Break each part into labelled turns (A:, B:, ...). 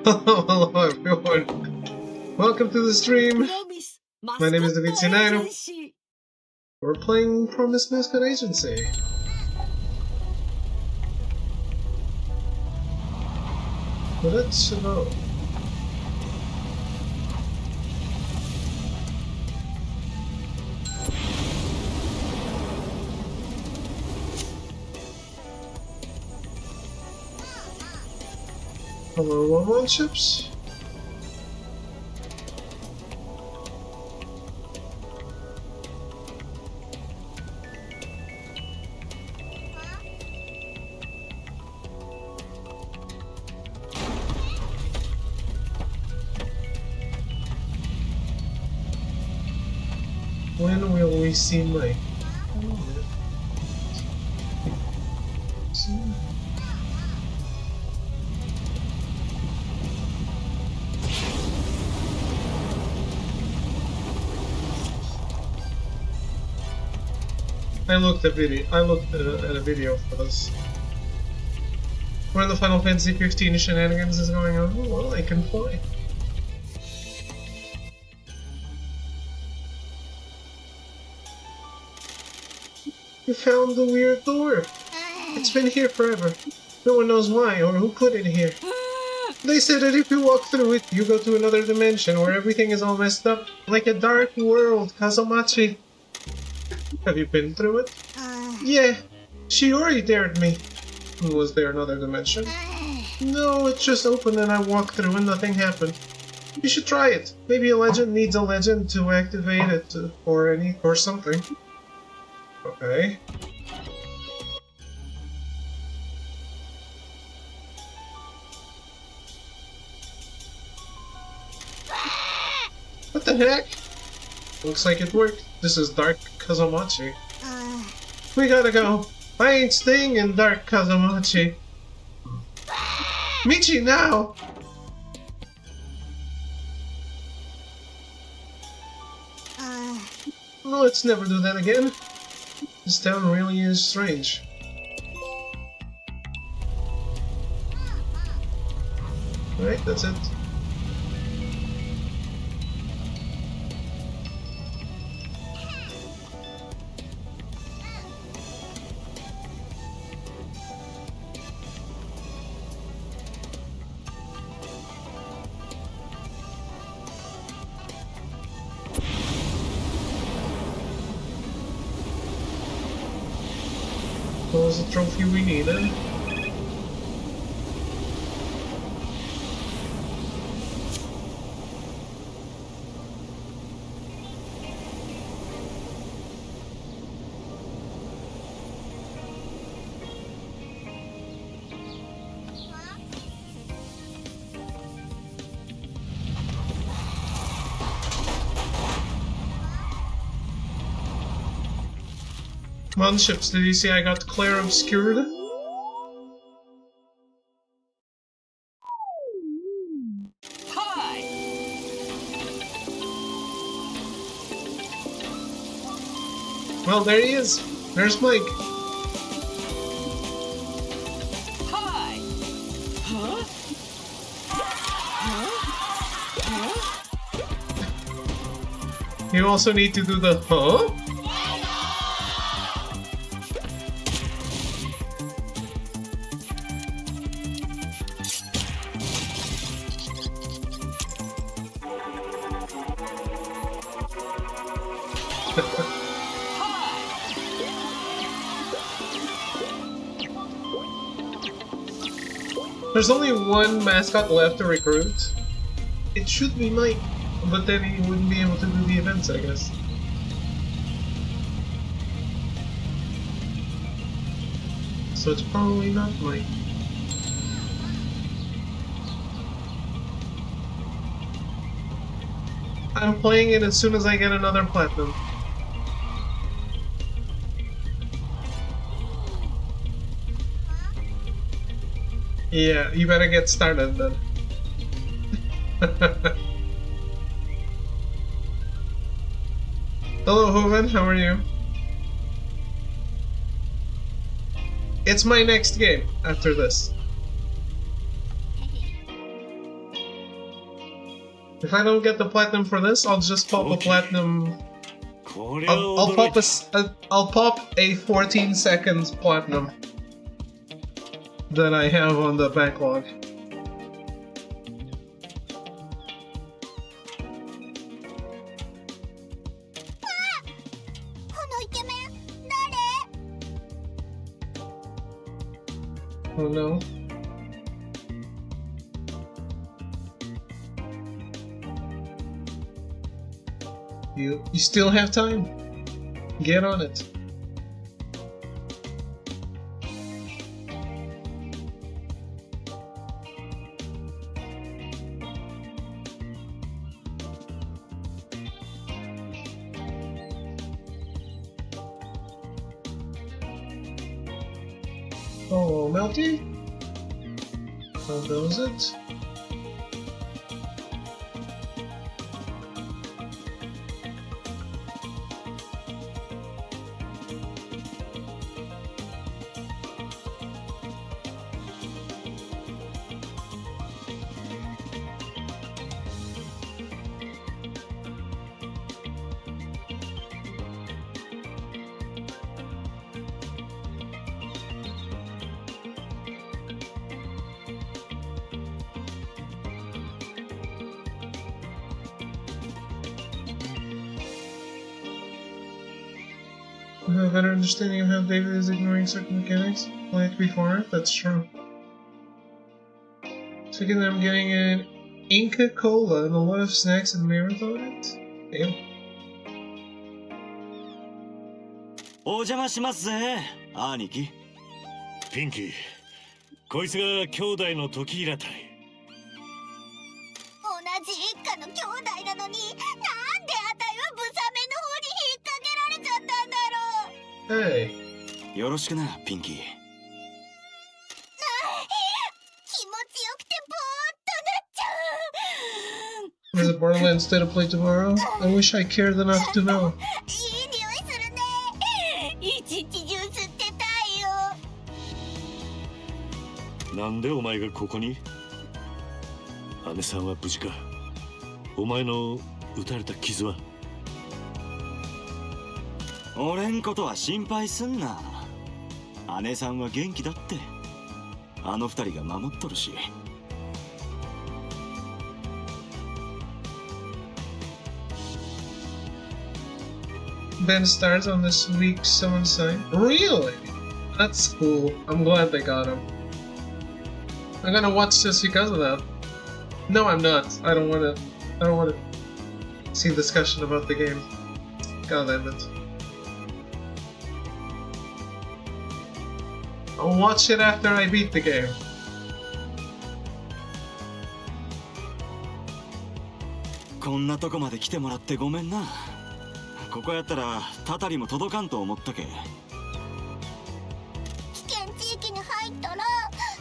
A: Hello everyone. Welcome to the stream. My name is David. We're playing Promised Mascot Agency. Well, let's go. Hello, all ships. When will we see Mike? I looked at a video for this. Where the Final Fantasy 15 shenanigans is going on. Oh, well, I can fly. You found the weird door. It's been here forever. No one knows why or who put it here. They said that if you walk through it, you go to another dimension where everything is all messed up, like a dark world, Kazumachi. Have you been through it? Yeah. Shiori dared me. Was there another dimension? No, it just opened and I walked through and nothing happened. You should try it. Maybe a legend needs a legend to activate it, or something. Okay. What the heck? Looks like it worked. This is Dark Kazumachi. We gotta go. I ain't staying in Dark Kazumachi. Michi, now! Let's never do that again. This town really is strange. Alright, that's it. What was the trophy we needed? Come on, ships, did you see I got Claire obscured?
B: Hi!
A: Well, there he is. There's Mike.
B: Hi! Huh?
A: You also need to do the huh? There's only one mascot left to recruit. It should be Mike, but then he wouldn't be able to do the events, I guess. So it's probably not Mike. I'm playing it as soon as I get another platinum. Yeah, you better get started then. Hello, Hoven, how are you? It's my next game after this. If I don't get the platinum for this, I'll just pop a platinum. I'll pop a 14 seconds platinum that I have on the backlog. Oh no. You still have time. Get on it. Oh, Melty? How goes it? I have a better understanding of how David is ignoring certain mechanics. Play it before? That's true. Speaking of, I'm getting an Inca Cola and a lot of snacks and marathon it. Damn.
C: お邪魔しますぜ、兄貴。
D: ピンキー、こいつが兄弟の時平たい。
E: 同じ一家の兄弟なのに、なんであたいはブサメの方に引っ掛けられちゃったんだろう。
A: Hey.
C: よろしくな、ピンキー。
E: 気持ちよくてぼーっとなっちゃう。
A: There's a Borderlands to play tomorrow? I wish I cared enough to know.
E: いい匂いするね。一日中吸ってたいよ。
D: なんでお前がここに？姉さんは無事か？お前の撃たれた傷は？
C: 俺んことは心配すんな。姉さんは元気だって。あの二人が守っとるし。
A: Ben starts on this week's summon sign. Really? That's cool. I'm glad they got him. I'm gonna watch just because of that. No, I'm not. I don't wanna see discussion about the game. God damn it. I'll watch it after I beat the game.
C: こんなとこまで来てもらってごめんな。ここやったらたたりも届かんと思ったけ。
E: 危険地域に入ったら、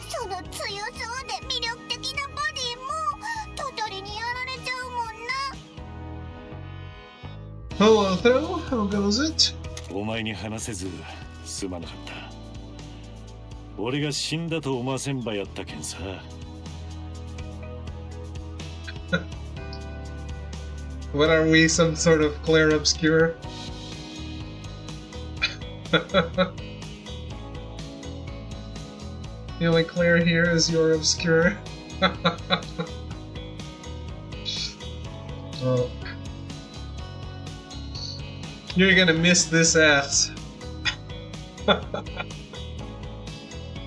E: その強そうで魅力的なボディもトトリにやられちゃうもんな。
A: Hello, Throw. How goes it?
D: お前に話せずすまなかった。俺が死んだと思わせんばやったけんさ。
A: What are we, some sort of Claire Obscure? The only Claire here is your Obscure. Oh. You're gonna miss this ass.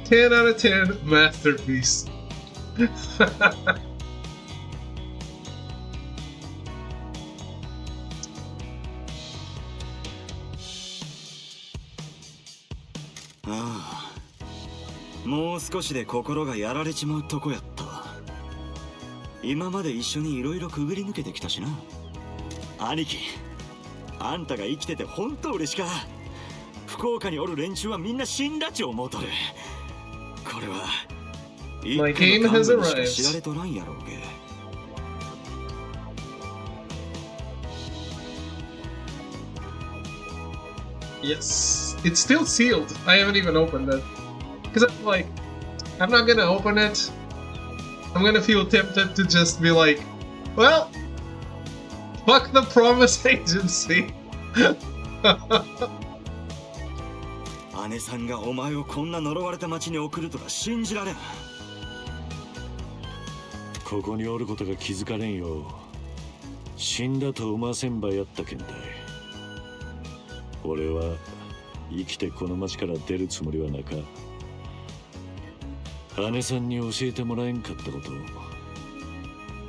A: 10 out of 10, masterpiece.
C: ああ、もう少しで心がやられちまうとこやった。今まで一緒にいろいろくぐり抜けてきたしな。兄貴、あんたが生きてて本当嬉しか。福岡におる連中はみんな死んだち思うとる。これは一家の幹部にしか知られとらんやろうけ。
A: Yes, it's still sealed. I haven't even opened it. Because I'm like, I'm not gonna open it. I'm gonna feel tempted to just be like, well, Fuck the promise agency.
C: 姉さんがお前をこんな呪われた町に送るとか信じられん。
D: ここにおることが気づかれんよ。死んだと思わせんばやったけんだい。俺は生きてこの町から出るつもりはなか。姉さんに教えてもらえんかったこと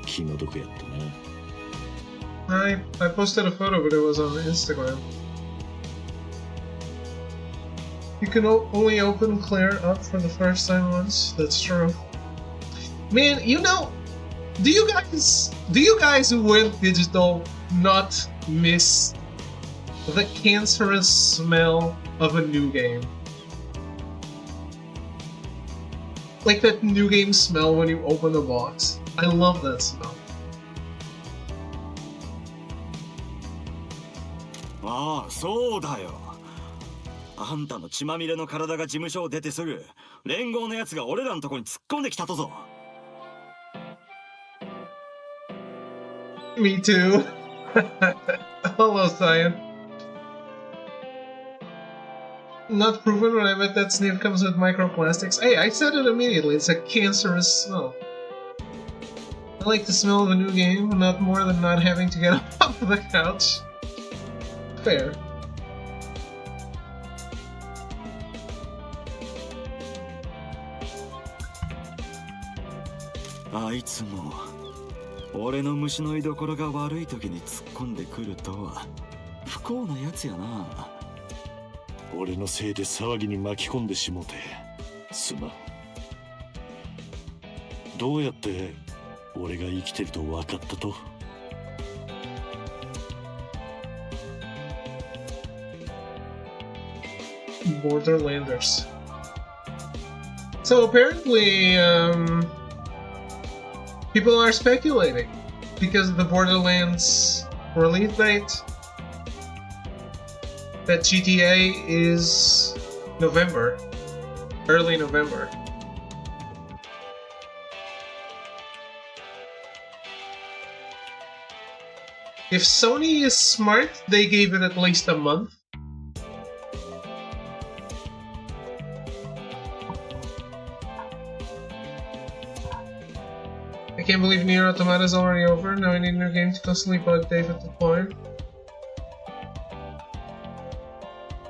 D: 気の毒やったな。
A: I posted a photo, but it was on Instagram. You can only open clear up for the first time once. That's true. Man, you know, do you guys who went digital not miss the cancerous smell of a new game? Like that new game smell when you open the box. I love that smell.
C: ああ、そうだよ。あんたの血まみれの体が事務所を出てすぐ、連合のやつが俺らのとこに突っ込んできたとぞ。
A: Me too. Hello, Cyan. Not proven when I bet that sniff comes with microplastics. Hey, I said it immediately. It's a cancerous smell. I like the smell of a new game, not more than not having to get up off the couch. Fair.
C: あいつも俺の虫の居所が悪い時に突っ込んでくるとは不幸なやつやな。
D: 俺のせいで騒ぎに巻き込んでしもてすまん。どうやって俺が生きてると分かったと。
A: Borderlanders. So apparently, people are speculating because of the Borderlands release date that GTA is November, early November. If Sony is smart, they gave it at least a month. I can't believe Nier Automata is already over. Now I need a new game to constantly bug Dave at the point.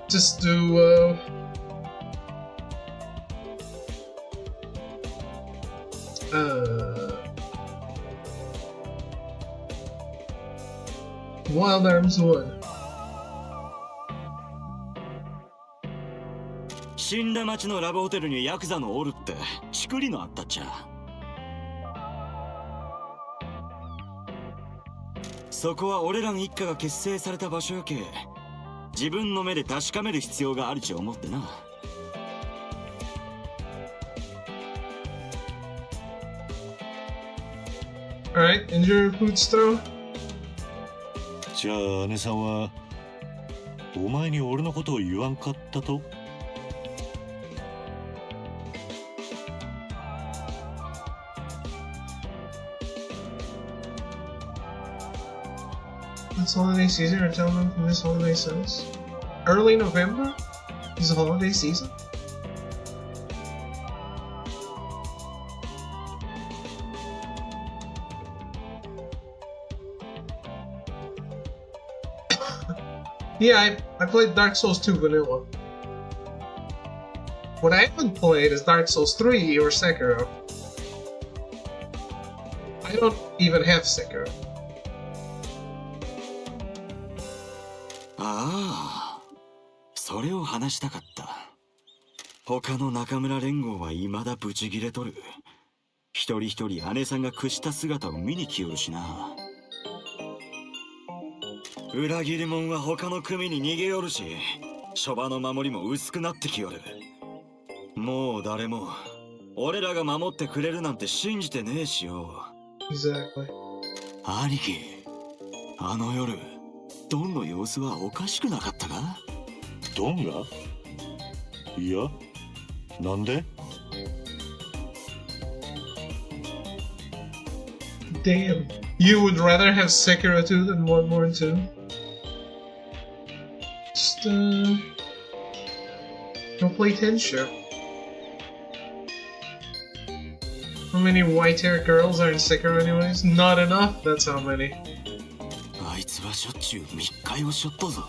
A: Just do, Wild Arms 1.
C: 死んだ町のラブホテルにヤクザのおるってしくりのあったっちゃ。そこは俺らの一家が結成された場所やけ、自分の目で確かめる必要があるち思ってな。
A: Alright, enjoy your food throw.
D: じゃあ姉さんはお前に俺のことを言わんかったと。
A: It's holiday season, or tell them from this holiday says. Early November is the holiday season? Yeah, I played Dark Souls 2 vanilla. What I haven't played is Dark Souls 3 or Sekiro. I don't even have Sekiro.
C: ああ、それを話したかった。他の中村連合は未だブチギレとる。一人一人姉さんが屈した姿を見に来よるしな。裏切り者は他の組に逃げよるし、諸場の守りも薄くなってきよる。もう誰も俺らが守ってくれるなんて信じてねえしよ。
A: Exactly.
C: 兄貴、あの夜ドンの様子はおかしくなかったか？
D: ドンが？いや、なんで？
A: Damn. You would rather have Sekiro 2 than One More 2? Just, go play Tensho. How many white-haired girls are in Sekiro anyways? Not enough, that's how many.
C: あいつはしょっちゅう密会をしょっとぞ。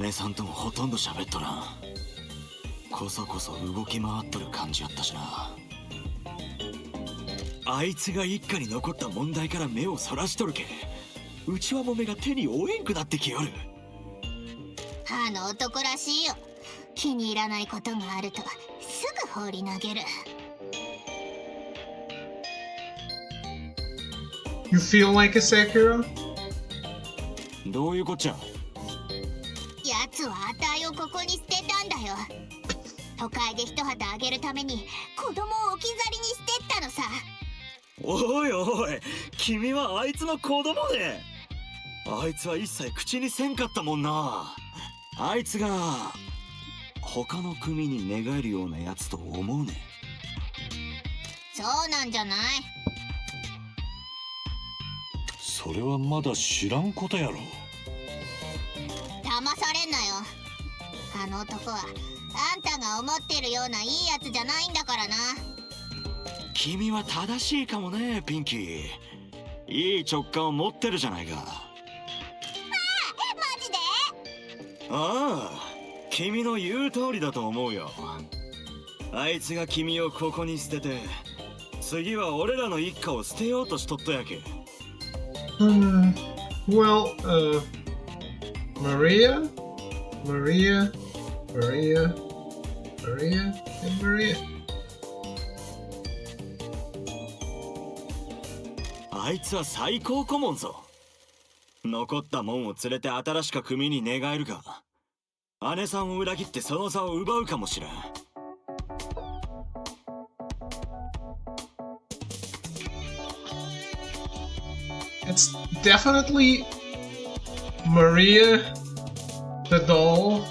C: 姉さんともほとんど喋っとらん。こそこそ動き回っとる感じやったしな。あいつが一家に残った問題から目をそらしとるけ、うちはもめが手に負えんくなってきよる。
E: あの男らしいよ。気に入らないことがあるとすぐ放り投げる。
A: You feel like a Sekiro?
C: どういうこっちゃ。
E: 奴はあたいをここに捨てたんだよ。都会で一旗あげるために子供を置き去りにしてったのさ。
C: おいおい、君はあいつの子供で。あいつは一切口にせんかったもんな。あいつが他の組に寝返るようなやつと思うね。
E: そうなんじゃない？
D: それはまだ知らんことやろ。
E: 騙されんなよ。あの男はあんたが思ってるようないいやつじゃないんだからな。
C: 君は正しいかもね、ピンキー。いい直感を持ってるじゃないか。
E: マジで？
C: ああ、君の言う通りだと思うよ。あいつが君をここに捨てて、次は俺らの一家を捨てようとしとったやけ。
A: Well, Maria, Maria, Maria, Maria, and Maria.
C: あいつは最高顧問ぞ。残った門を連れて新しく組に寝返るか、姉さんを裏切ってその座を奪うかもしれん。
A: It's definitely Maria, the doll.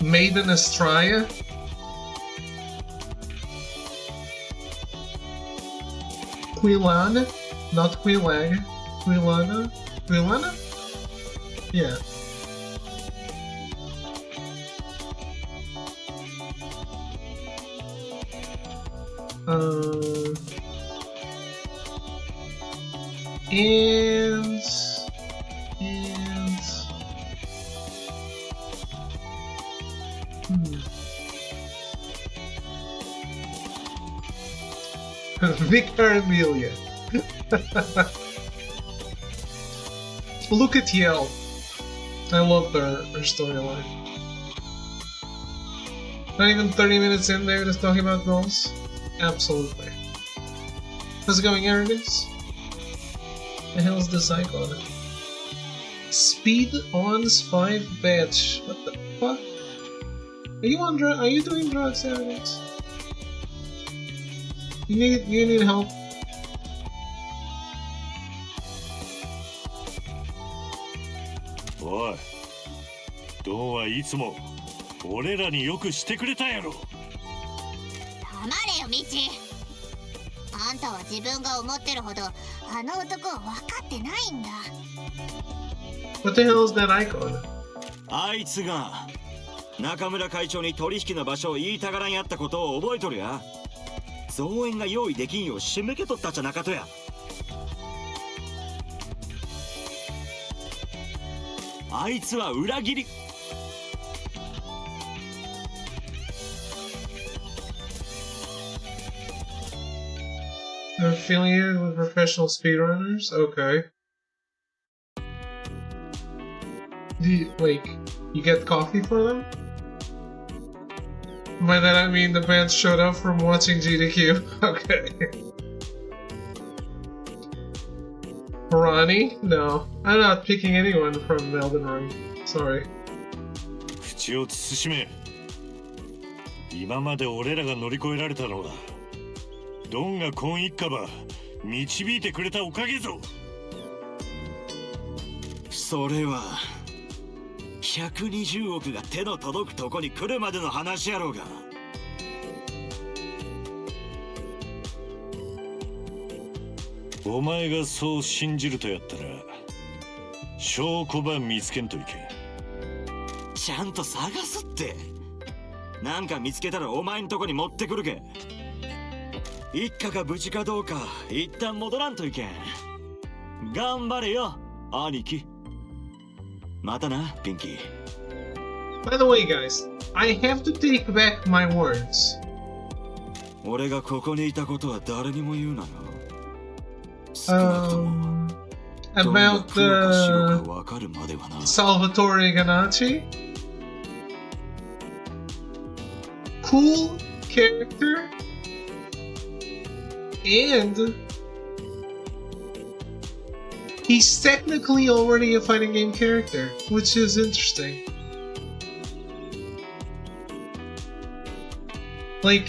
A: Maiden Estraya. Quilana, not Quilag. Quilana? Quilana? Yeah. And Victor Amelia. Look at Yell. I love her storyline. Not even 30 minutes in there just talking about goals? Absolutely. How's it going, Arrogance? The hell's this icon? Speed ons 5 batch. What the fuck? Are you doing drugs, Arrogance? You need help.
D: おい、ドンはいつも俺らによくしてくれたやろ。
E: 黙れよ、ミチ。あんたは自分が思ってるほどあの男は分かってないんだ。
A: What the hell is that icon?
C: あいつが中村会長に取引の場所を言いたがらんやったことを覚えとるや。増援が用意できんよう仕向けとったじゃなかとや。あいつは裏切り。
A: They're affiliated with professional speedrunners? Okay. You get coffee for them? By that I mean the band showed up from watching GDQ. Okay. Ronnie? No. I'm not picking anyone from Elden Ring. Sorry.
D: 口を慎め。今まで俺らが乗り越えられたのはドンがコン一家ば導いてくれたおかげぞ。
C: それは120億が手の届くとこに来るまでの話やろうが。
D: お前がそう信じるとやったら証拠ば見つけんといけん。
C: ちゃんと探すって。なんか見つけたらお前んとこに持ってくるけ。一家が無事かどうか一旦戻らんといけん。頑張れよ兄貴。またなピンキー。
A: By the way, guys, I have to take back my words.
C: 俺がここにいたことは誰にも言うなよ。少なくとも
A: About
C: 黒か白か分かるまではな。
A: Salvatore Ganacci. Cool character. And he's technically already a fighting game character, which is interesting. Like,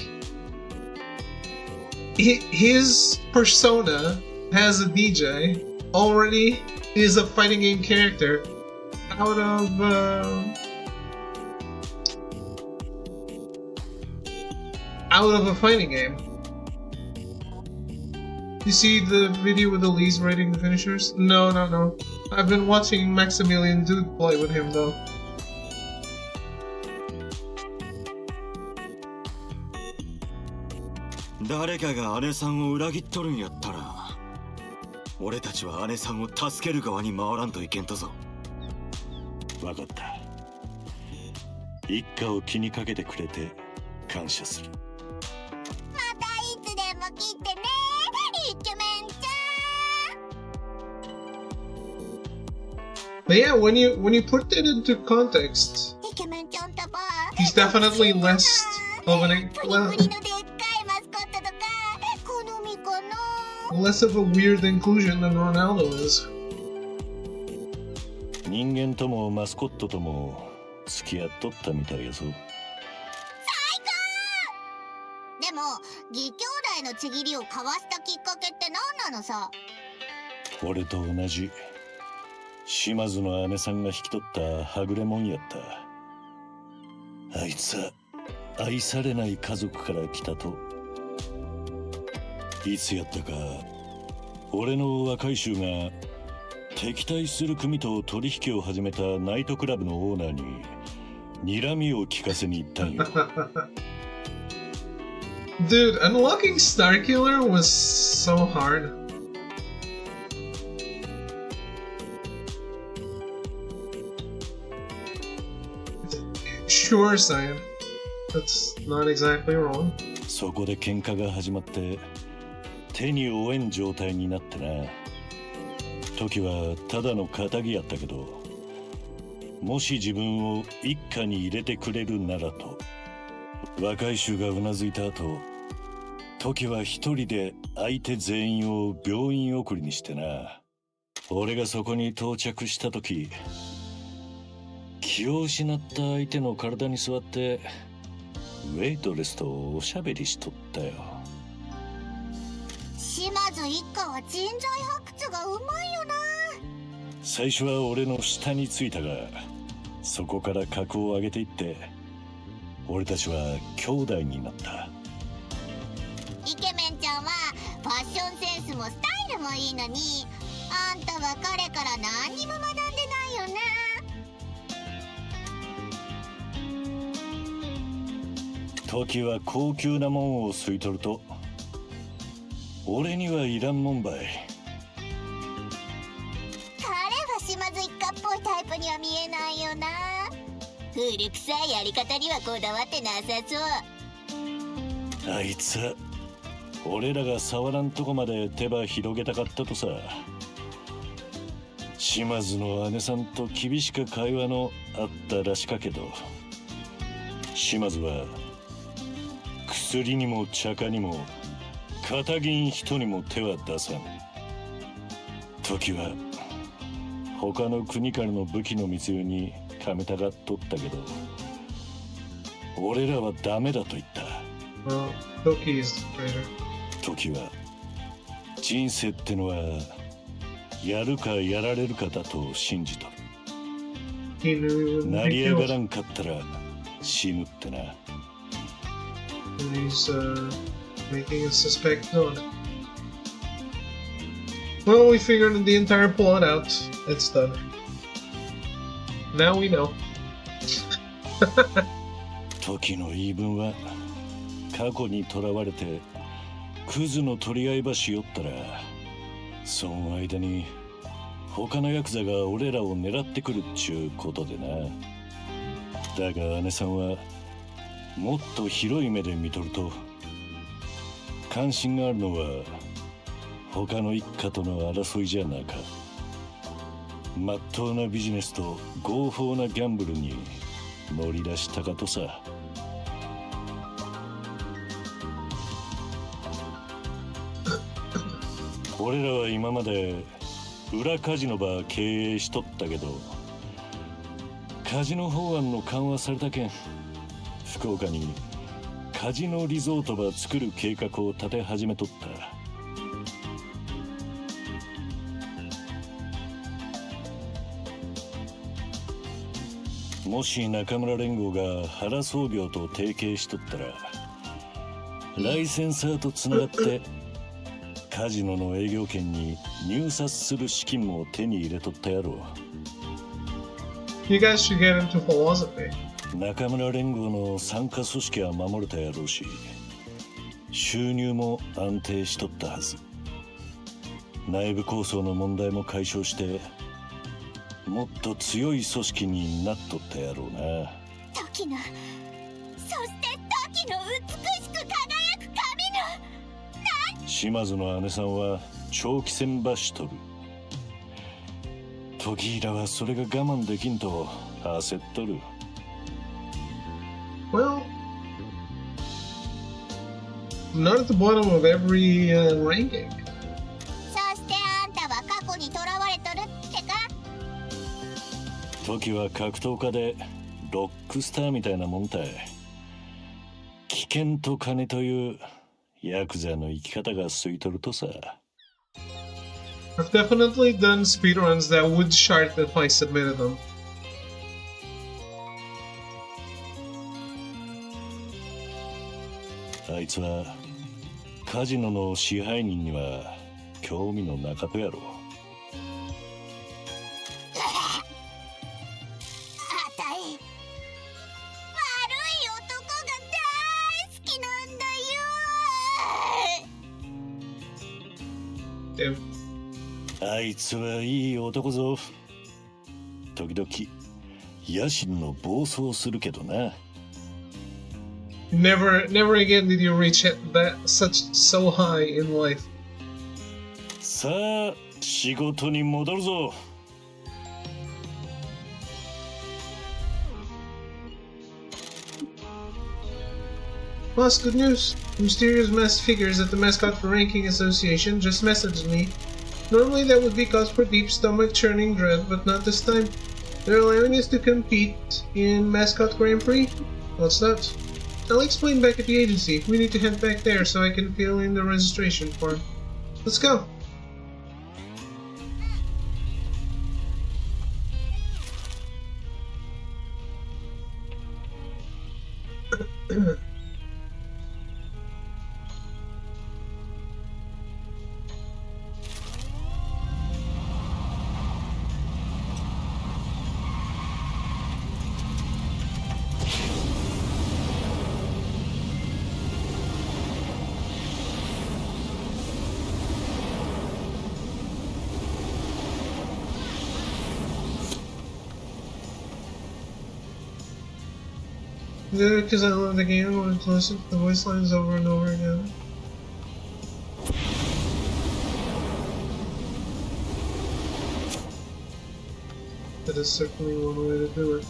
A: his persona as a DJ already is a fighting game character out of a fighting game. You see the video with Elise rating the finishers? No. I've been watching Maximilian Dude play with him though.
C: 誰かが姉さんを裏切っとるんやったら、俺たちは姉さんを助ける側に回らんといけんとぞ。
D: 分かった。一家を気にかけてくれて感謝する。
E: またいつでも来てね、イケメンちゃん。
A: But yeah, when you put that into context,
E: イケメンちゃんとば
A: he's definitely less of an
E: プリプリのでっかいマスコットとか好みかな。
A: less of a weird inclusion than Ronaldo is.
D: 人間ともマスコットとも付き合っとったみたいやぞ。
E: でも義兄弟のちぎりを交わしたきっかけって何なのさ。
D: 俺と同じ島津の姉さんが引き取ったはぐれもんやった。あいつは愛されない家族から来たと。いつやったか俺の若い衆が敵対する組と取引を始めたナイトクラブのオーナーに睨みを聞かせに行ったんよ。
A: Dude, unlocking Starkiller was so hard. Sure, Cyan. That's not exactly wrong.
D: そこで喧嘩が始まって手に負えん状態になってな。時はただの仇やったけど、もし自分を一家に入れてくれるならと若い衆がうなずいた後、時は一人で相手全員を病院送りにしてな。俺がそこに到着した時、気を失った相手の体に座ってウェイトレスとおしゃべりしとったよ。
E: 島津一家は人材発掘がうまいよな。
D: 最初は俺の下についたが、そこから格を上げていって俺たちは兄弟になった。
E: イケメンちゃんはファッションセンスもスタイルもいいのに、あんたは彼から何にも学んでないよな。
D: 時は高級なもんを吸い取ると俺にはいらんもんばい。
E: 彼は島津一家っぽいタイプには見えないよな。古臭いやり方にはこだわってなさそう。
D: あいつは俺らが触らんとこまで手羽広げたかったとさ。島津の姉さんと厳しく会話のあったらしかけど、島津は薬にも茶化にも片銀人にも手は出さん。時は他の国からの武器の密輸にためたがっとったけど、俺らはダメだと言った。
A: Well, Toki is the traitor.
D: 時は人生ってのはやるかやられるかだと信じとる。
A: He knew he
D: 成
A: wouldn't
D: り
A: be
D: 上が
A: killed.
D: らんかったら死ぬってな。
A: And he's making us suspect Nona. Well, we figured the entire plot out. It's done. Now we know.
D: 時の言い分は過去にとらわれてクズの取り合いばしよったら、その間に他のヤクザが俺らを狙ってくるっちゅうことでな。だが姉さんはもっと広い目で見とると、関心があるのは他の一家との争いじゃなか。まっとうなビジネスと合法なギャンブルに乗り出したかとさ。俺らは今まで裏カジノば経営しとったけど、カジノ法案の緩和されたけん、福岡にカジノリゾートば作る計画を立て始めとった。もし中村連合が原総病と提携しとったら、ライセンサーとつながってカジノの営業権に入札する資金も手に入れとったやろ。
A: You guys should get into philosophy.
D: 中村連合の傘下組織は守れたやろうし、収入も安定しとったはず。内部構想の問題も解消して、もっと強い組織になっとったやろうな。
E: 時の、そして時の美しく輝く髪の
D: 島津の姉さんは長期戦ばしとる。時平はそれが我慢できんと焦っとる。
A: Well, not at the bottom of every ranking.
E: そしてあんたは過去にとらわれとるってか。
D: 時は格闘家でロックスターみたいなもんたい。危険と金というヤクザの生き方が吸い取るとさ。
A: I've definitely done speedruns that would chart if I submitted them.
D: あいつはカジノの支配人には興味のなかとやろ。あいつはいい男ぞ。時々野心の暴走するけどな。
A: Never again did you reach so high in life.
D: さあ、仕事に戻るぞ。
A: Boss, good news. Mysterious masked figures at the Mascot Ranking Association just messaged me. Normally that would be cause for deep stomach churning dread, but not this time. They're allowing us to compete in Mascot Grand Prix? What's that? I'll explain back at the agency. We need to head back there so I can fill in the registration form. Let's go. Because I love the game, I wanted to listen to the voice lines over and over again. That is certainly one way to do it.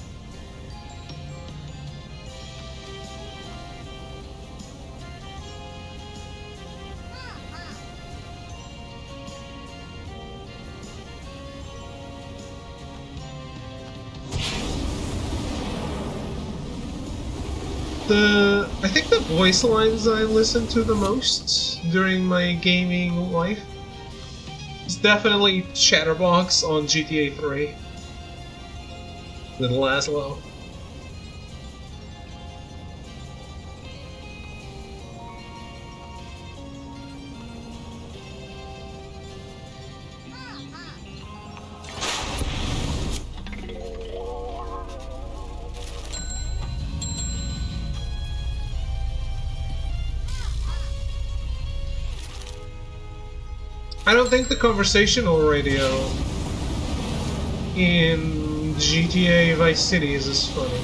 A: I think the voice lines I listen to the most during my gaming life is definitely Chatterbox on GTA 3. With Laszlo. I don't think the conversational radio in GTA Vice City is as funny.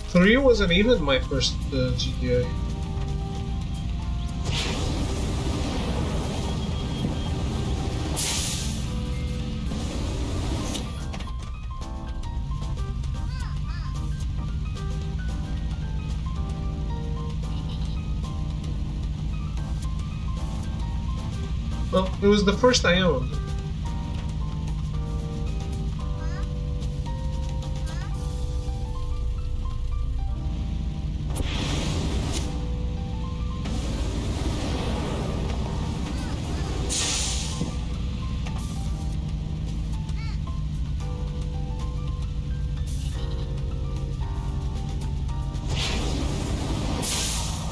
A: Three wasn't even my first GTA. Well, it was the first I owned.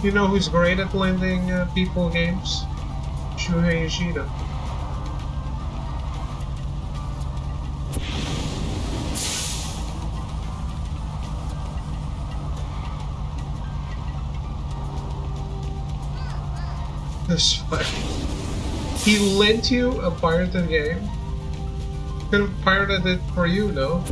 A: You know who's great at lending people games? Shuhei Yoshida. That's fine. He lent you a pirated game? Could have pirated it for you, no?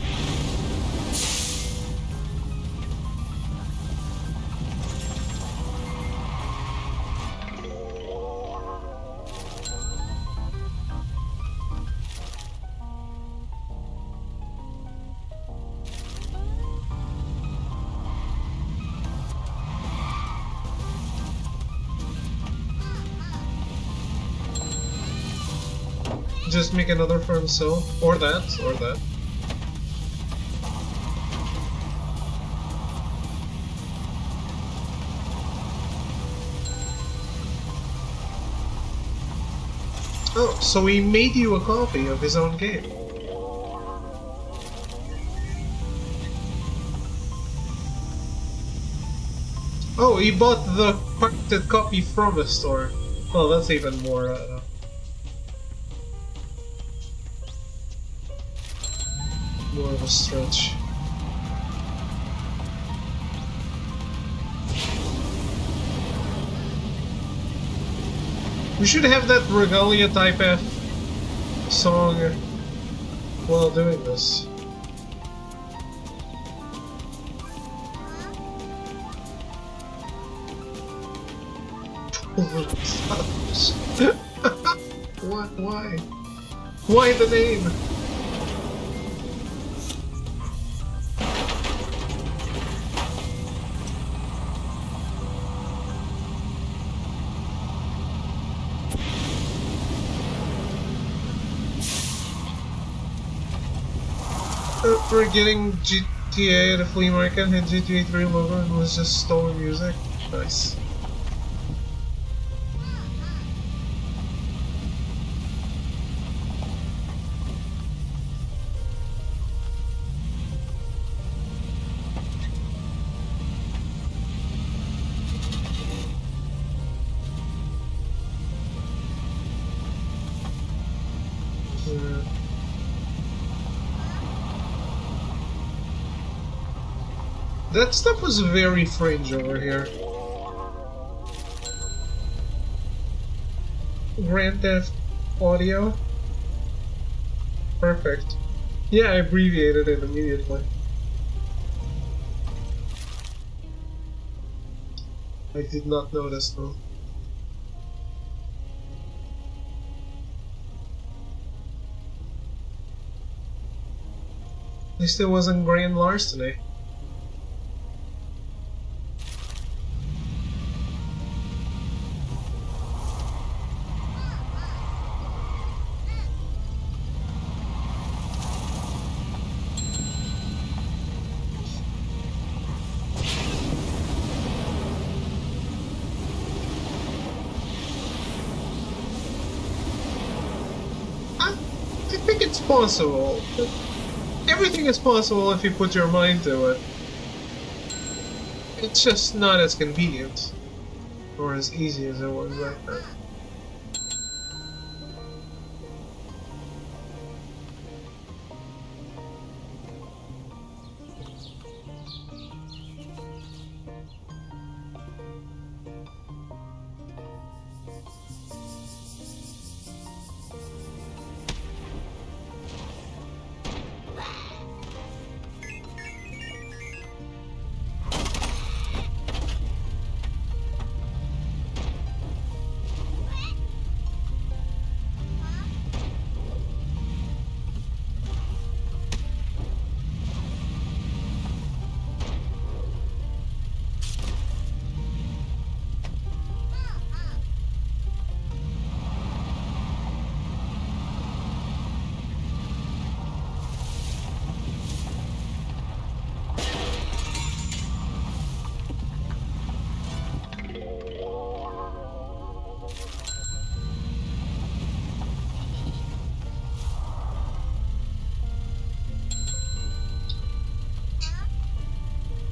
A: Just make another for himself, or that, or that. Oh, so he made you a copy of his own game. Oh, he bought the pirated copy from a store. Well, that's even more, more of a stretch. We should have that Regalia Type F song while doing this. What? Why? Why the name? For getting GTA at a flea market, had GTA 3 logo and was just stolen music. Nice. That stuff was very fringe over here. Grand Theft Audio. Perfect. Yeah, I abbreviated it immediately. I did not notice though. At least it wasn't grand larceny. It's possible. Everything is possible if you put your mind to it. It's just not as convenient. Or as easy as it was back then.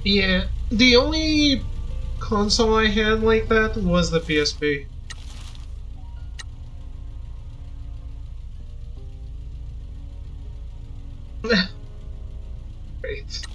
A: Yeah, the only console I had like that was the PSP. Great.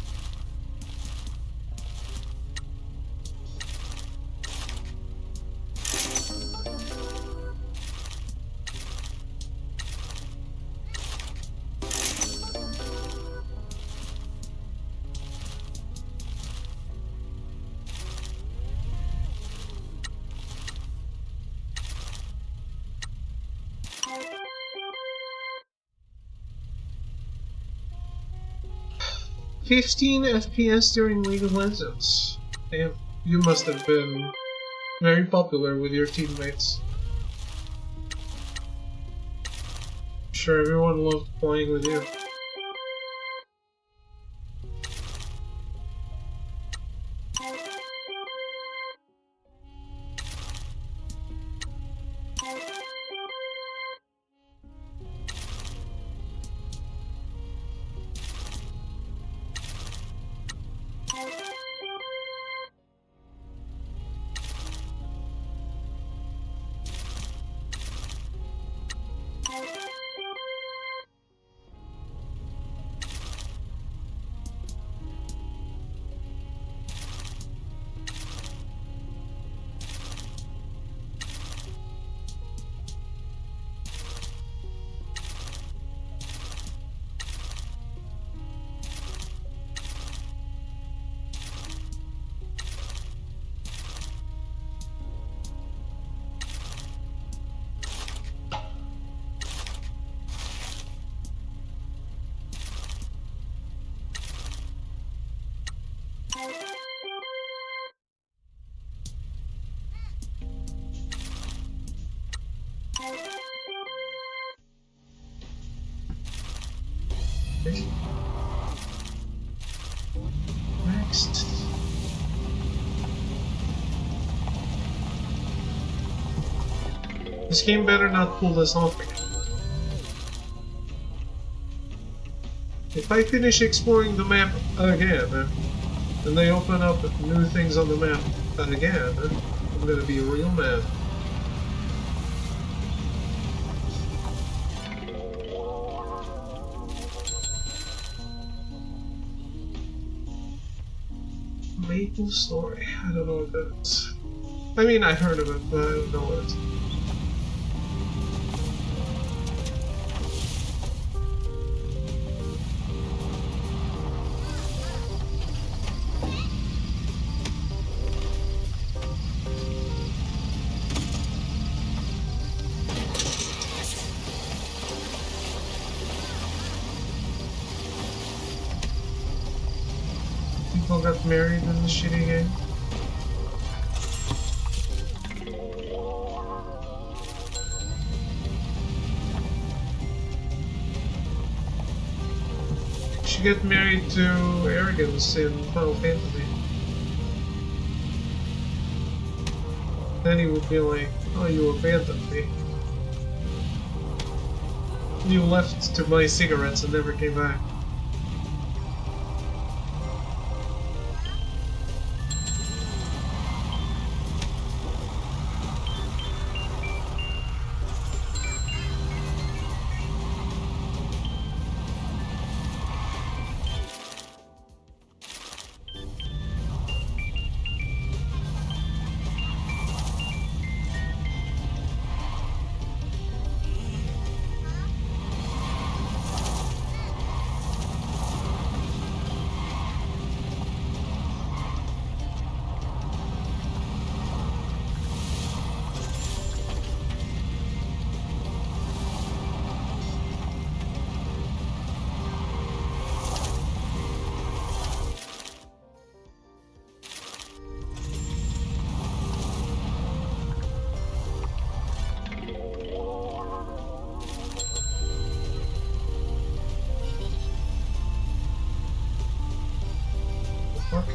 A: "15 FPS during League of Legends. Damn, you must have been very popular with your teammates. I'm sure everyone loved playing with you. Next. This game better not pull this off again. If I finish exploring the map again, and they open up new things on the map again, I'm gonna be real mad. Maple Story. I don't know what that is. I mean, I heard of it, but I don't know what it is. People got married in the shitty game. She got married to Arrogance in Final Fantasy. Then he would be like, "Oh, you abandoned me." You left to buy cigarettes and never came back. Fuck.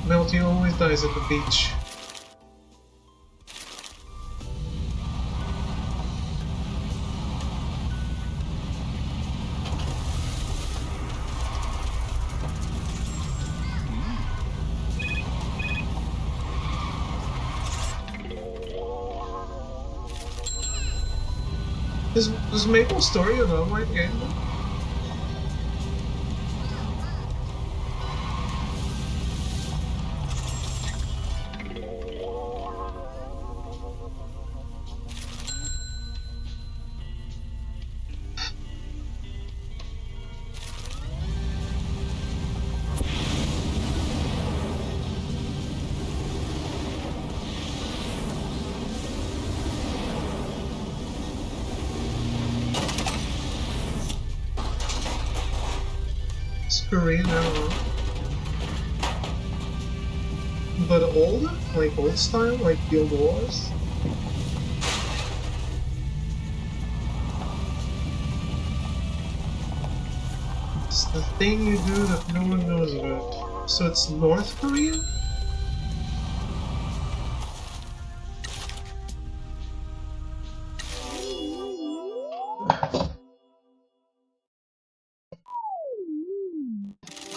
A: Melty always dies at the beach. Is Maple story an online game? It's Korean, I don't know. But old? Like old style? Like Guild Wars? It's the thing you do that no one knows about. So it's North Korean?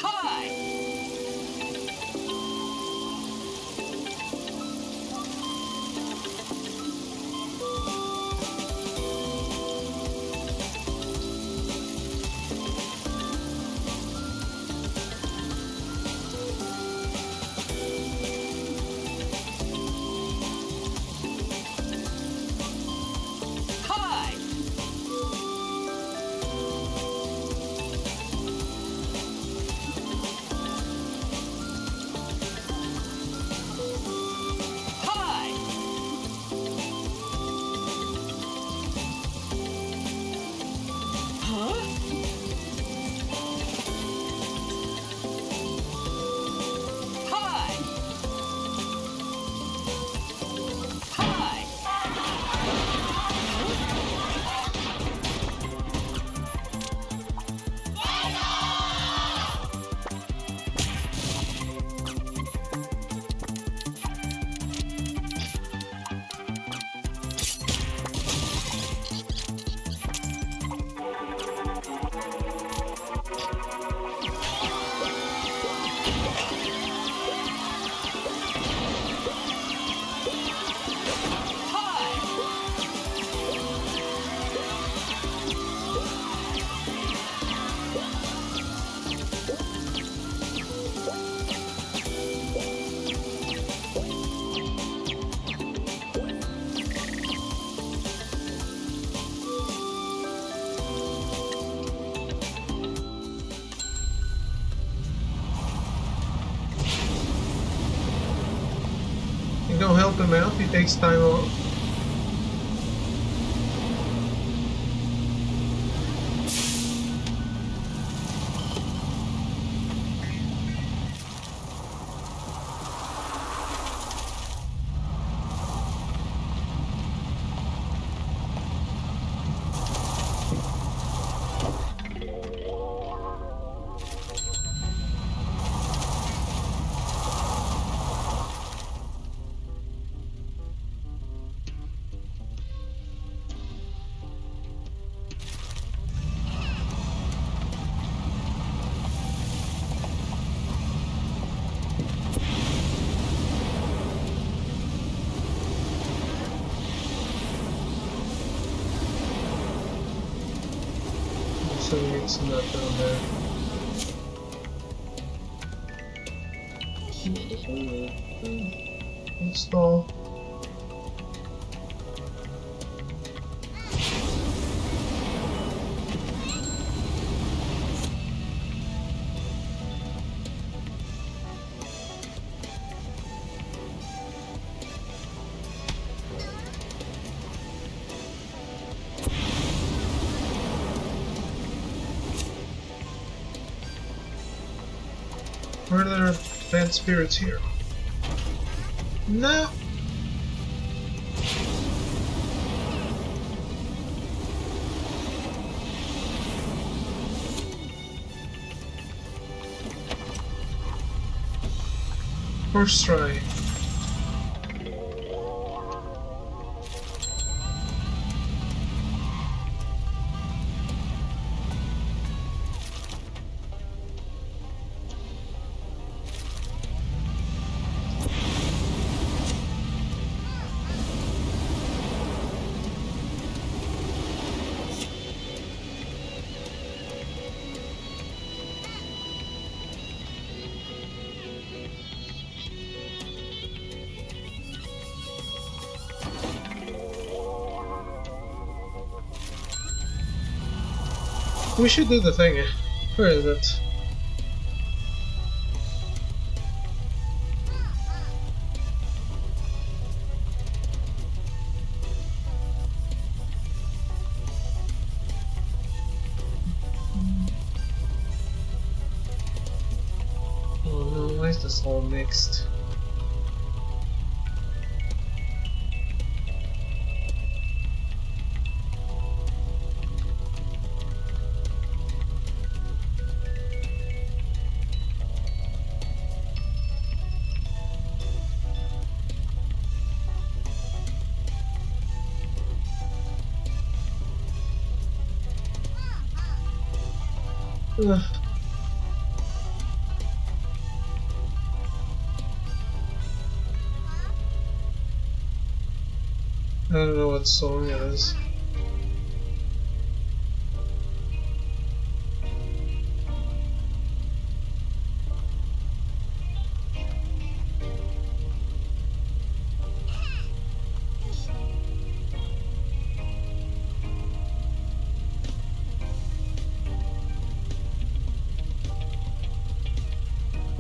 B: Hi!
A: help him out. He takes time off. So it's not down there. Install. Where are there bad spirits here? No! First try. We should do the thing. Where is it? Oh no, why is this all mixed? Ugh. I don't know what song it is.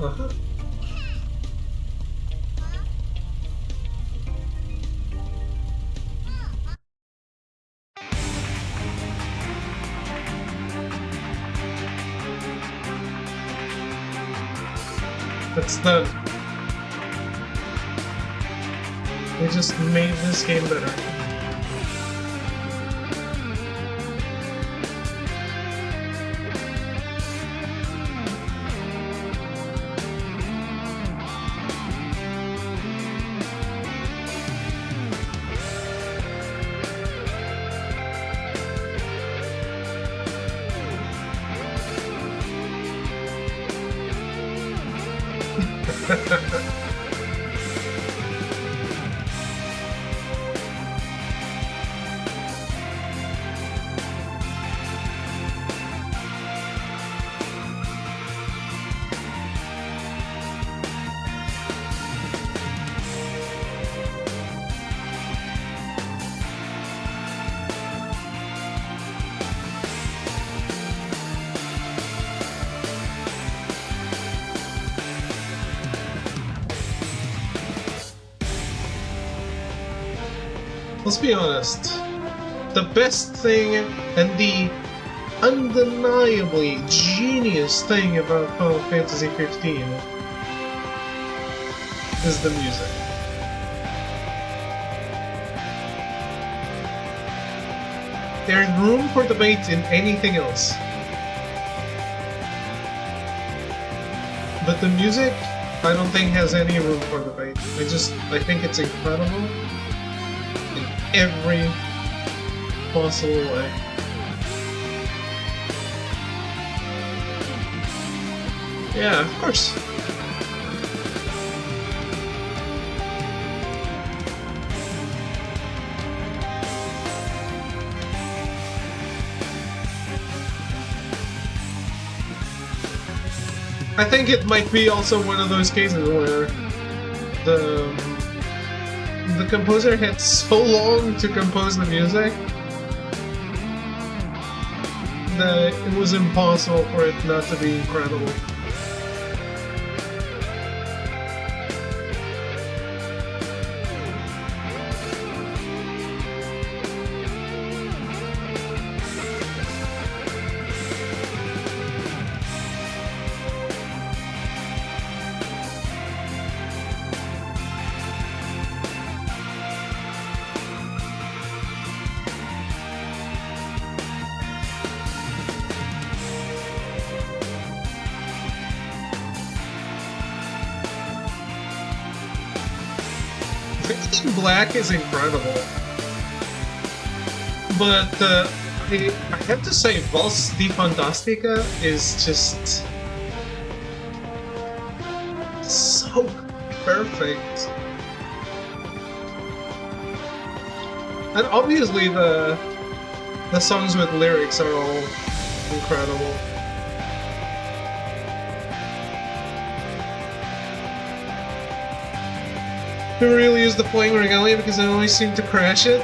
A: Uh-huh. That's done. We just made this game better. let's be honest. The best thing and the undeniably genius thing about Final Fantasy 15 is the music. There's room for debate in anything else. But the music, I don't think has any room for debate. I think it's incredible in every possible way. Yeah, of course. I think it might be also one of those cases where the composer had so long to compose the music that it was impossible for it not to be incredible. Fading Black is incredible, but I have to say, Vals di Fantastica is just so perfect, and obviously the songs with lyrics are all incredible. Who really used the Flying Regalia because I always seem to crash it?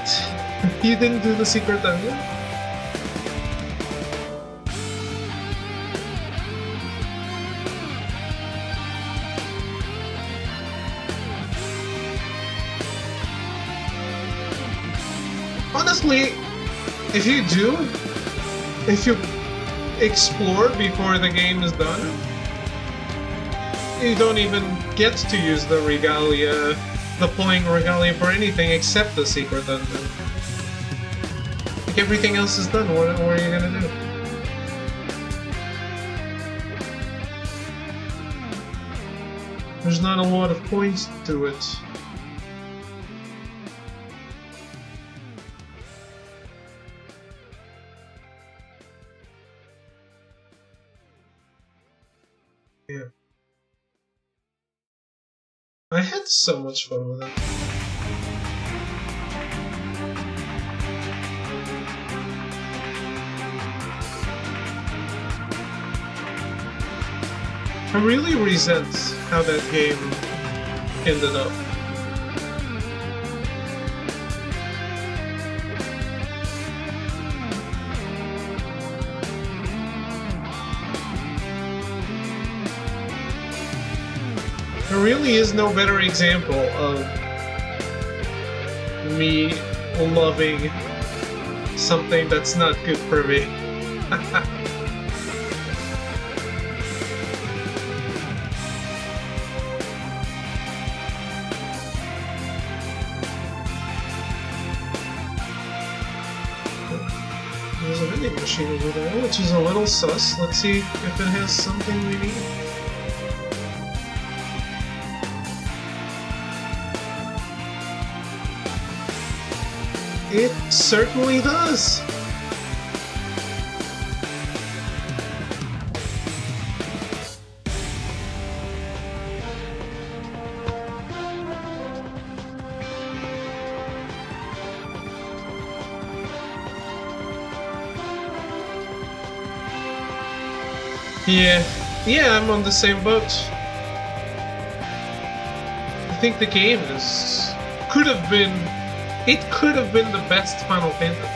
A: You didn't do the secret dungeon? Honestly, if you explore before the game is done, you don't even get to use the Regalia, the Flying Regalia for anything except the secret dungeon. Like everything else is done, what are you gonna do? There's not a lot of points to it. Yeah. I had so much fun with it. I really resent how that game ended up. There really is no better example of me loving something that's not good for me. There's a vending machine over there, which is a little sus. Let's see if it has something we need. It certainly does! Yeah, I'm on the same boat. I think the game could have been the best Final Fantasy.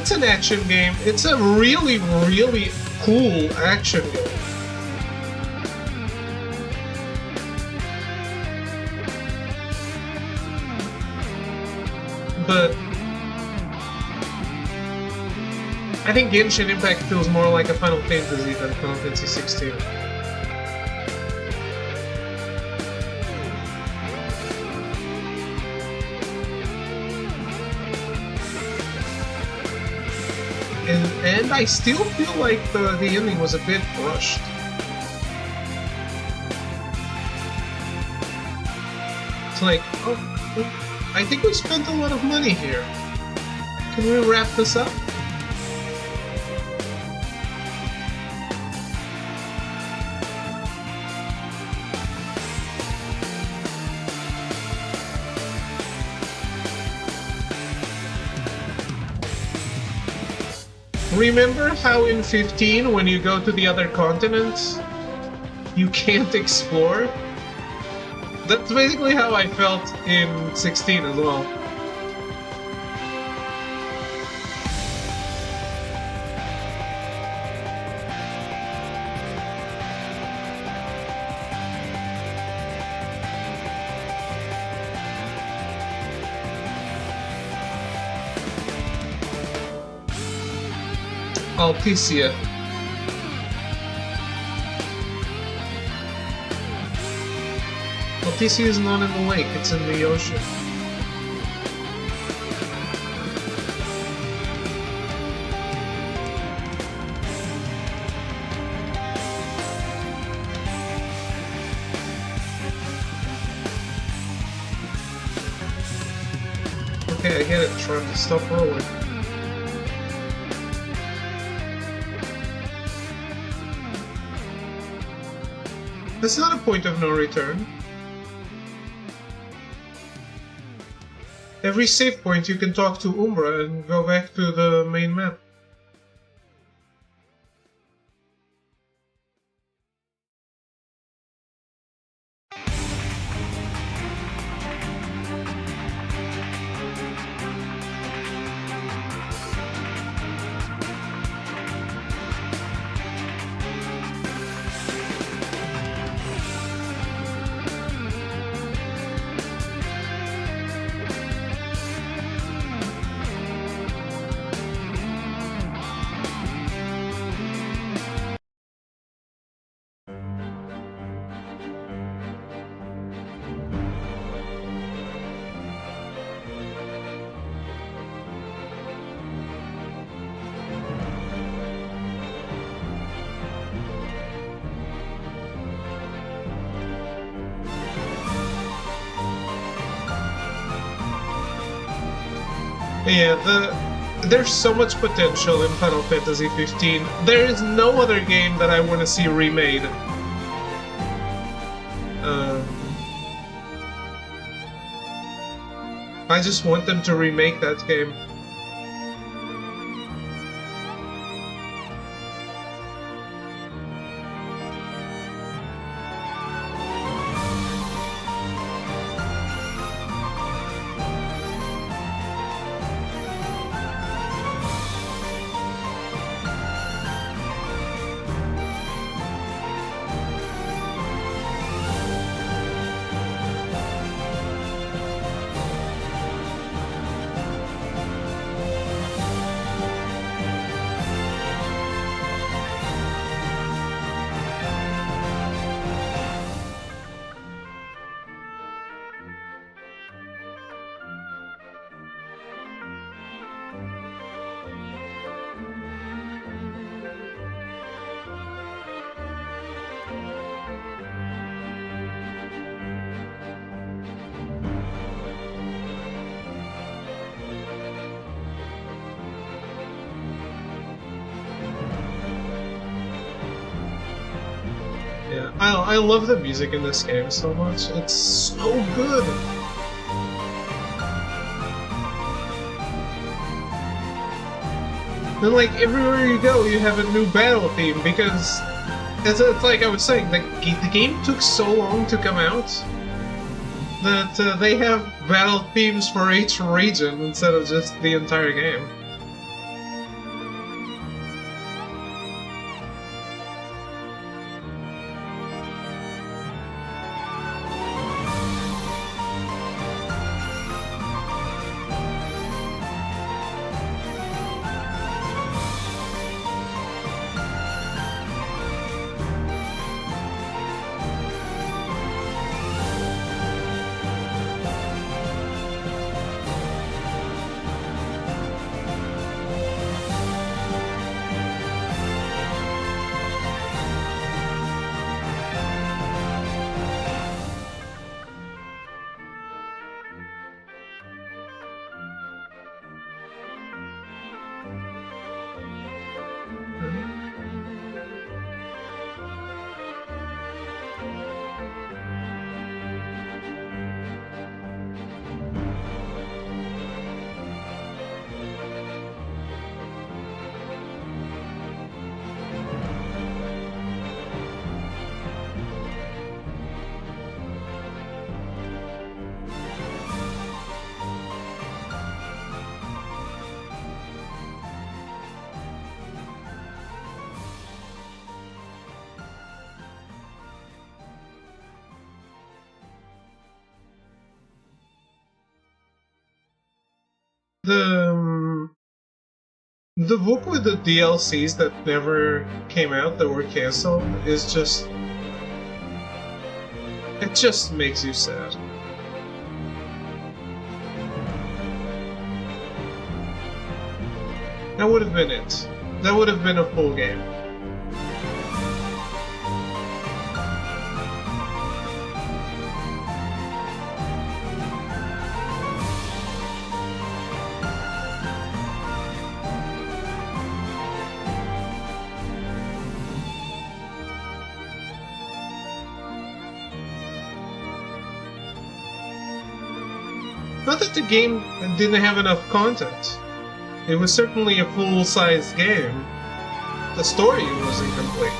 A: it's an action game. It's a really, really cool action game. But I think Genshin Impact feels more like a Final Fantasy than Final Fantasy 16. And I still feel like the ending was a bit rushed. It's like, oh, I think we spent a lot of money here. Can we wrap this up? Remember how in 15, when you go to the other continents, you can't explore? That's basically how I felt in 16 as well. Alpicia. Alpicia is not in the lake, it's in the ocean. Okay, I get it, trying to stop rolling. That's not a point of no return. Every save point you can talk to Umbra and go back to the main map. Yeah, there's so much potential in Final Fantasy 15. There is no other game that I want to see remade. I just want them to remake that game. Yeah, I love the music in this game so much. It's so good. And like everywhere you go, you have a new battle theme because it's like I was saying, the game took so long to come out that they have battle themes for each region instead of just the entire game. The the book with the DLCs that never came out, that were canceled, is just... It just makes you sad. That would have been it. That would have been a full game. Not that the game didn't have enough content. It was certainly a full-sized game. The story was incomplete.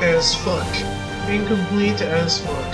A: As fuck. Incomplete as fuck.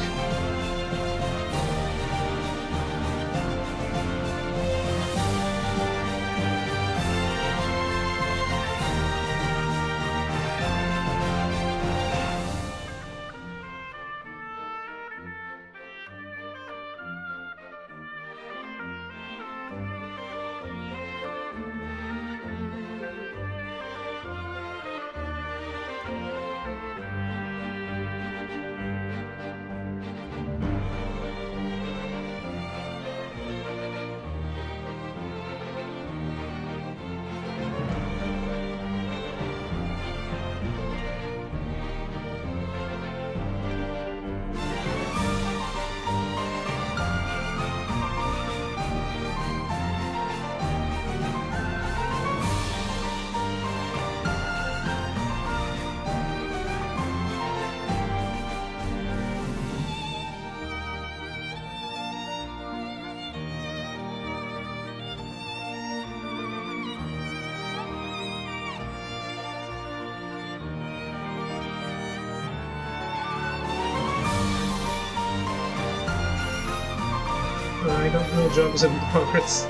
A: I don't know jobs in progress.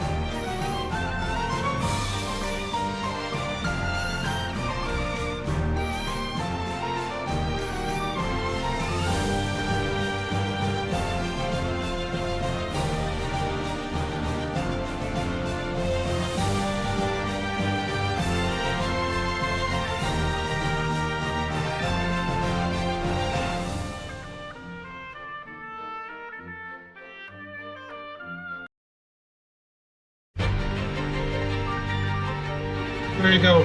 A: There you go.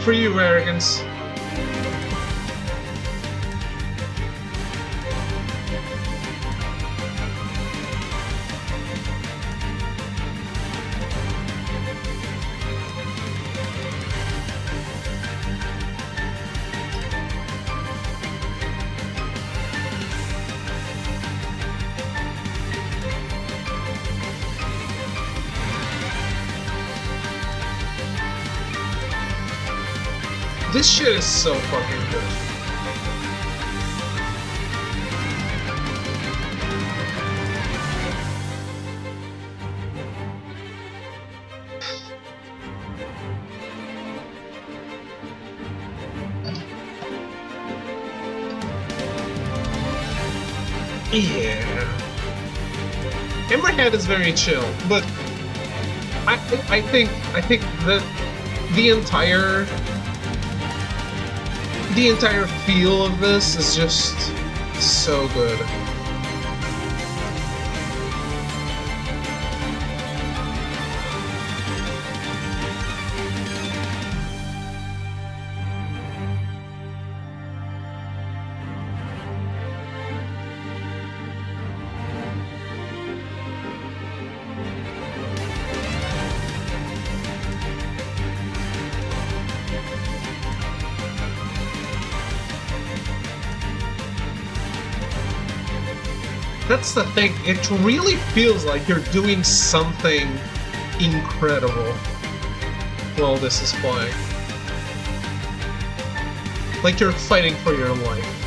A: For you, arrogance. This shit is so fucking good. Yeah. Emberhead is very chill, but I think that the entire feel of this is just so good. That's the thing, it really feels like you're doing something incredible while this is playing. Like you're fighting for your life.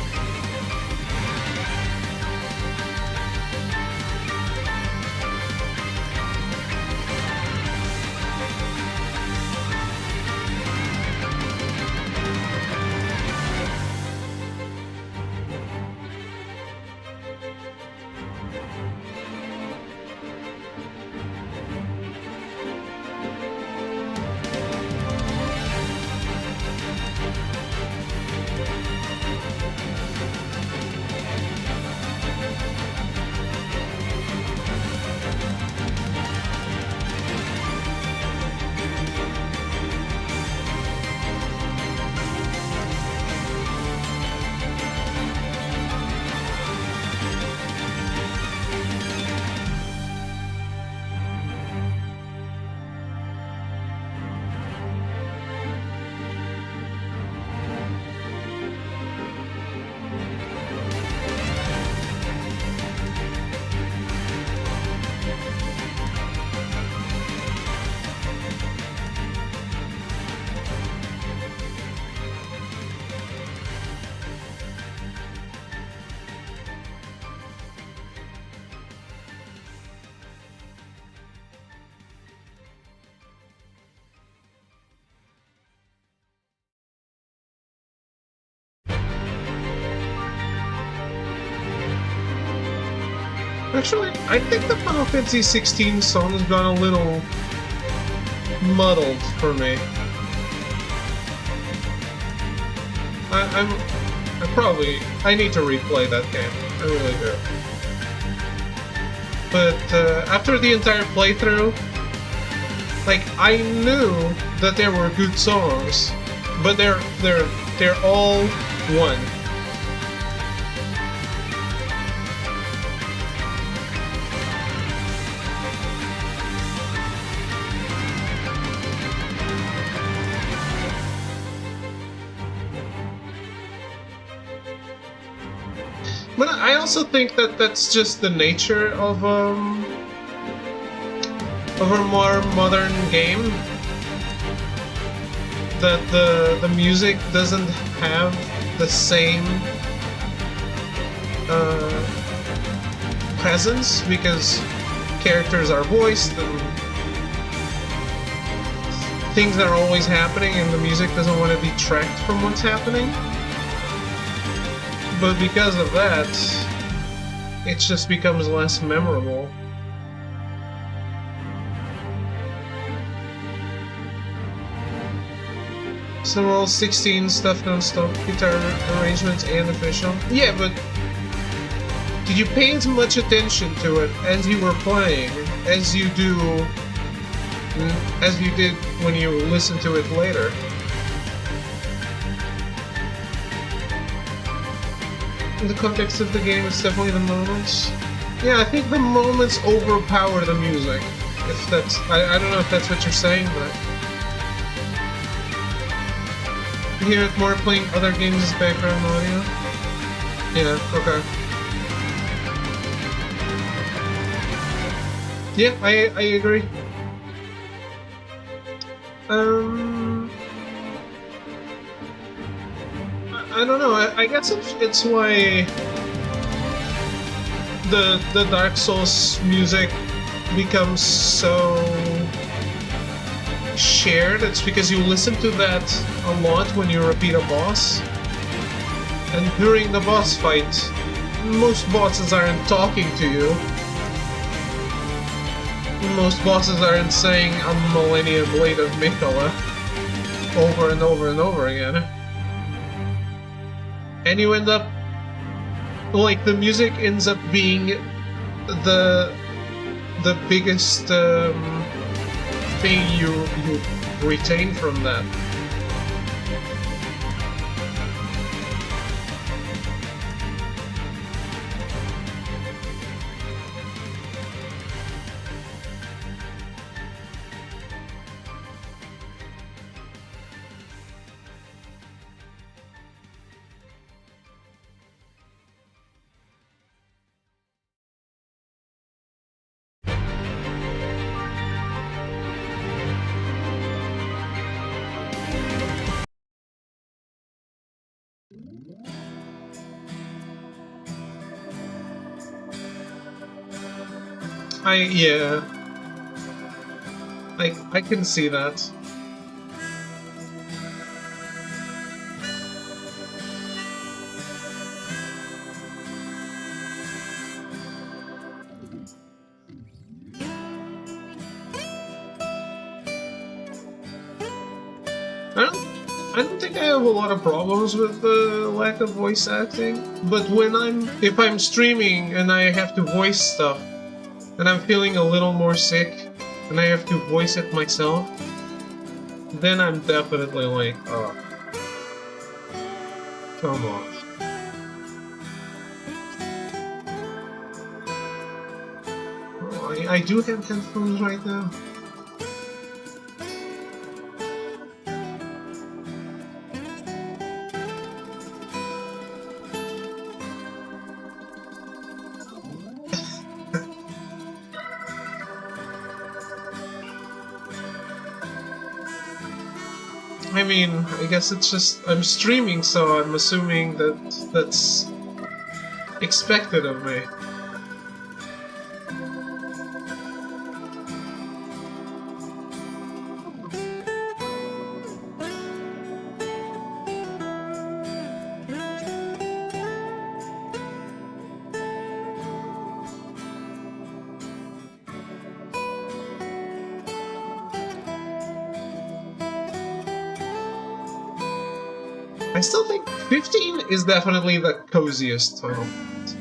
A: Actually, I think the Final Fantasy 16 songs got a little muddled for me. I need to replay that game. I really do. But after the entire playthrough, like, I knew that there were good songs, but they're all one. But I also think that that's just the nature of a more modern game. That the music doesn't have the same presence because characters are voiced and things are always happening, and the music doesn't want to detract from what's happening. But because of that, it just becomes less memorable. Some all 16 stuff non-stop, guitar arrangements and official. Yeah, but did you pay as much attention to it as you were playing as you did when you listen to it later? In the context of the game, it's definitely the moments. Yeah, I think the moments overpower the music. If that's, I don't know if that's what you're saying, but you hear it more playing other games as background audio. Yeah, okay. Yeah, I agree. I don't know. I guess it's why the Dark Souls music becomes so shared. It's because you listen to that a lot when you repeat a boss, and during the boss fight, most bosses aren't talking to you. Most bosses aren't saying "a Millennium Blade of Mikola" over and over and over again. And you end up, like, the music ends up being the biggest thing you retain from that. Yeah. I can see that. I don't think I have a lot of problems with the lack of voice acting, but if I'm streaming and I have to voice stuff, and I'm feeling a little more sick, and I have to voice it myself, then I'm definitely like, oh, come on. Oh, I do have headphones right now. I mean, I guess it's just, I'm streaming, so I'm assuming that that's expected of me. I still think 15 is definitely the coziest Final Fantasy.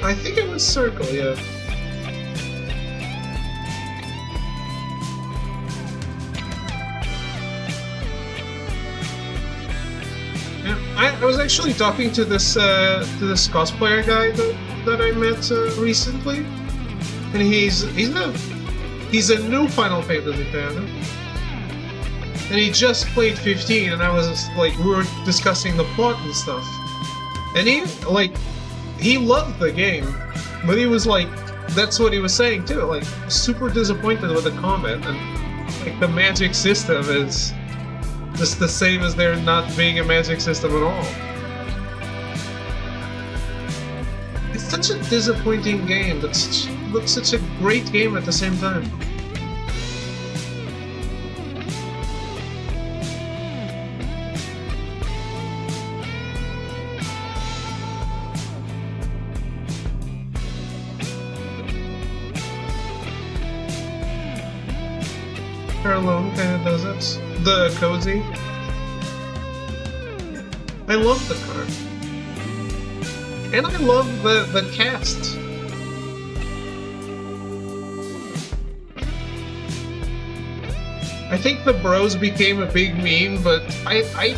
A: I think it was Circle, yeah. Yeah, I was actually talking to this cosplayer guy that I met recently, and he's a new Final Fantasy fan, and he just played 15, and I was just, like, we were discussing the plot and stuff, and he loved the game, but he was like, that's what he was saying too, like, super disappointed with the combat, and like the magic system is just the same as there not being a magic system at all. It's such a disappointing game, but looks such a great game at the same time. Alone kind of does it. The cozy. I love the car. And I love the cast. I think the bros became a big meme, but I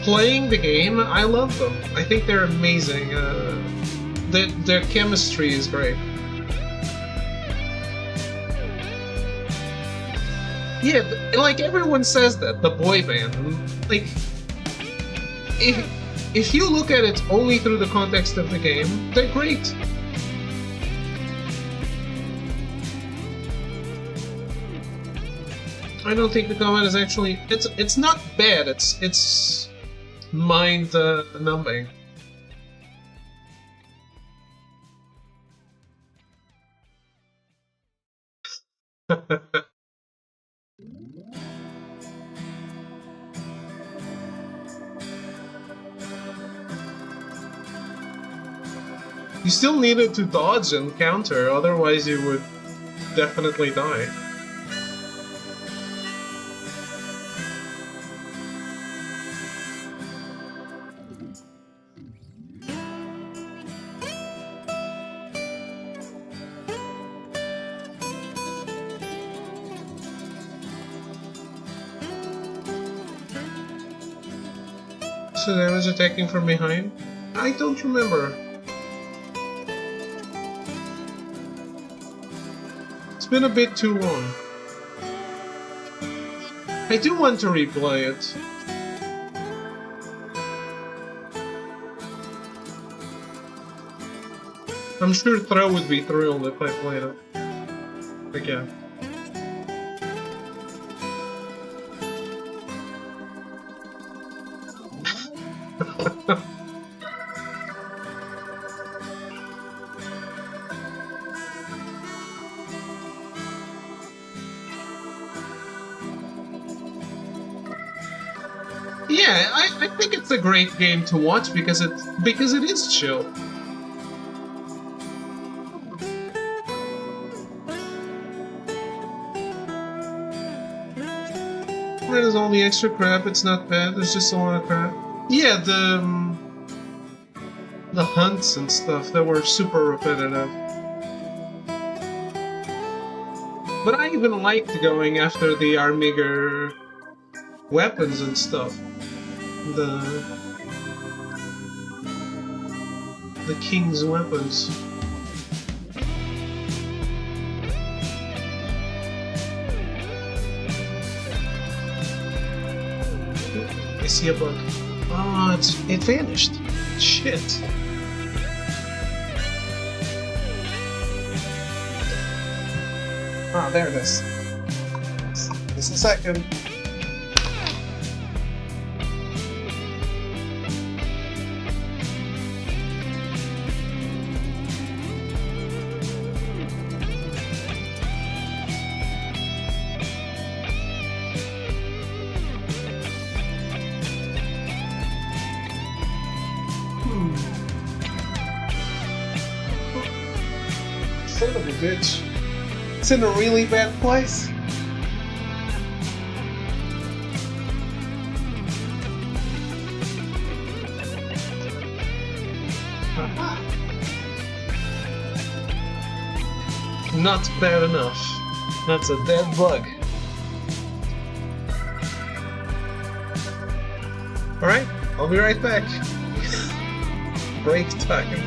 A: playing the game, I love them. I think they're amazing. Their chemistry is great. Yeah, like everyone says that, the boy band. Like, if you look at it only through the context of the game, they're great. I don't think the comment is actually, it's not bad, it's mind numbing. You still needed to dodge and counter, otherwise you would definitely die. So damage attacking from behind? I don't remember. It's been a bit too long. I do want to replay it. I'm sure Throw would be thrilled if I played it again. Yeah, I think it's a great game to watch because it is chill. There's all the extra crap, it's not bad, there's just a lot of crap. Yeah, the hunts and stuff that were super repetitive. But I even liked going after the Armiger weapons and stuff. The king's weapons. I see a bug. Oh, it vanished. Shit. Ah, there it is. Just a second. Son of a bitch. It's in a really bad place. Aha. Not bad enough. That's a dead bug. Alright, I'll be right back. Break time.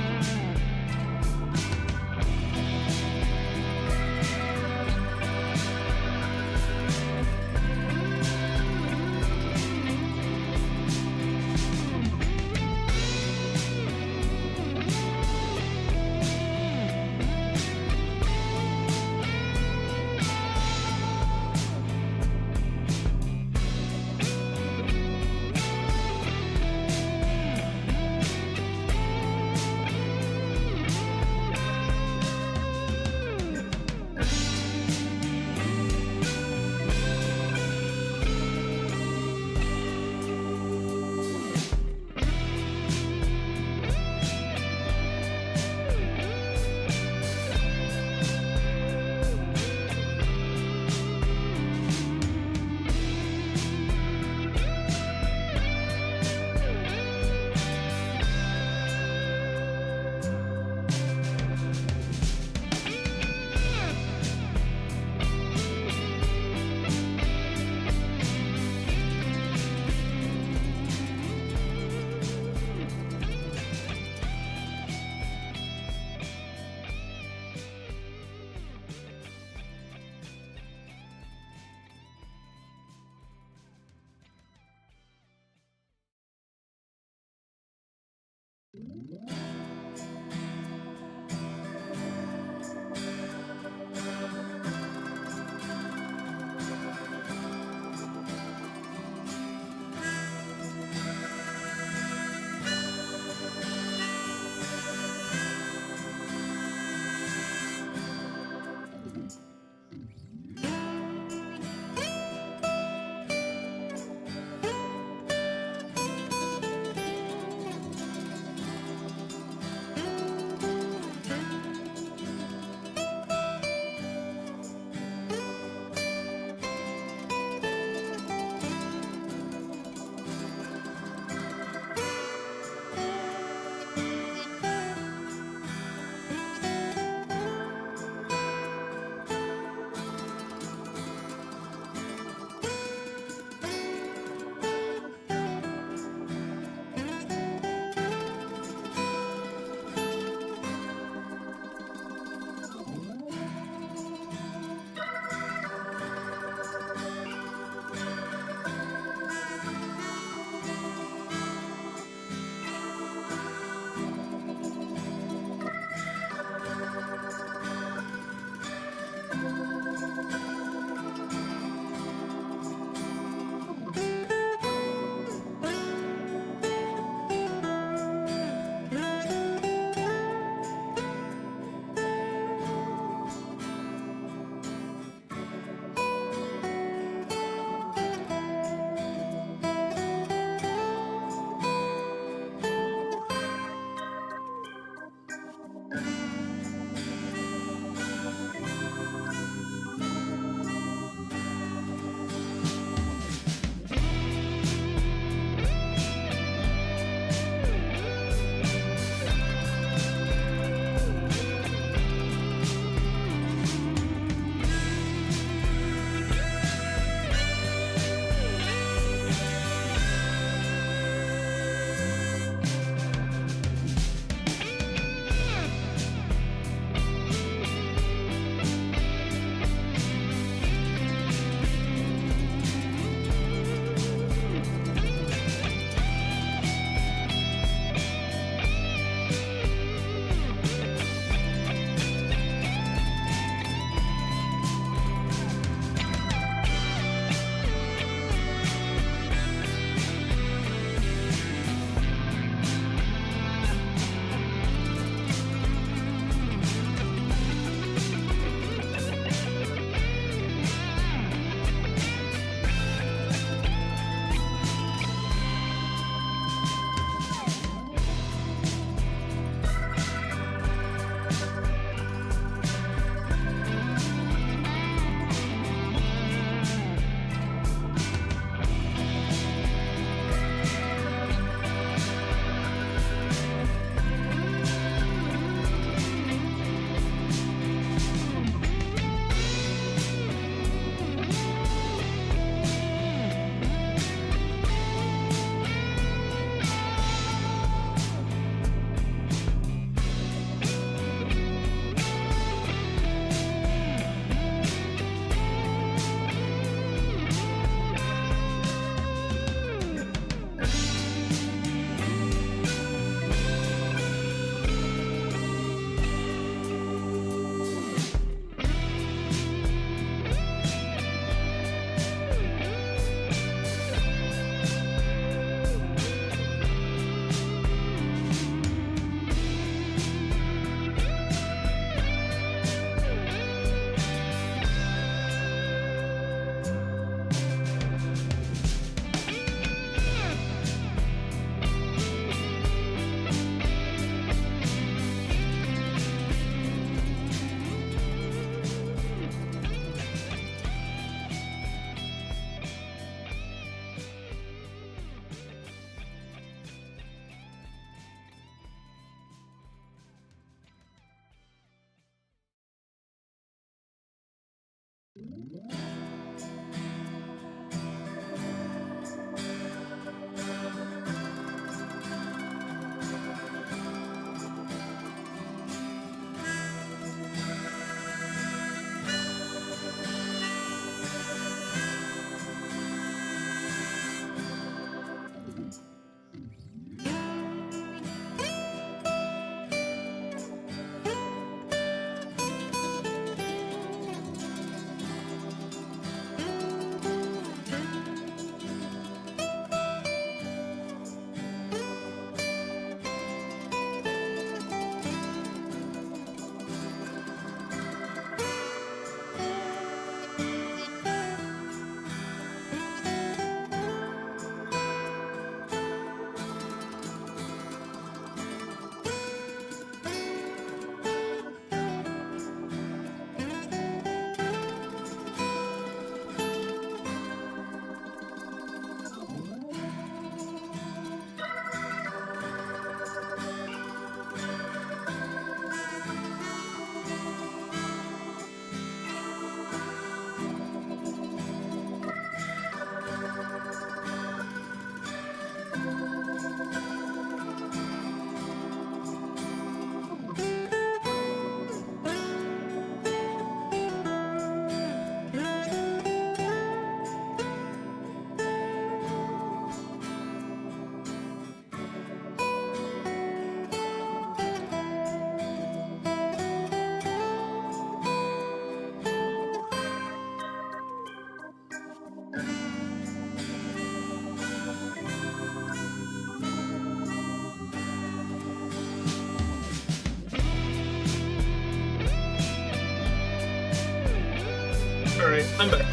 A: Alright, I'm back.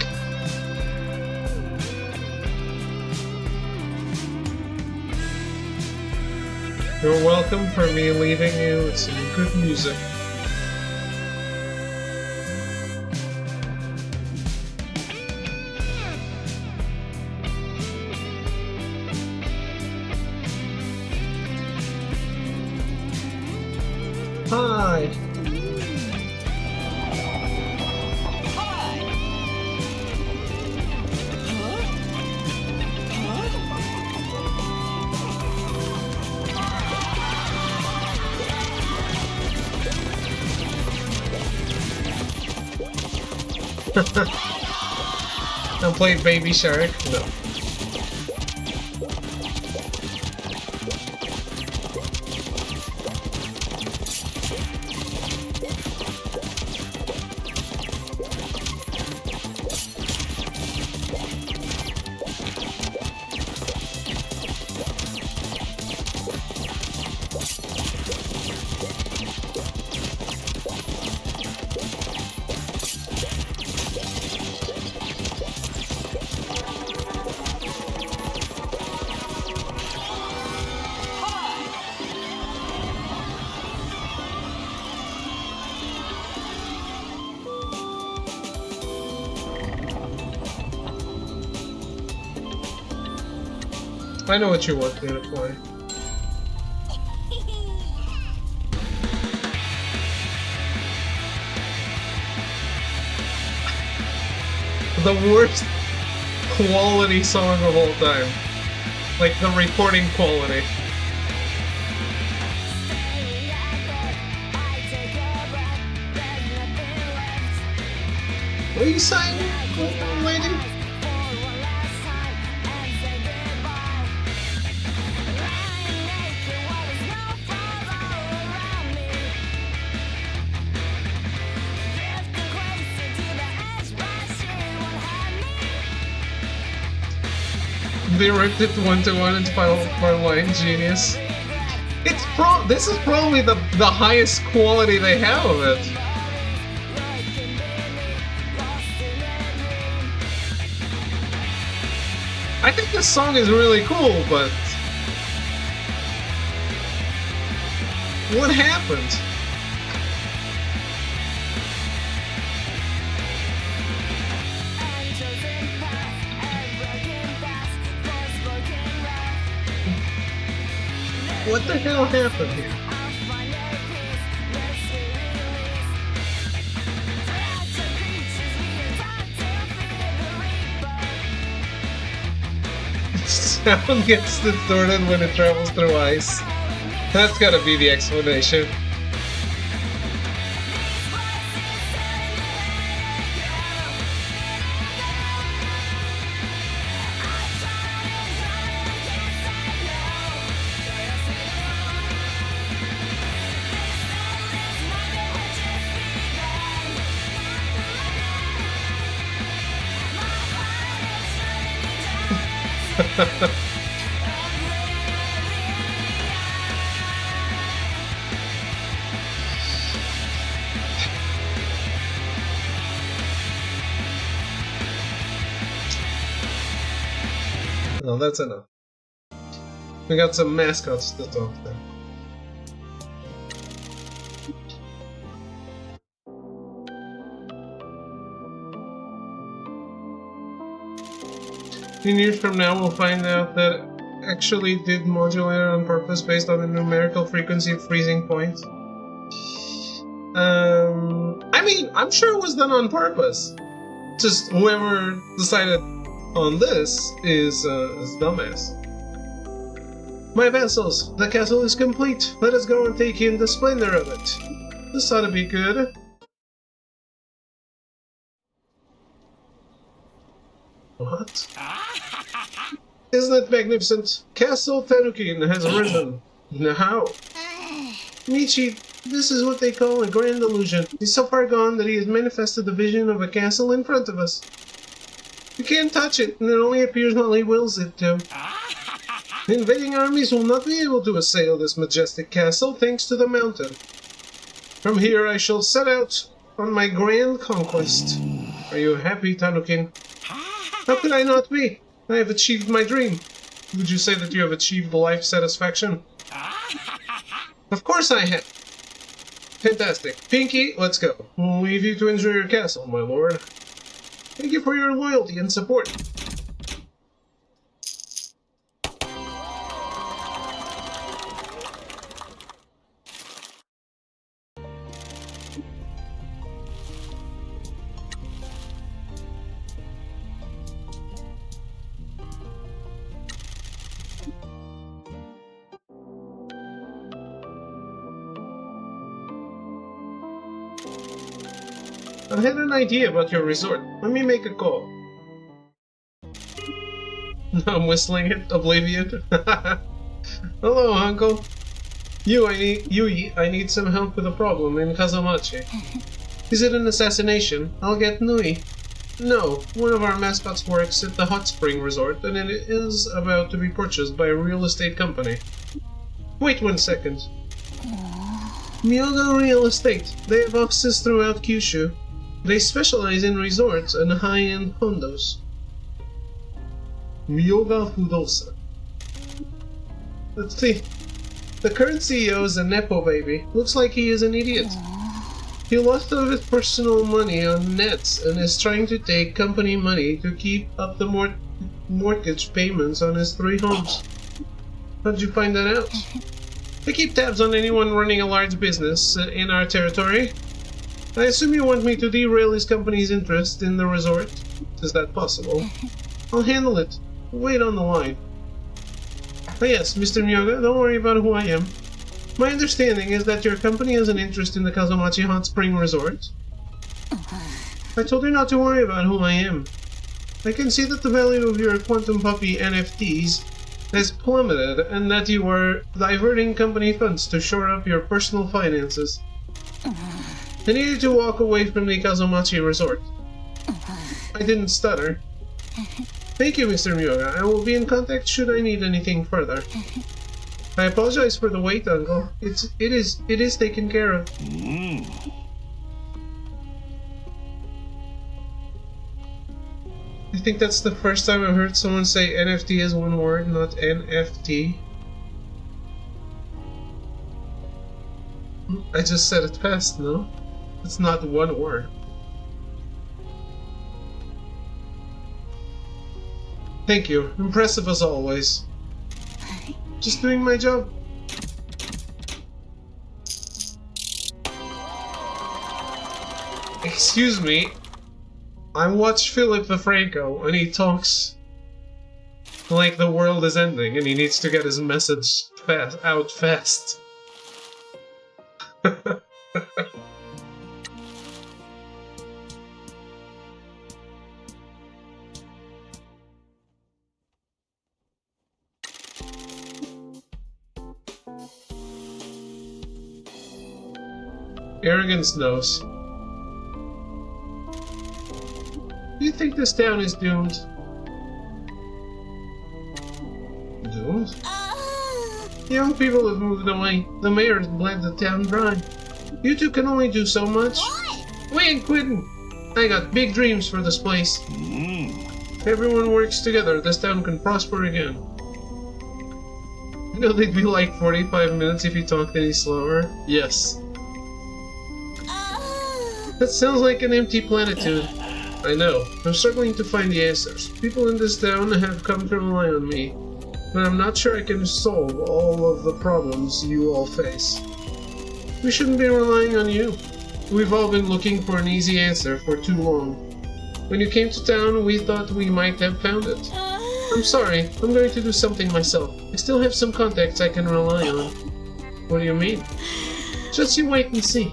A: You're welcome for me leaving you with some good music. Hi!
B: Hi!
A: I'll play Baby Shark? No. I know what you want me to play. The worst quality song of all time. Like the recording quality. What are you saying, lady? They ripped it one-to-one in Final Line, genius. This is probably the highest quality they have of it. I think this song is really cool, but what happened? What the hell happened here? Sound gets distorted when it travels through ice. That's gotta be the explanation. No, that's enough. We got some mascots to talk to. In years from now, we'll find out that actually did modulate on purpose based on the numerical frequency of freezing point. I mean, I'm sure it was done on purpose. Just whoever decided on this is dumbass. My vassals, the castle is complete. Let us go and take in the splendor of it. This ought to be good. What? Isn't it magnificent? Castle Tanukin has risen. Now, Michi, this is what they call a grand illusion. He's so far gone that he has manifested the vision of a castle in front of us. We can't touch it, and it only appears while he wills it to. The invading armies will not be able to assail this majestic castle thanks to the mountain. From here I shall set out on my grand conquest. Are you happy, Tanukin? How could I not be? I have achieved my dream. Would you say that you have achieved life satisfaction? Of course I have. Fantastic. Pinky, let's go. We'll leave you to enjoy your castle, my lord. Thank you for your loyalty and support. I had an idea about your resort. Let me make a call. I'm whistling it, oblivion. Hello, uncle. Yui, I need some help with a problem in Kazumachi. Is it an assassination? I'll get Nui. No, one of our mascots works at the Hot Spring Resort, and it is about to be purchased by a real estate company. Wait 1 second. Myoga Real Estate. They have offices throughout Kyushu. They specialize in resorts and high-end condos. Myoga Fudosa. Let's see. The current CEO is a nepo baby. Looks like he is an idiot. He lost all of his personal money on nets and is trying to take company money to keep up the mortgage payments on his 3 homes. How'd you find that out? I keep tabs on anyone running a large business in our territory. I assume you want me to derail his company's interest in the resort? Is that possible? I'll handle it. Wait on the line. Oh yes, Mr. Myoga, don't worry about who I am. My understanding is that your company has an interest in the Kazumachi Hot Spring Resort. I told her not to worry about who I am. I can see that the value of your Quantum Puppy NFTs has plummeted and that you are diverting company funds to shore up your personal finances. I needed to walk away from the Kazumachi Resort. I didn't stutter. Thank you, Mr. Myoga. I will be in contact should I need anything further. I apologize for the wait, Uncle. It is taken care of. I think that's the first time I've heard someone say NFT as one word, not NFT. I just said it fast, no? It's not one word. Thank you. Impressive as always. Just doing my job. Excuse me. I watch Philip DeFranco and he talks like the world is ending and he needs to get his message out fast. Arrogance knows. Do you think this town is doomed? Doomed? Young people have moved away. The mayor has bled the town dry. You two can only do so much. We ain't quitting. I got big dreams for this place. If everyone works together, this town can prosper again. You know they'd be like 45 minutes if you talked any slower? Yes. That sounds like an empty platitude. I know. I'm struggling to find the answers. People in this town have come to rely on me, but I'm not sure I can solve all of the problems you all face. We shouldn't be relying on you. We've all been looking for an easy answer for too long. When you came to town, we thought we might have found it. I'm sorry. I'm going to do something myself. I still have some contacts I can rely on. What do you mean? Just you wait and see.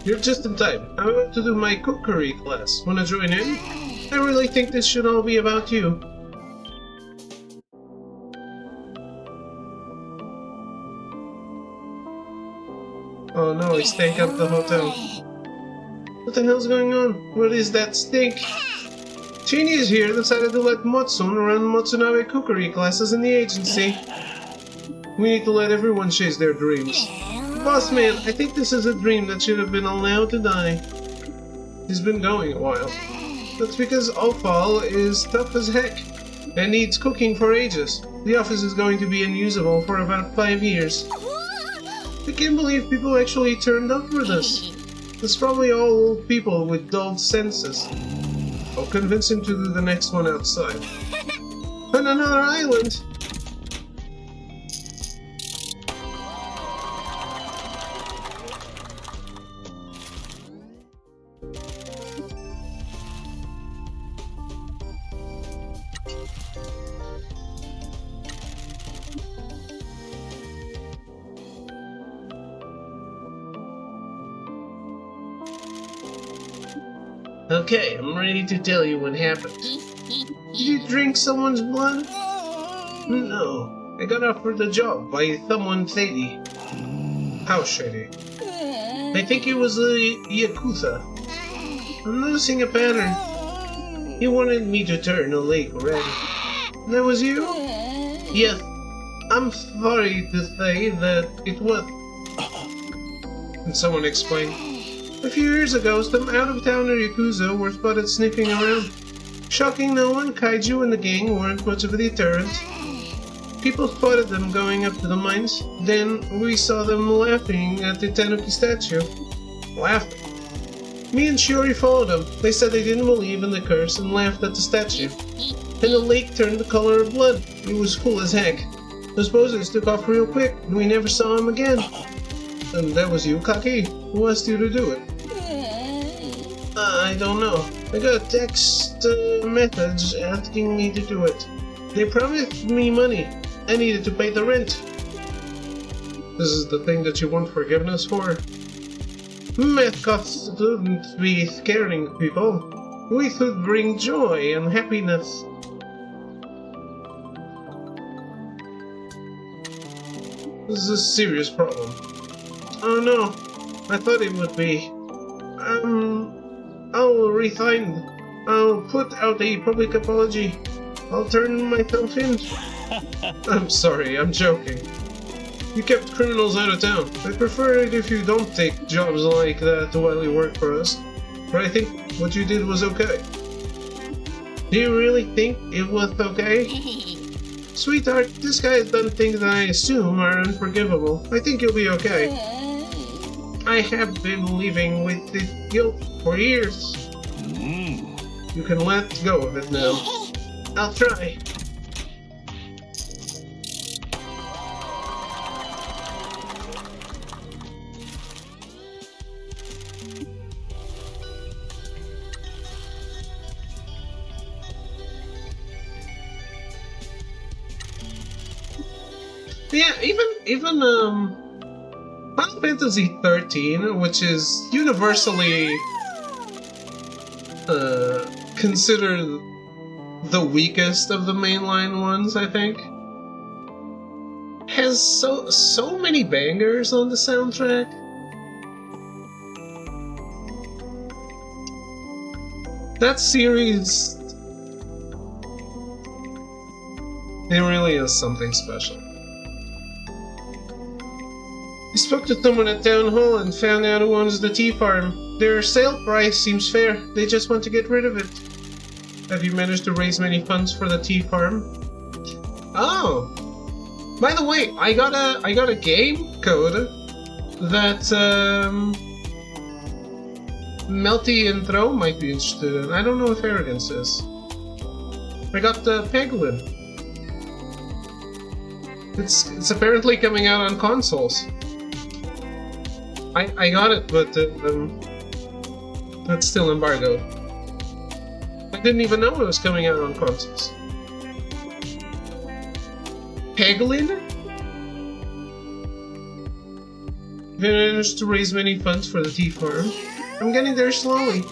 A: You're just in time. I'm about to do my cookery class. Wanna join in? I really think this should all be about you. probably stank up the hotel. What the hell's going on? What is that stink? Chinese here decided to let Motsun run Motsunabe cookery classes in the agency. We need to let everyone chase their dreams. Boss man, I think this is a dream that should have been allowed to die. He's been going a while. That's because Opal is tough as heck and needs cooking for ages. The office is going to be unusable for about 5 years. I can't believe people actually turned up for this. It's probably all old people with dulled senses. I'll convince him to do the next one outside. On another island! Okay, I'm ready to tell you what happened. Did you drink someone's blood? No. I got offered the job by someone shady. How shady? I think it was a Yakuza. I'm noticing a pattern. He wanted me to turn a lake red. That was you? Yes. I'm sorry to say that it was. Can someone explain? A few years ago, some out-of-towner Yakuza were spotted sniffing around. Shocking no one, Kaiju and the gang weren't much of a deterrent. People spotted them going up to the mines. Then we saw them laughing at the Tanuki statue. Laughing? Me and Shiori followed them. They said they didn't believe in the curse and laughed at the statue. And the lake turned the color of blood. It was cool as heck. Those posers took off real quick, and we never saw them again. And that was you, Kaki? Who asked you to do it? I don't know. I got a text message asking me to do it. They promised me money. I needed to pay the rent. This is the thing that you want forgiveness for? Mascot shouldn't be scaring people. We should bring joy and happiness. This is a serious problem. Oh no, I thought it would be. I'll resign. I'll put out a public apology. I'll turn myself in. I'm sorry, I'm joking. You kept criminals out of town. I prefer it if you don't take jobs like that while you work for us. But I think what you did was okay. Do you really think it was okay? Sweetheart, this guy has done things that I assume are unforgivable. I think you'll be okay. I have been living with this guilt for years. You can let go of it now. I'll try. Yeah, even Final Fantasy 13, which is universally considered the weakest of the mainline ones, I think, has so many bangers on the soundtrack. That series, it really is something special. I spoke to someone at Town Hall and found out who owns the tea farm. Their sale price seems fair. They just want to get rid of it. Have you managed to raise many funds for the tea farm? Oh! By the way, I got a game code that Melty and Throw might be interested in. I don't know if Arrogance is. I got the Peglin. It's apparently coming out on consoles. I got it, but it's still embargoed. I didn't even know it was coming out on consoles. Peglin? Managed to raise many funds for the tea farm. I'm getting there slowly.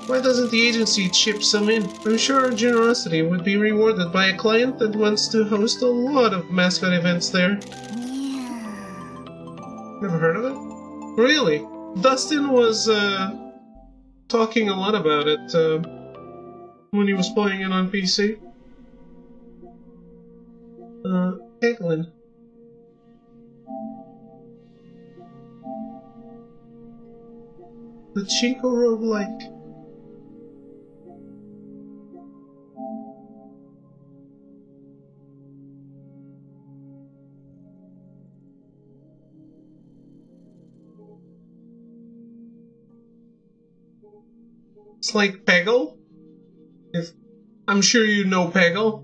A: Why doesn't the agency chip some in? I'm sure our generosity would be rewarded by a client that wants to host a lot of Mascot events there. Never heard of it? Really? Dustin was talking a lot about it when he was playing it on PC. Eglin. The Chico roguelike. It's like Peggle. If I'm sure you know Peggle.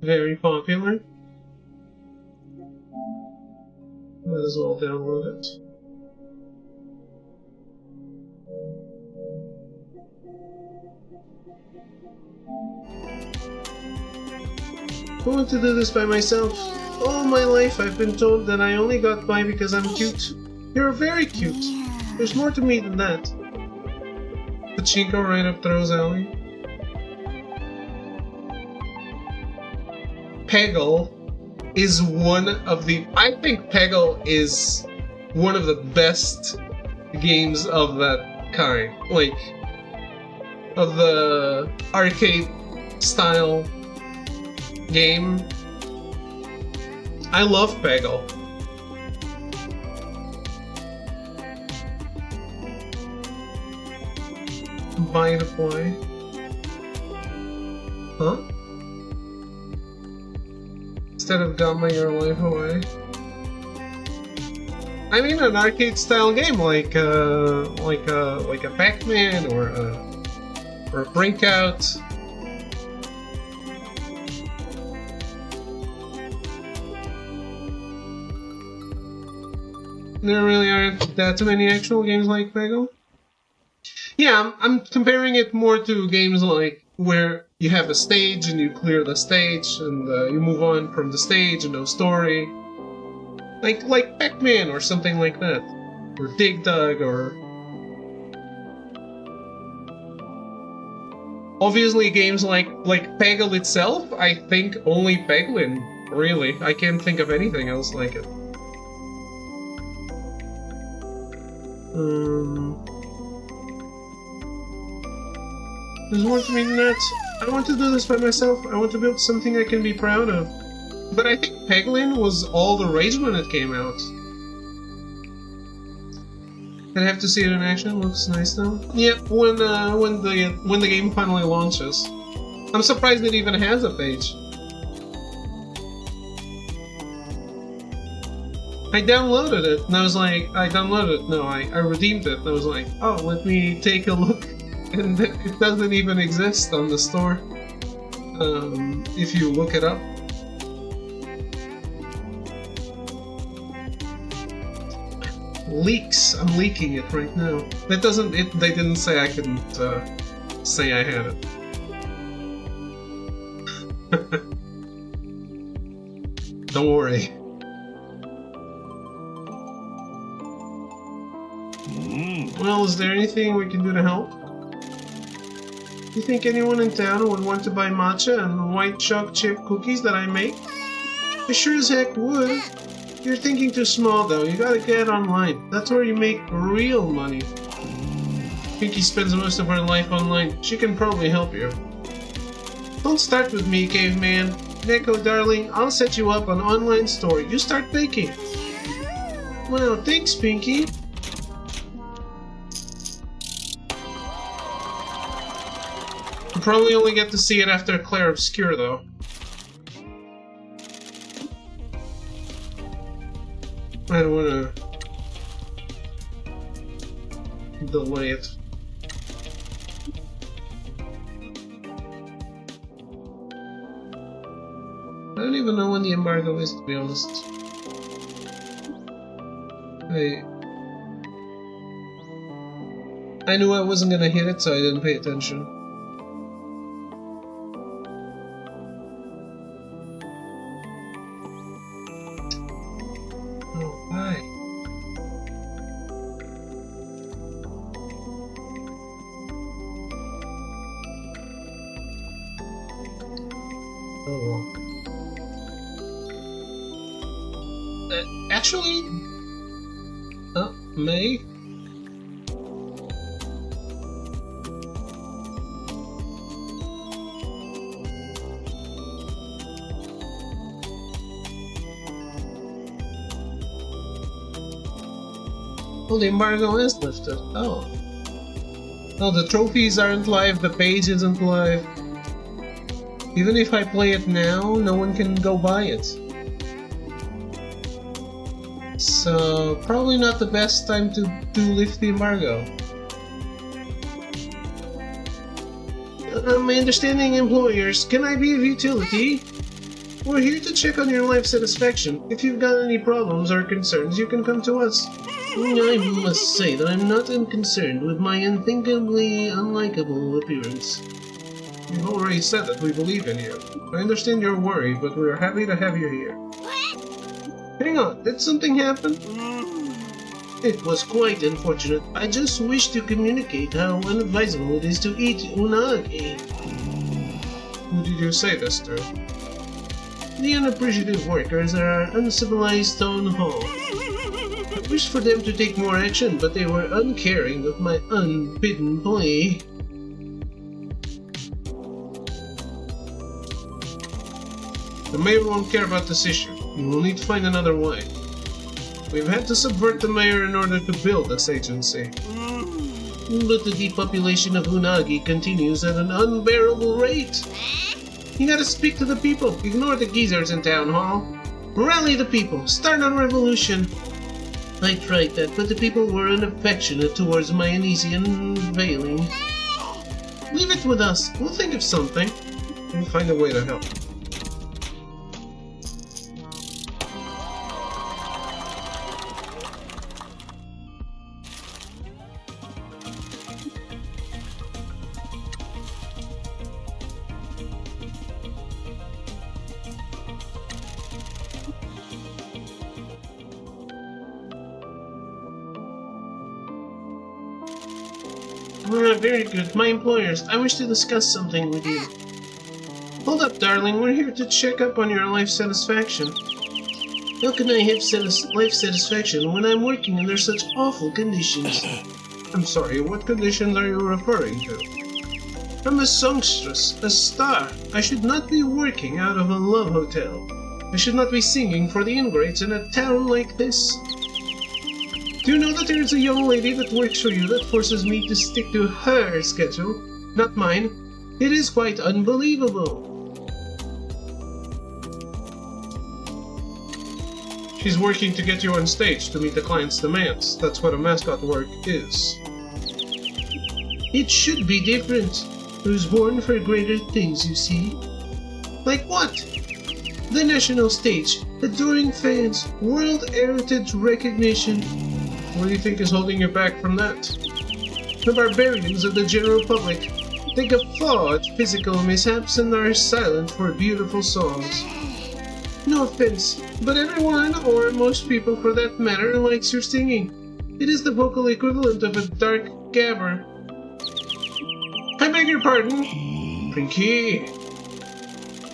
A: Very popular. Might as well download it. I want to do this by myself. All my life I've been told that I only got by because I'm cute. You're very cute. There's more to me than that. Pachinko right up Throws Alley. Peggle is one of the... I think Peggle is one of the best games of that kind. Like, of the arcade style game. I love Peggle. Buy to play. Huh? Instead of Gamma Your Life Away. I mean an arcade style game like a Pac-Man or a Breakout. There really aren't that many actual games like Peggle. Yeah, I'm comparing it more to games like where you have a stage and you clear the stage and you move on from the stage and no story. Like Pac-Man or something like that. Or Dig Dug or... Obviously games like Peggle itself, I think only Peglin, really. I can't think of anything else like it. There's more to me than that. I want to do this by myself. I want to build something I can be proud of. But I think Peglin was all the rage when it came out. I'd have to see it in action. Looks nice though. Yep, when the game finally launches. I'm surprised it even has a page. I downloaded it and I was like, I redeemed it and I was like, oh, let me take a look. And it doesn't even exist on the store. If you look it up. Leaks. I'm leaking it right now. That doesn't. They didn't say I couldn't say I had it. Don't worry. Well, is there anything we can do to help? You think anyone in town would want to buy matcha and white chocolate chip cookies that I make? I sure as heck would. You're thinking too small though, you gotta get online. That's where you make real money. Pinky spends most of her life online. She can probably help you. Don't start with me, caveman. Neko, darling, I'll set you up an online store. You start baking. Wow, thanks, Pinky. You probably only get to see it after Claire Obscure, though. I don't wanna delay it. I don't even know when the embargo is, to be honest. I knew I wasn't gonna hit it, so I didn't pay attention. Actually, May? Oh, the embargo is lifted. Oh. No, the trophies aren't live, the page isn't live. Even if I play it now, no one can go buy it. So, probably not the best time to lift the embargo. My understanding, employers, can I be of utility? We're here to check on your life satisfaction. If you've got any problems or concerns, you can come to us. I must say that I'm not unconcerned with my unthinkably unlikable appearance. You've already said that we believe in you. I understand you're worried, but we are happy to have you here. Hang on, did something happen? It was quite unfortunate. I just wish to communicate how unadvisable it is to eat unagi. Who did you say this to? The unappreciative workers at our uncivilized town hall. I wished for them to take more action, but they were uncaring of my unbidden plea. The mayor won't care about this issue. You will need to find another way. We've had to subvert the mayor in order to build this agency. But the depopulation of Unagi continues at an unbearable rate. You gotta speak to the people. Ignore the geezers in town hall. Rally the people. Start a revolution. I tried that, but the people were unaffectionate towards my uneasy unveiling. Leave it with us. We'll think of something. We'll find a way to help. Very good. My employers, I wish to discuss something with you. Hold up, darling. We're here to check up on your life satisfaction. How can I have life satisfaction when I'm working under such awful conditions? I'm sorry, what conditions are you referring to? I'm a songstress, a star. I should not be working out of a love hotel. I should not be singing for the ingrates in a town like this. Do you know that there is a young lady that works for you that forces me to stick to her schedule, not mine? It is quite unbelievable. She's working to get you on stage to meet the client's demands. That's what a mascot work is. It should be different. I was born for greater things, you see. Like what? The national stage, adoring fans, world heritage recognition. What do you think is holding you back from that? The barbarians of the general public. They guffaw at physical mishaps and are silent for beautiful songs. No offense, but everyone, or most people for that matter, likes your singing. It is the vocal equivalent of a dark gabber. I beg your pardon? Pinky.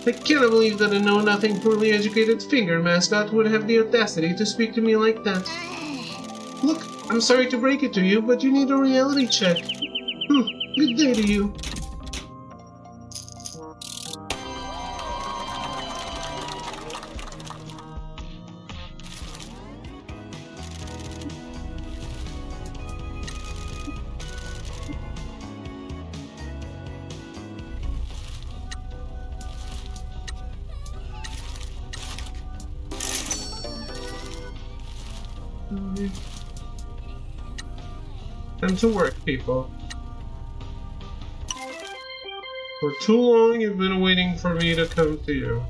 A: I cannot believe that a know-nothing, poorly educated finger mascot would have the audacity to speak to me like that. Look, I'm sorry to break it to you, but you need a reality check. Good day to you. Time to work, people. For too long, you've been waiting for me to come to you.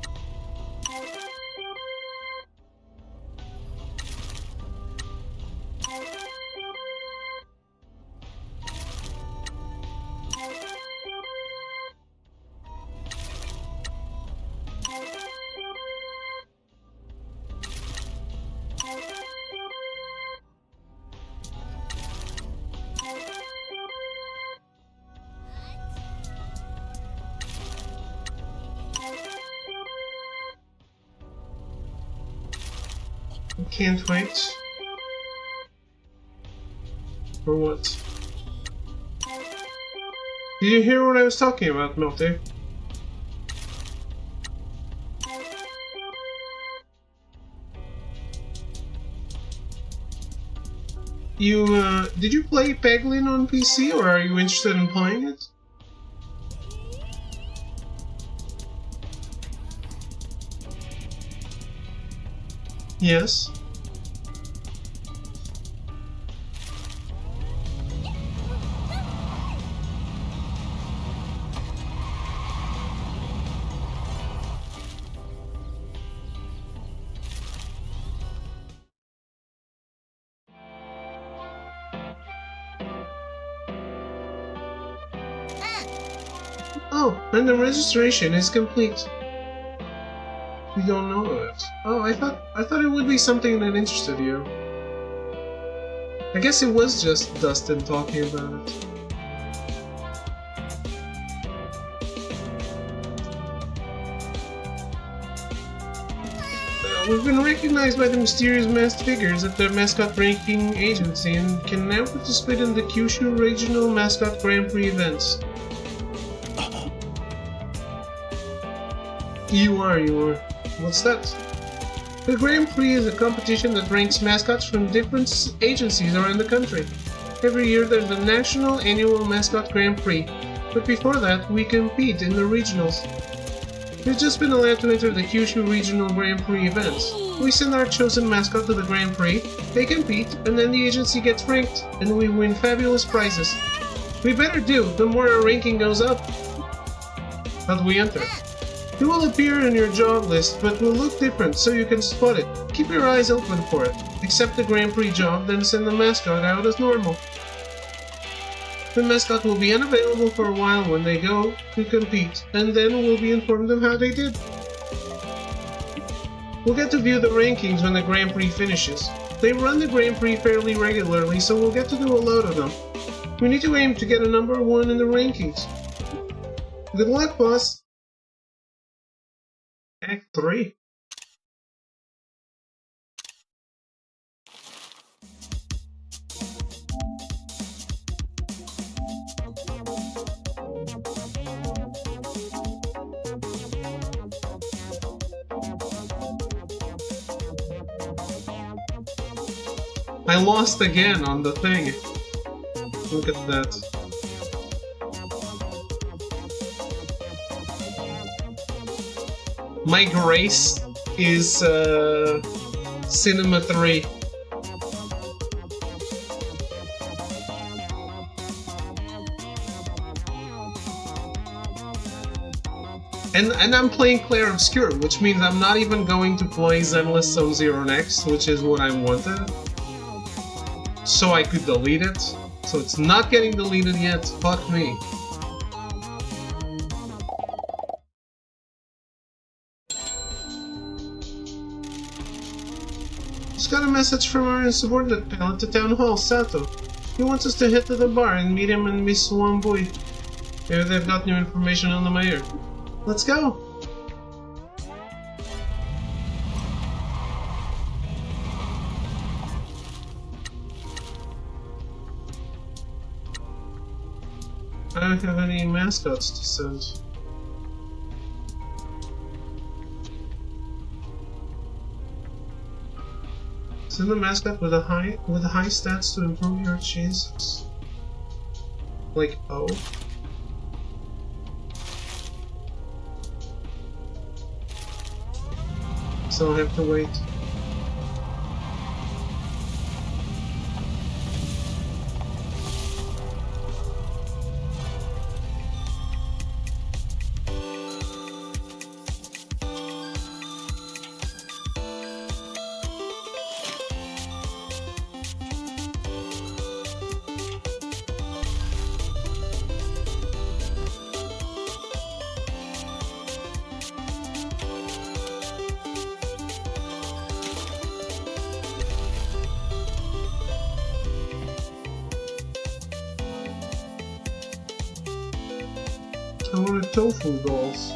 A: Can't wait. For what? Did you hear what I was talking about, Milty? Did you play Peglin on PC, or are you interested in playing it? Yes. Oh, and the registration is complete. You don't know it. Oh, I thought it would be something that interested you. I guess it was just Dustin talking about it. We've been recognized by the mysterious masked figures at the Mascot Ranking Agency and can now participate in the Kyushu Regional Mascot Grand Prix events. You are. What's that? The Grand Prix is a competition that ranks mascots from different agencies around the country. Every year there's a national annual mascot Grand Prix, but before that we compete in the regionals. We've just been allowed to enter the Kyushu Regional Grand Prix events. We send our chosen mascot to the Grand Prix, they compete, and then the agency gets ranked, and we win fabulous prizes. We better do, the more our ranking goes up. How do we enter? It will appear in your job list, but will look different, so you can spot it. Keep your eyes open for it. Accept the Grand Prix job, then send the mascot out as normal. The mascot will be unavailable for a while when they go to compete, and then we'll be informed of how they did. We'll get to view the rankings when the Grand Prix finishes. They run the Grand Prix fairly regularly, so we'll get to do a load of them. We need to aim to get a number 1 in the rankings. Good luck, boss! Act 3. I lost again on the thing. Look at that. My grace is Cinema 3. And I'm playing Clair Obscure, which means I'm not even going to play Zenless Zone Zero next, which is what I wanted. So I could delete it. So it's not getting deleted yet. Fuck me. Just got a message from our insubordinate pal at the town hall, Sato. He wants us to head to the bar and meet him and Miss Wambui. Maybe they've got new information on the mayor. Let's go! I don't have any mascots to send. Send a mascot with high stats to improve your chances. Like O. So I have to wait. I wanted tofu dolls.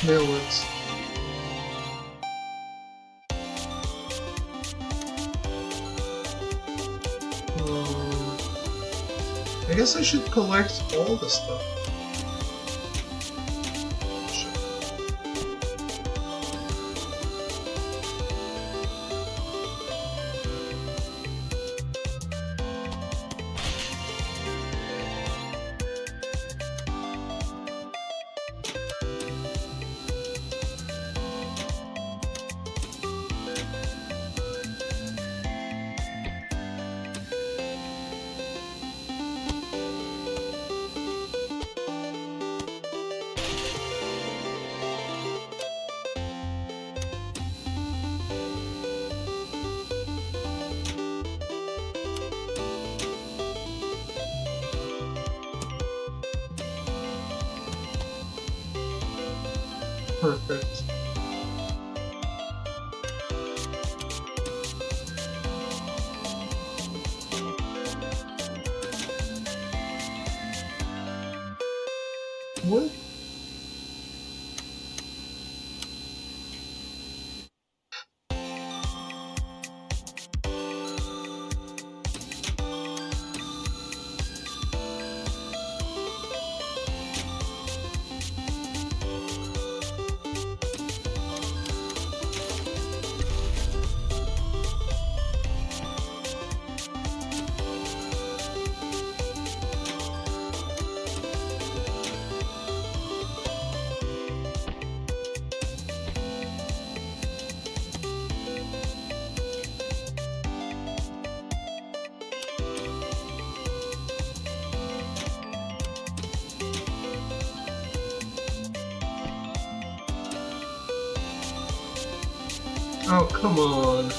A: Male ones. I guess I should collect all the stuff. Perfect. What? Oh, come on.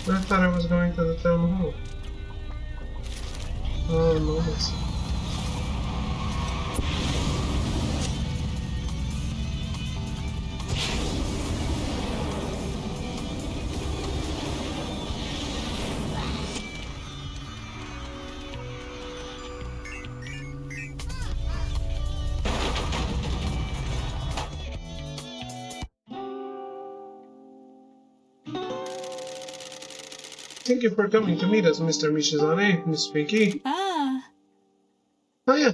A: I thought I was going to the town hall. Oh, moments. Thank you for coming to meet us, Mr. Mishizane, Miss Pinky.
F: Ah,
A: Oh yeah,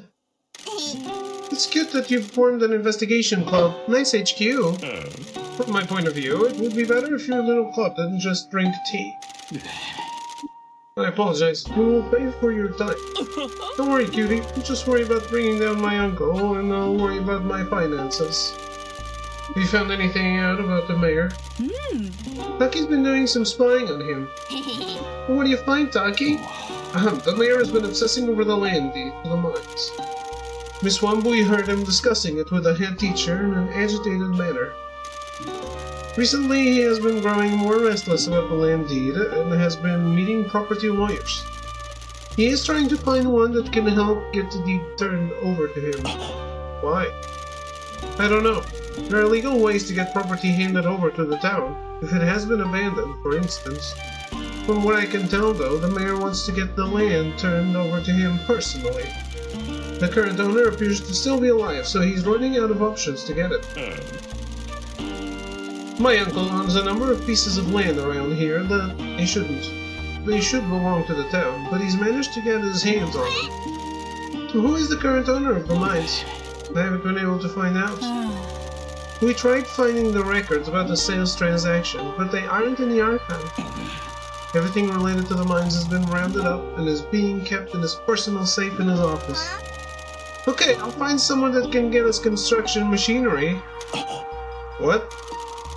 A: it's cute that you've formed an investigation club. Nice HQ. From my point of view, it would be better if your little club didn't just drink tea. I apologize. We will pay for your time. Don't worry, cutie. You just worry about bringing down my uncle, and I'll worry about my finances. Have you found anything out about the mayor? Taki's been doing some spying on him. What do you find, Taki? The mayor has been obsessing over the land deed for the mines. Miss Wambui heard him discussing it with the head teacher in an agitated manner. Recently, he has been growing more restless about the land deed and has been meeting property lawyers. He is trying to find one that can help get the deed turned over to him. Why? I don't know. There are legal ways to get property handed over to the town, if it has been abandoned, for instance. From what I can tell, though, the mayor wants to get the land turned over to him personally. The current owner appears to still be alive, so he's running out of options to get it. My uncle owns a number of pieces of land around here that he shouldn't. They should belong to the town, but he's managed to get his hands on them. So who is the current owner of the mines? I haven't been able to find out. We tried finding the records about the sales transaction, but they aren't in the archive. Everything related to the mines has been rounded up and is being kept in his personal safe in his office. Okay, I'll find someone that can get us construction machinery. What?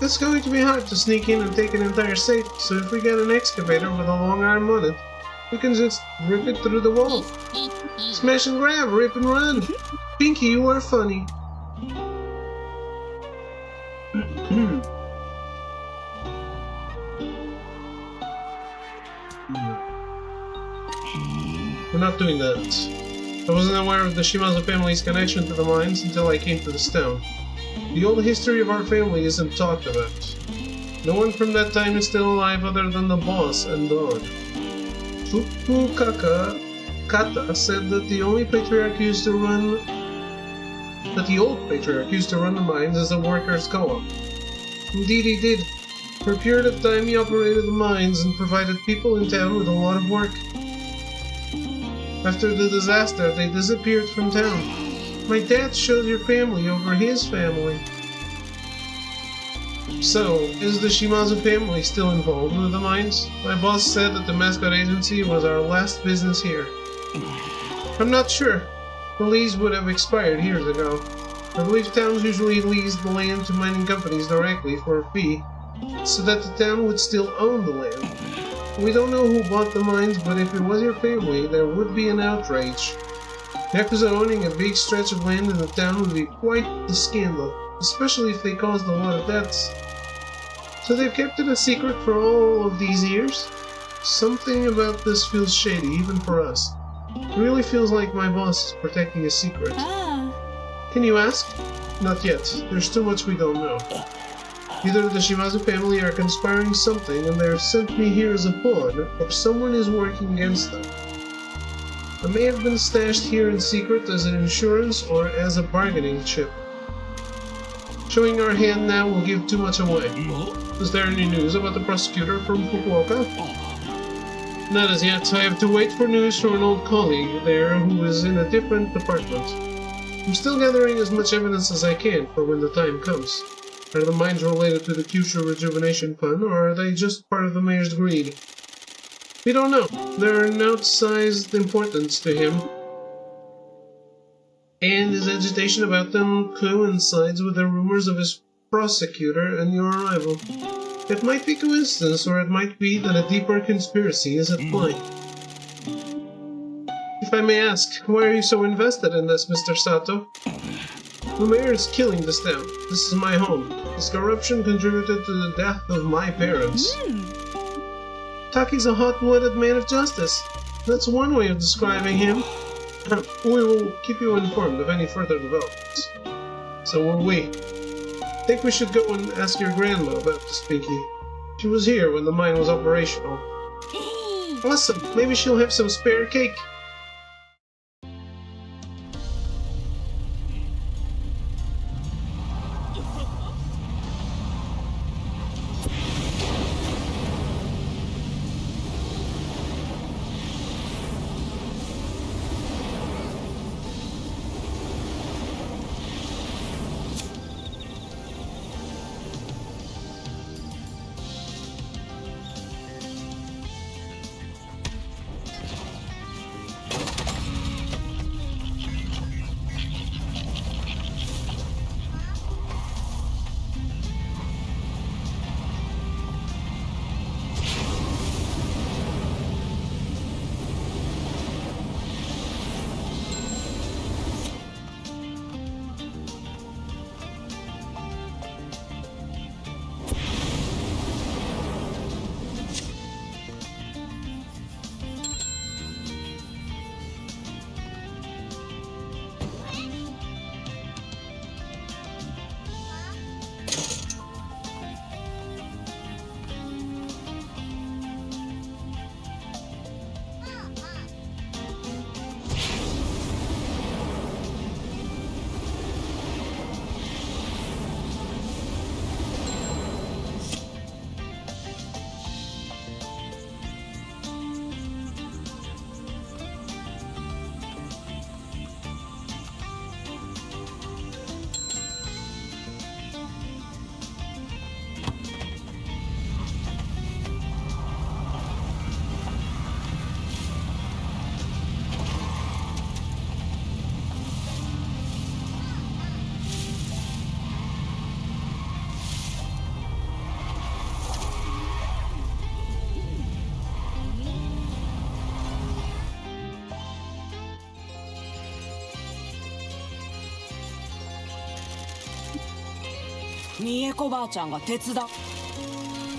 A: It's going to be hard to sneak in and take an entire safe, so if we get an excavator with a long arm on it, we can just rip it through the wall. Smash and grab, rip and run. Pinky, you are funny. We're not doing that. I wasn't aware of the Shimazu family's connection to the mines until I came to this town. The old history of our family isn't talked about. No one from that time is still alive other than the boss and dog. Fukukaka Kata said that the old patriarch used to run the mines as a workers' co-op. Indeed he did. For a period of time he operated the mines and provided people in town with a lot of work. After the disaster, they disappeared from town. My dad showed your family over his family. So, is the Shimazu family still involved with the mines? My boss said that the Mascot agency was our last business here. I'm not sure. The lease would have expired years ago. I believe towns usually lease the land to mining companies directly for a fee, so that the town would still own the land. We don't know who bought the mines, but if it was your family, there would be an outrage. Yakuza owning a big stretch of land in the town would be quite the scandal, especially if they caused a lot of deaths. So they've kept it a secret for all of these years? Something about this feels shady, even for us. It really feels like my boss is protecting a secret. Can you ask? Not yet. There's too much we don't know. Either the Shimazu family are conspiring something and they've sent me here as a pawn, or someone is working against them. I may have been stashed here in secret as an insurance or as a bargaining chip. Showing our hand now will give too much away. Is there any news about the prosecutor from Fukuoka? Not as yet. I have to wait for news from an old colleague there who is in a different department. I'm still gathering as much evidence as I can for when the time comes. Are the mines related to the Kyushu Rejuvenation Fund, or are they just part of the mayor's greed? We don't know. They're an outsized importance to him. And his agitation about them coincides with the rumors of his prosecutor and your arrival. It might be coincidence, or it might be that a deeper conspiracy is at play. If I may ask, why are you so invested in this, Mr. Sato? The mayor is killing this town. This is my home. His corruption contributed to the death of my parents. Taki's a hot-blooded man of justice. That's one way of describing him. We will keep you informed of any further developments. So will we. I think we should go and ask your grandma about this, Pinky. She was here when the mine was operational. Awesome! Maybe she'll have some spare cake.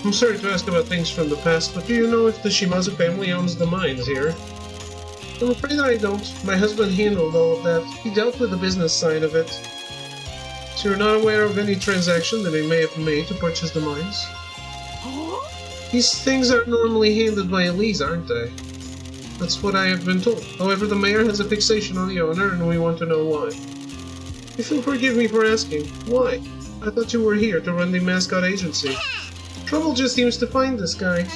A: I'm sorry to ask about things from the past, but do you know if the Shimazu family owns the mines here? I'm afraid I don't. My husband handled all of that. He dealt with the business side of it. So you're not aware of any transaction that he may have made to purchase the mines? These things are normally handled by a lease, aren't they? That's what I have been told. However, the mayor has a fixation on the owner, and we want to know why. If you'll forgive me for asking, why? I thought you were here to run the Mascot agency. Trouble just seems to find this guy.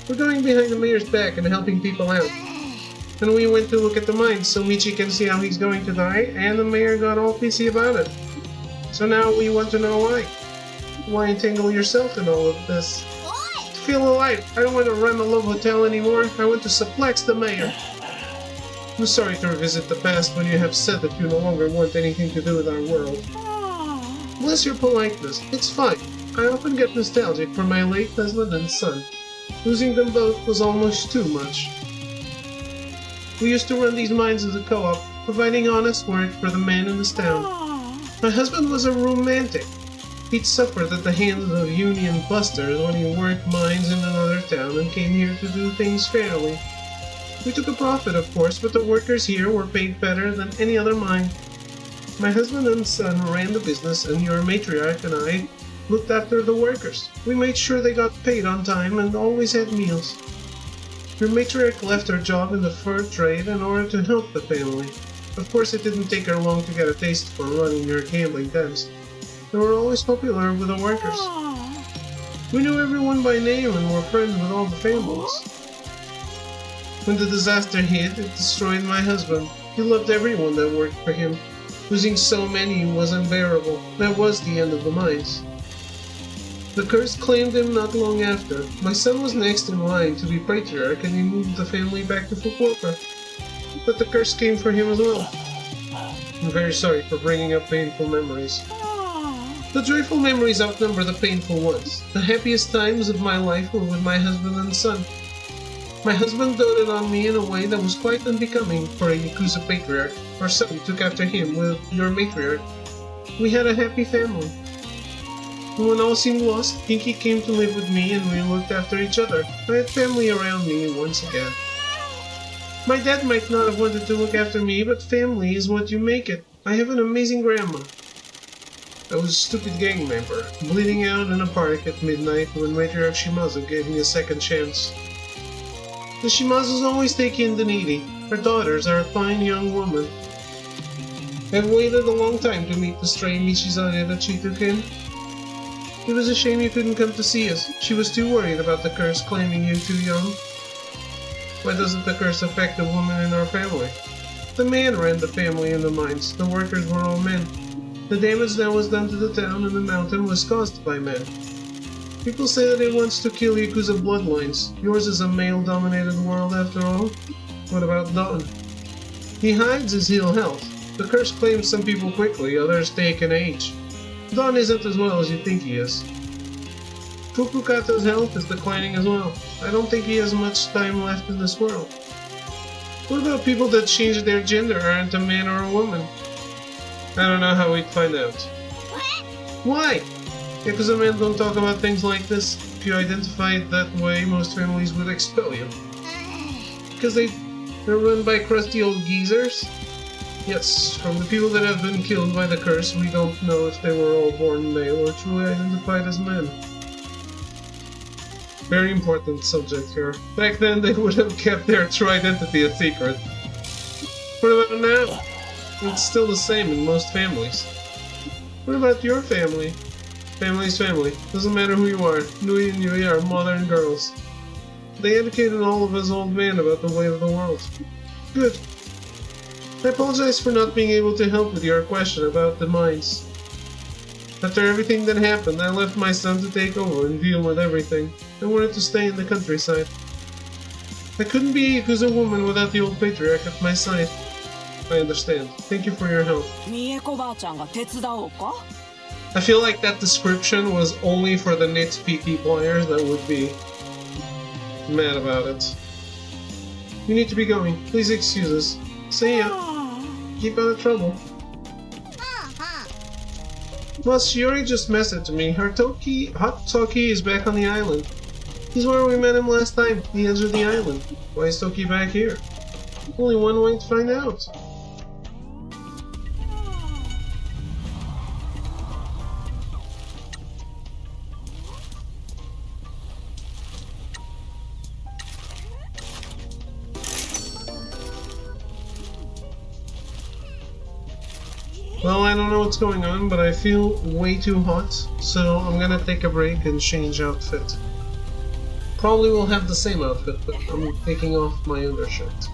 A: We're going behind the mayor's back and helping people out. And we went to look at the mines so Michi can see how he's going to die, and the mayor got all pissy about it. So now we want to know why. Why entangle yourself in all of this? To feel alive. I don't want to run the Love Hotel anymore. I want to suplex the mayor. I'm sorry to revisit the past when you have said that you no longer want anything to do with our world. Bless your politeness. It's fine. I often get nostalgic for my late husband and son. Losing them both was almost too much. We used to run these mines as a co-op, providing honest work for the men in this town. My husband was a romantic. He'd suffered at the hands of union busters when he worked mines in another town and came here to do things fairly. We took a profit, of course, but the workers here were paid better than any other mine. My husband and son ran the business, and your matriarch and I looked after the workers. We made sure they got paid on time and always had meals. Your matriarch left her job in the fur trade in order to help the family. Of course, it didn't take her long to get a taste for running your gambling dens. They were always popular with the workers. We knew everyone by name and were friends with all the families. When the disaster hit, it destroyed my husband. He loved everyone that worked for him. Losing so many was unbearable. That was the end of the mines. The curse claimed him not long after. My son was next in line to be patriarch, and he moved the family back to Fukuoka. But the curse came for him as well. I'm very sorry for bringing up painful memories. The joyful memories outnumber the painful ones. The happiest times of my life were with my husband and son. My husband doted on me in a way that was quite unbecoming for a Yakuza patriarch. Our son took after him with your matriarch. We had a happy family. And when all seemed lost, Pinky came to live with me and we looked after each other. I had family around me once again. My dad might not have wanted to look after me, but family is what you make it. I have an amazing grandma. I was a stupid gang member, bleeding out in a park at midnight when Matriarch Shimazu gave me a second chance. The Shimazus always take in the needy. Her daughters are a fine young woman. I've waited a long time to meet the stray Michizane that she took in. It was a shame you couldn't come to see us. She was too worried about the curse claiming you too young. Why doesn't the curse affect the woman in our family? The man ran the family in the mines. The workers were all men. The damage that was done to the town and the mountain was caused by men. People say that it wants to kill Yakuza bloodlines. Yours is a male-dominated world after all. What about Don? He hides his ill health. The curse claims some people quickly, others take an age. Don isn't as well as you think he is. Fukukata's health is declining as well. I don't think he has much time left in this world. What about people that change their gender, aren't a man or a woman? I don't know how we'd find out. Why? Yakuza men don't talk about things like this. If you identify it that way, most families would expel you. Because they're run by crusty old geezers? Yes, from the people that have been killed by the curse, we don't know if they were all born male or truly identified as men. Very important subject here. Back then, they would have kept their true identity a secret. What about now? It's still the same in most families. What about your family? Family's family. Doesn't matter who you are. Nui and Yui are modern girls. They educated all of us old men about the way of the world. Good. I apologize for not being able to help with your question about the mines. After everything that happened, I left my son to take over and deal with everything. I wanted to stay in the countryside. I couldn't be a Yakuza woman without the old patriarch at my side. I understand. Thank you for your help. I feel like that description was only for the nitpicky players that would be mad about it. We need to be going. Please excuse us. See ya. Keep out of trouble. Boss, Shiori just messaged me. Her hot Toki is back on the island. He's where we met him last time, the edge of the island. Why is Toki back here? Only one way to find out. Well, I don't know what's going on, but I feel way too hot, so I'm gonna take a break and change outfit. Probably will have the same outfit, but I'm taking off my undershirt.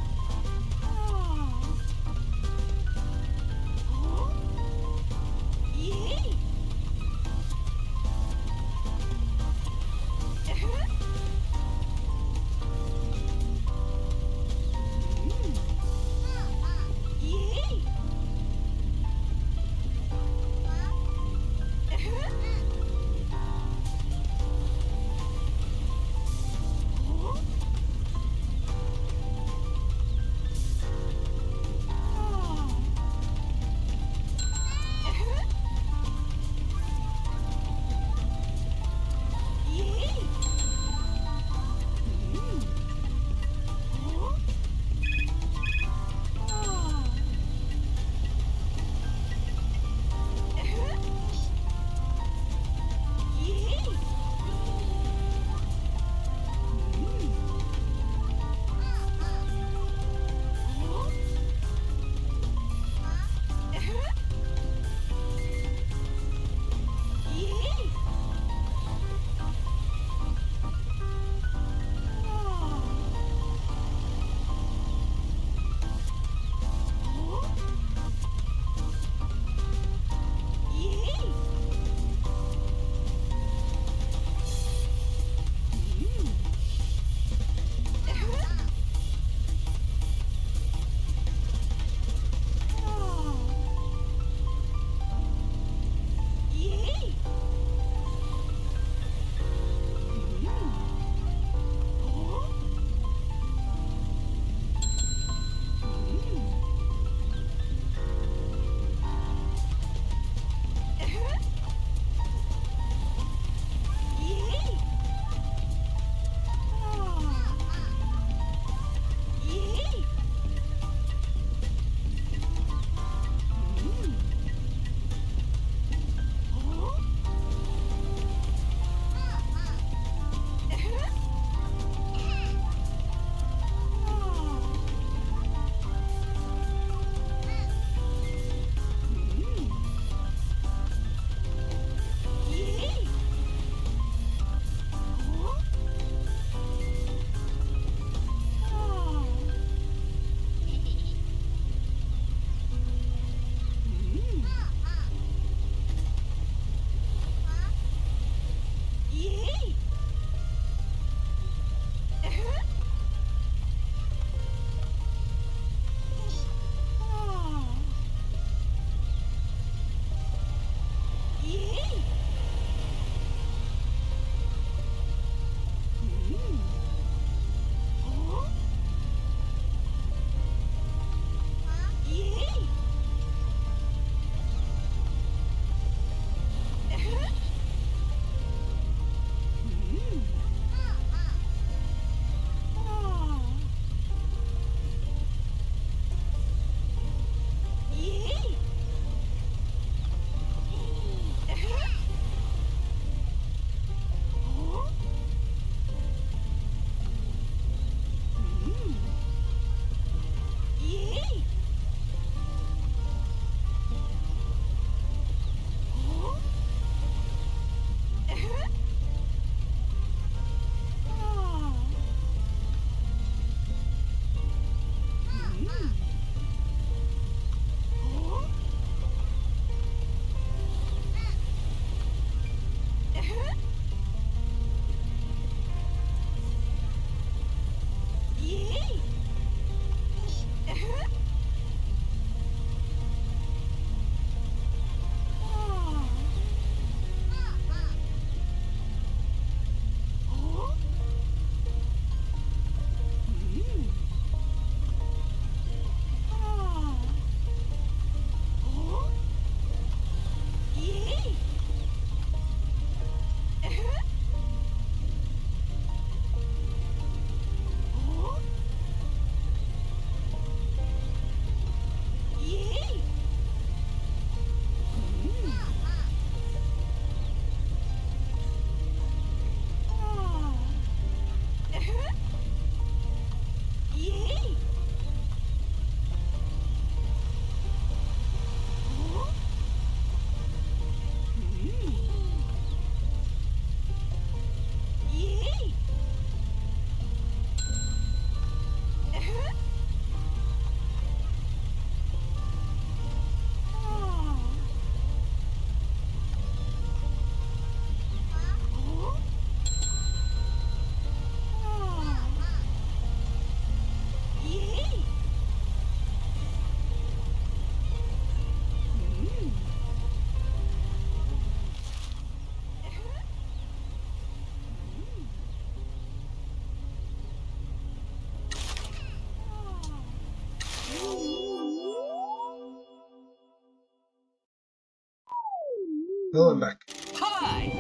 A: Oh, I'm back.
B: Hi.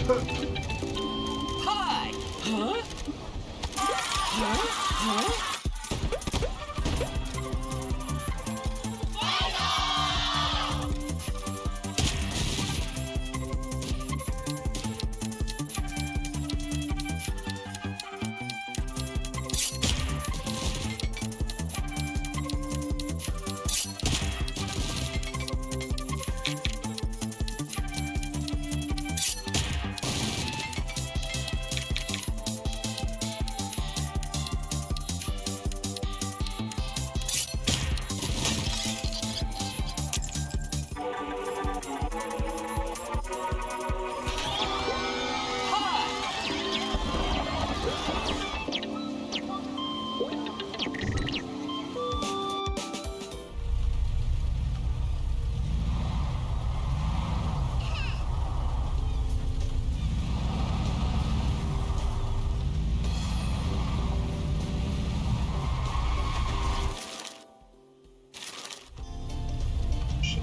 A: Huh.
B: Hi. Huh? Huh?
A: Shit.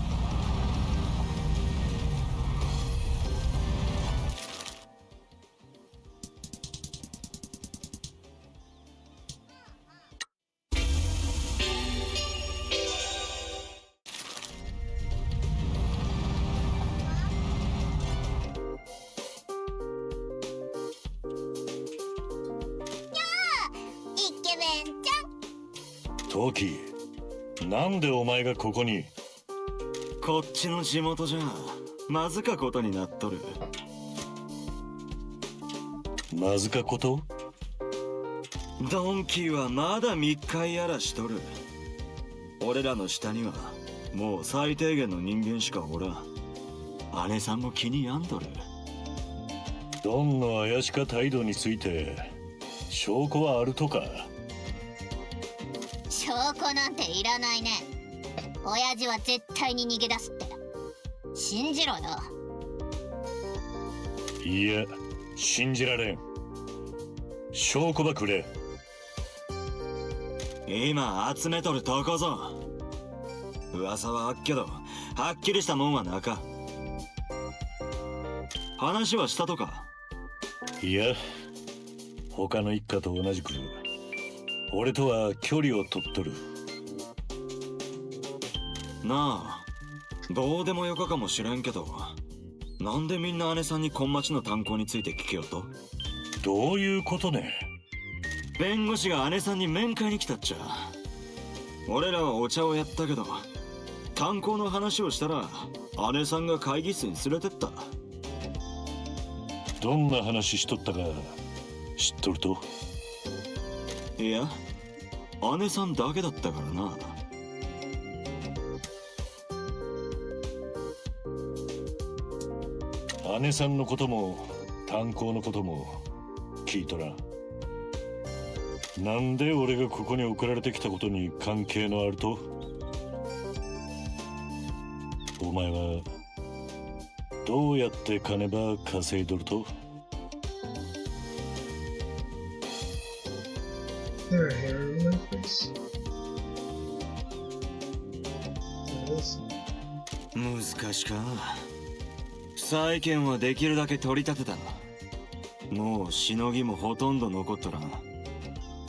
D: トキ、なんでお前がここに？
C: こっちの地元じゃまずかことになっとる。
D: まずかこと？
C: ドンキーはまだ密会やらしとる。俺らの下にはもう最低限の人間しかおらん。姉さんも気に病んどる。
D: ドンの怪しか態度について証拠はあるとか？
E: 証拠なんていらないね。親父は絶対に逃げ出すって信じろよ。
D: いや、信じられん。証拠ばくれ。
C: 今集めとるとこぞ。噂はあっけどはっきりしたもんはなか。話はしたとか？
D: いや、他の一家と同じく俺とは距離を取っとる。
C: なあ、どうでもよかかもしれんけど、なんでみんな姉さんに今町の炭鉱について聞けよと？
D: どういうことね？
C: 弁護士が姉さんに面会に来たっちゃ。俺らはお茶をやったけど、炭鉱の話をしたら姉さんが会議室に連れてった。
D: どんな話しとったか知っとると？
C: いや、姉さんだけだったからな。
D: 姉さんのことも炭鉱のことも聞いとらん。なんで俺がここに送られてきたことに関係のあると？お前はどうやって金ば稼いどると？
A: There a hair in my face? Yes.
C: 難しか。債権はできるだけ取り立てた。もうしのぎもほとんど残っとらん。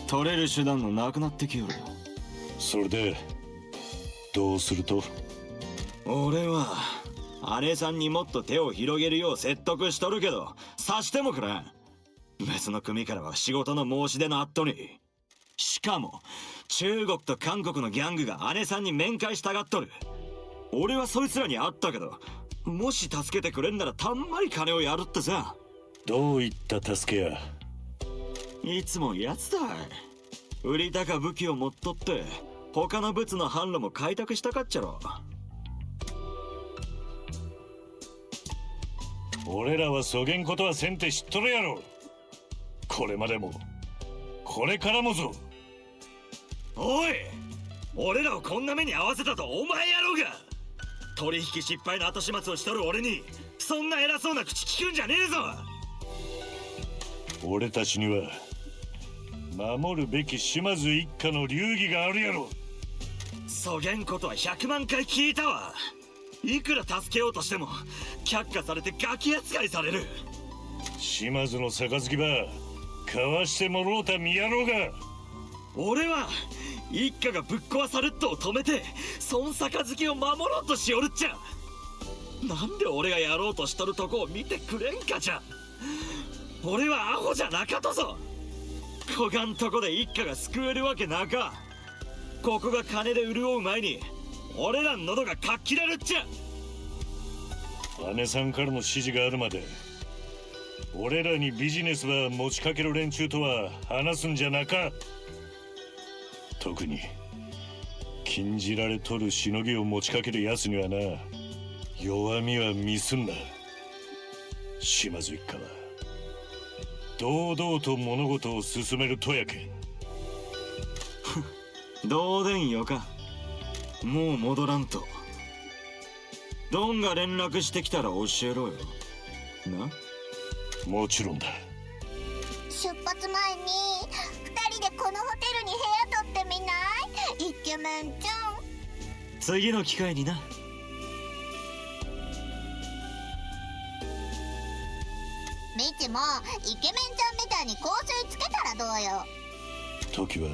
C: 取れる手段のなくなってきよる。
D: それでどうすると？
C: 俺は姉さんにもっと手を広げるよう説得しとるけど、さしてもくれん。別の組からは仕事の申し出のあっとに。しかも中国と韓国のギャングが姉さんに面会したがっとる。俺はそいつらに会ったけど、もし助けてくれんならたんまり金をやるってさ。
D: どういった助けや？
C: いつもやつだい。売り高武器を持っとって他の物の販路も開拓したかっちゃろ。
D: 俺らはそげんことはせんて知っとるやろ。これまでもこれからもぞ。
C: おい、俺らをこんな目に遭わせたとお前やろうが。取引失敗の後始末をしとる俺にそんな偉そうな口聞くんじゃねえぞ。
D: 俺たちには守るべき島津一家の流儀があるやろ。
C: そげんことは100万回聞いたわ。いくら助けようとしても却下されてガキ扱いされる。
D: 島津の杯ばかわしてもろうた宮野が。
C: 俺は一家がぶっ壊されっとを止めて孫杯を守ろうとしおるっちゃ。なんで俺がやろうとしとるとこを見てくれんかじゃ。俺はアホじゃなかとぞ。こがんとこで一家が救えるわけなか。ここが金で潤う前に俺らの喉がかっきられっちゃ。
D: 姉さんからの指示があるまで俺らにビジネスは持ちかける連中とは話すんじゃなか。特に禁じられとるしのぎを持ちかけるやつにはな、弱みは見すんな。島津一家は堂々と物事を進めるとやけん。
C: どうでんよか。もう戻らんと。ドンが連絡してきたら教えろよな。
D: もちろんだ。
E: 出発前に2人でこのホテルに部屋取ってみない？イケメンちゃん。
C: 次の機会にな。
E: みちもイケメンちゃんみたいに香水つけたらどうよ。
D: 時は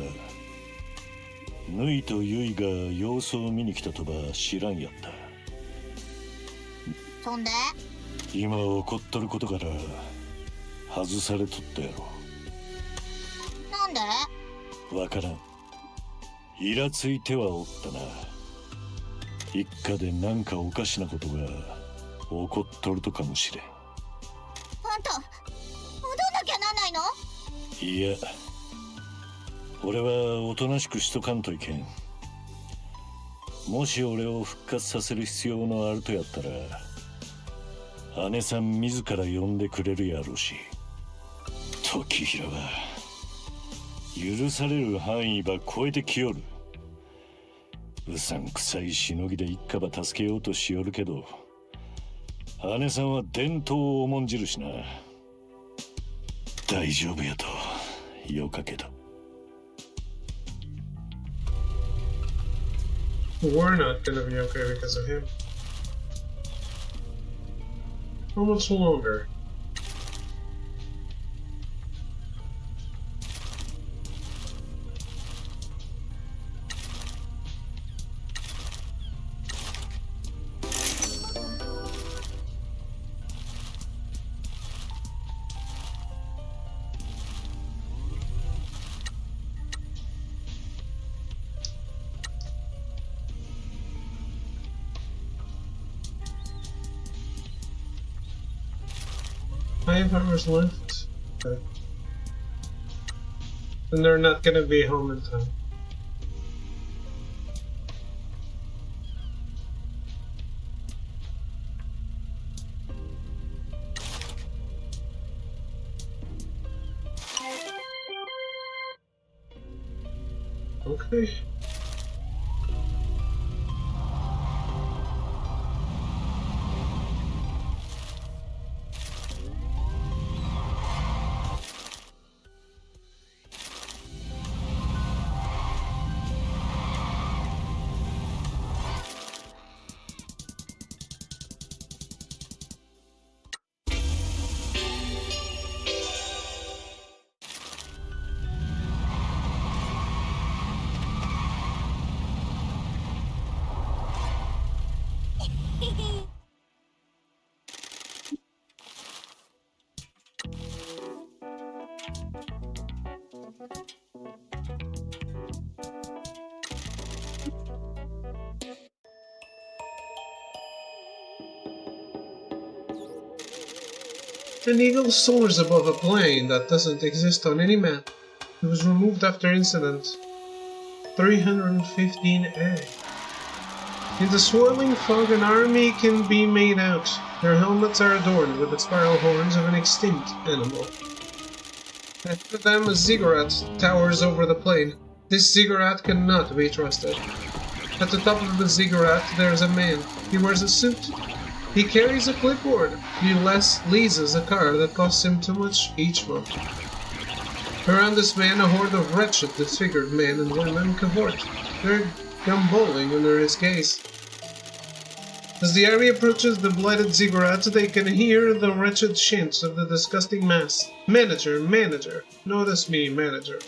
D: ぬいとゆいが様子を見に来たとば知らんやった。
E: そんで
D: 今起こっとることから外されとったやろ。
E: なんで？
D: わからん。イラついてはおったな。一家でなんかおかしなことが起こっとるとかもしれん。
E: あんた戻んなきゃなんないの？
D: いや、俺はおとなしくしとかんといけん。もし俺を復活させる必要のあるとやったら姉さん自ら呼んでくれるやろうし、時平は許される範囲ば超えてきよる。うさんくさいしのぎで一家ば助けようとしよるけど、姉さんは伝統を重んじるしな。大丈夫やとよかけど。
A: We're not gonna be okay because of him. How much longer? Five hours left. Okay. And they're not gonna be home in time. Okay. An eagle soars above a plane that doesn't exist on any map. It was removed after incident. 315A. In the swirling fog, an army can be made out. Their helmets are adorned with the spiral horns of an extinct animal. After them, a ziggurat towers over the plain. This ziggurat cannot be trusted. At the top of the ziggurat, there is a man. He wears a suit. He carries a clipboard. He leases a car that costs him too much each month. Around this man, a horde of wretched, disfigured men and women cavort. They're gamboling under his gaze. As the army approaches the blighted ziggurat, they can hear the wretched chants of the disgusting mass. Manager, manager. Notice me, manager.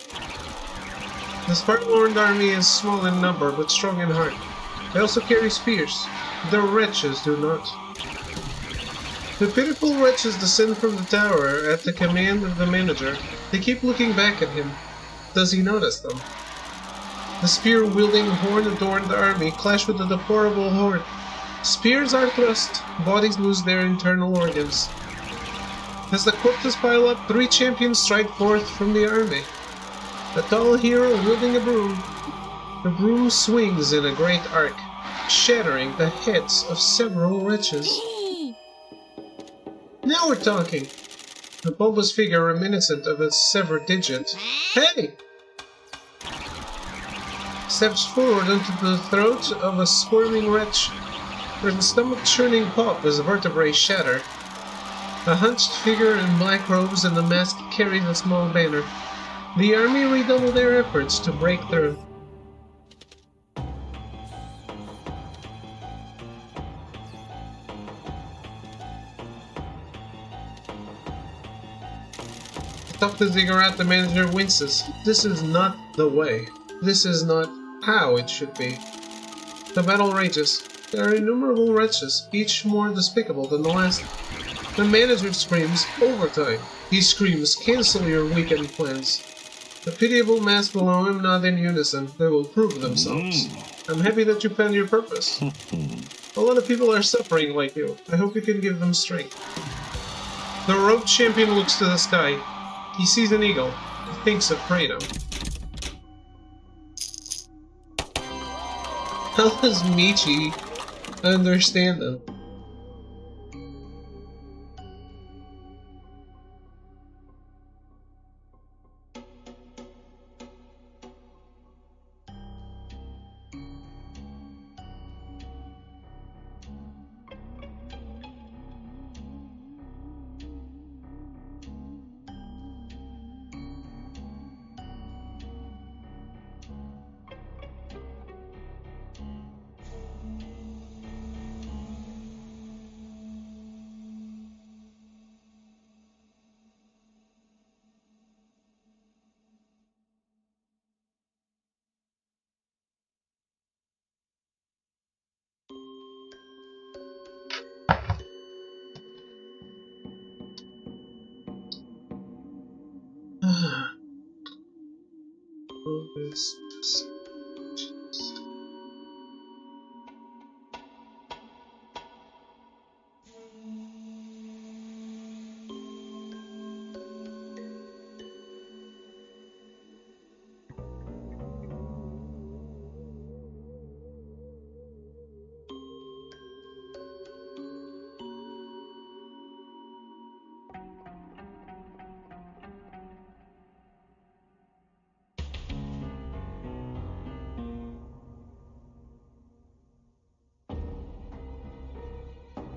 A: The Spartan-warned army is small in number, but strong in heart. They also carry spears. The wretches do not. The pitiful wretches descend from the tower at the command of the manager. They keep looking back at him. Does he notice them? The spear-wielding, horn-adorned army clash with the deplorable horde. Spears are thrust, bodies lose their internal organs. As the corpses pile up, 3 champions strike forth from the army. A tall hero wielding a broom. The broom swings in a great arc, shattering the heads of several wretches. Now we're talking! A bulbous figure reminiscent of a severed digit. Hey! Steps forward into the throat of a squirming wretch. There's a stomach-churning pop as vertebrae shatter. A hunched figure in black robes and the mask carries a small banner. The army redouble their efforts to break through. Atop the ziggurat, the manager winces. This is not the way. This is not how it should be. The battle rages. There are innumerable wretches, each more despicable than the last. The manager screams, overtime. He screams, cancel your weekend plans. The pitiable mass below him nod in unison. They will prove themselves. I'm happy that you found your purpose. A lot of people are suffering like you. I hope you can give them strength. The robed champion looks to the sky. He sees an eagle. He thinks of Freedom. How does Michi understand them?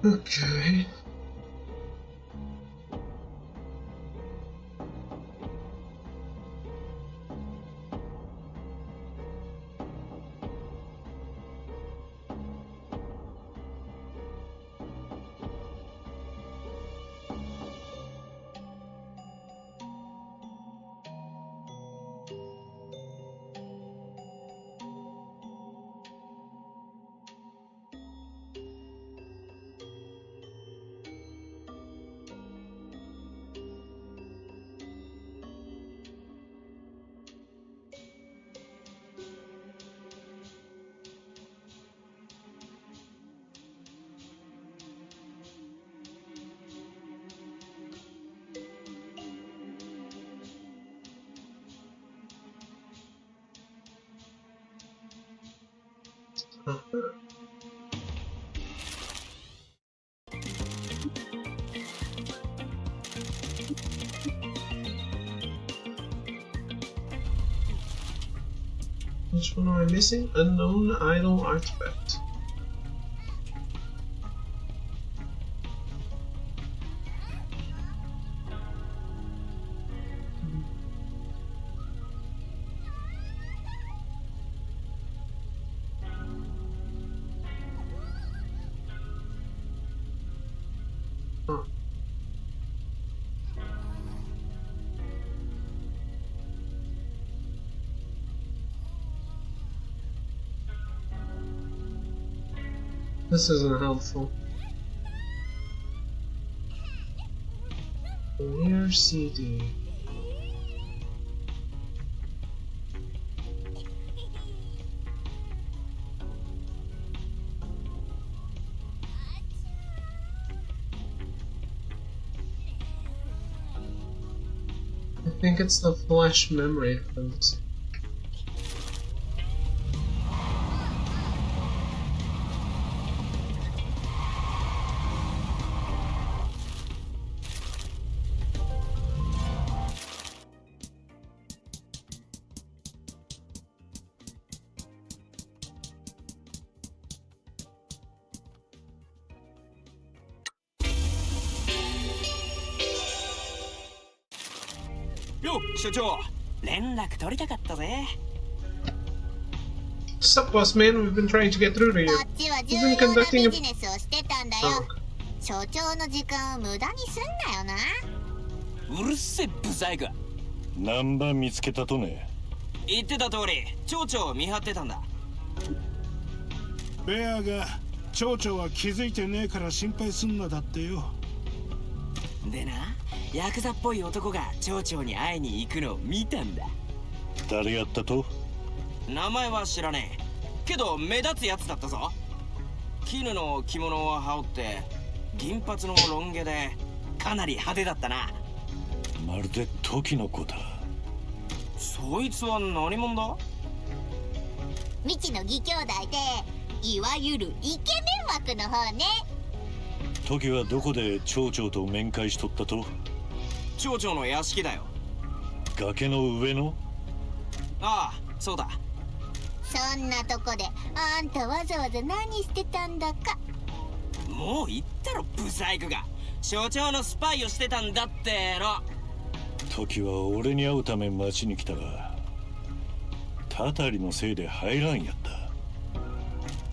A: Okay. Which one am I missing? Unknown idol artifact. Huh. This isn't helpful. Rare CD. I think it's the flash memory files.
B: Yo, 所長、連絡取りたかったぜ。
A: Sup, boss man? We've been trying to get through to
E: こ
A: you.
E: っちは
A: You've
E: 重
A: been
E: 要な
A: conducting
E: ビ
A: a
E: ジネスをしてたんだよ。
A: Oh.
E: 所長の時間を無駄にすんなよな。
B: うるせえブサイク。
D: ナンバ見つけたとね。
B: 言ってた通り、町長を見張ってたんだ。
F: ベアが町長は気づいてねえから心配すんなだってよ。
B: でな、ヤクザっぽい男が町長に会いに行くのを見たんだ。
D: 誰やったと？
B: 名前は知らねえ。けど目立つやつだったぞ。絹の着物を羽織って銀髪のロン毛でかなり派手だったな。
D: まるで時の子だ。
B: そいつは何者だ？
E: 未知の義兄弟でいわゆるイケメン枠の方ね。
D: 時はどこで町長と面会しとったと？
B: 町長の屋敷だよ。
D: 崖の上の？
B: ああ、そうだ。
E: そんなとこであんたわざわざ何してたんだか。
B: もう言ったろブサイクが。所長のスパイをしてたんだっての。
D: 時は俺に会うため町に来たが、たたりのせいで入らんやった。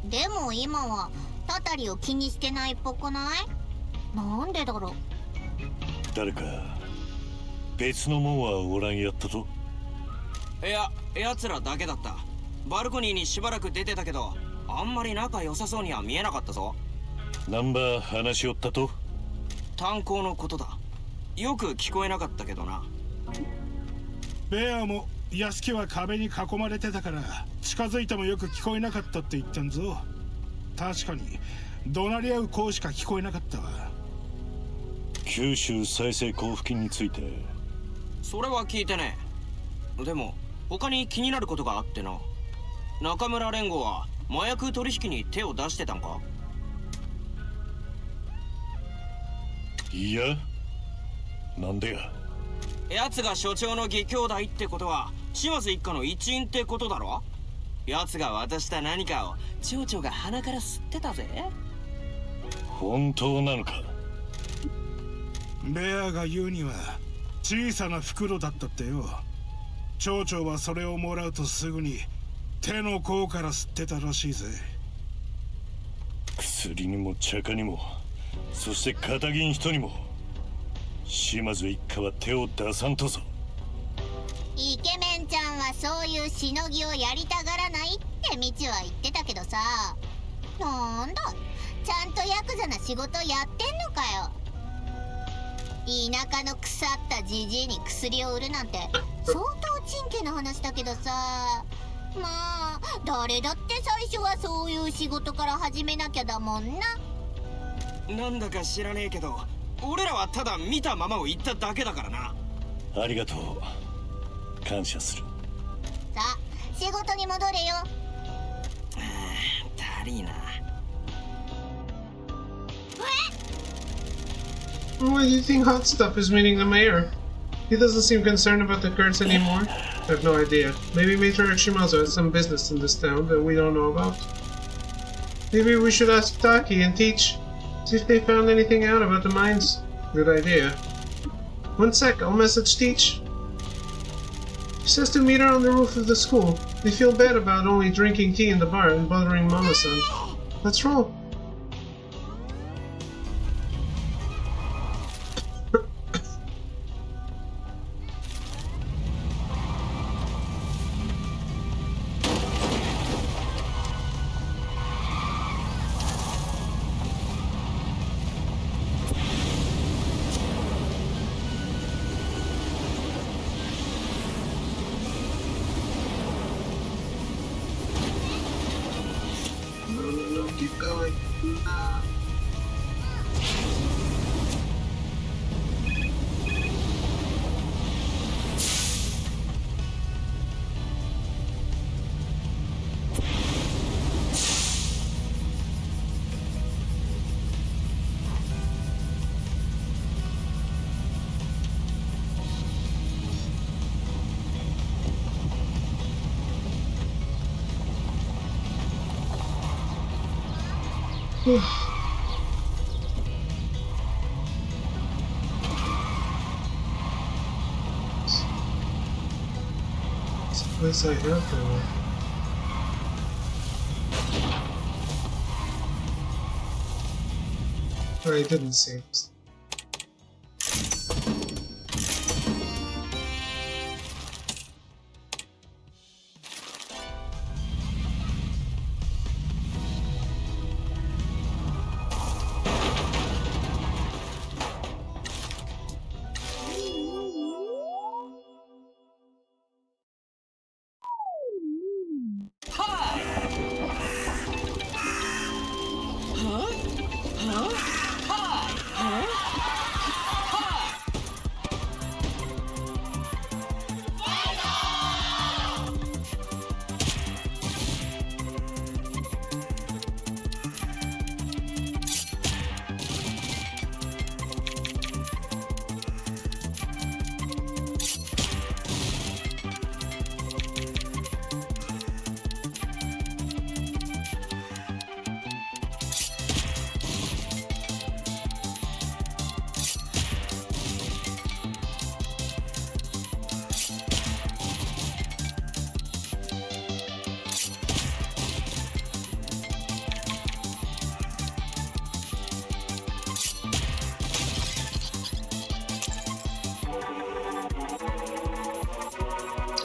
E: でも今はたたりを気にしてないっぽくない？なんでだろう。
D: 誰か別のもんはおらんやったと？
B: いや、奴らだけだった。バルコニーにしばらく出てたけど、あんまり仲良さそうには見えなかったぞ。
D: ナンバー話しよったと？
B: 炭鉱のことだ。よく聞こえなかったけどな。
F: ベアも屋敷は壁に囲まれてたから近づいてもよく聞こえなかったって言ったんぞ。確かに怒鳴り合う声しか聞こえなかったわ。
D: 九州再生交付金について。
B: それは聞いてねえ。でも他に気になることがあってな。中村連合は麻薬取引に手を出してたんか？
D: いや、なんでや。
B: 奴が所長の義兄弟ってことは島津一家の一員ってことだろ？奴が渡した何かを町長が鼻から吸ってたぜ。
D: 本当なのか？
F: ベアが言うには小さな袋だったってよ。町長はそれをもらうとすぐに手の甲から吸ってたらしいぜ。
D: 薬にも茶化にも、そして片銀人にも島津一家は手を出さんとぞ。
E: イケメンちゃんはそういうしのぎをやりたがらないってみちは言ってたけどさ。なんだ、ちゃんとヤクザな仕事やってんのかよ。田舎の腐ったじじいに薬を売るなんて相当ちんけな話だけどさ。まあ誰だって最初はそういう仕事から始めなきゃだもんな。
B: なんだか知らねえけど、俺らはただ見たままを言っただけだからな。
D: ありがとう、感謝する。
E: さあ仕事に戻れよ。
B: だりーな。
A: Why do you think Hot Stuff is meeting the mayor? He doesn't seem concerned about the Kurds anymore. I have no idea. Maybe Matriarch Shimazu has some business in this town that we don't know about. Maybe we should ask Taki and Teach. See if they found anything out about the mines. Good idea. One sec, I'll message Teach. She says to meet her on the roof of the school. They feel bad about only drinking tea in the bar and bothering Mama-san. Let's roll. It's a place I have been. I didn't see it.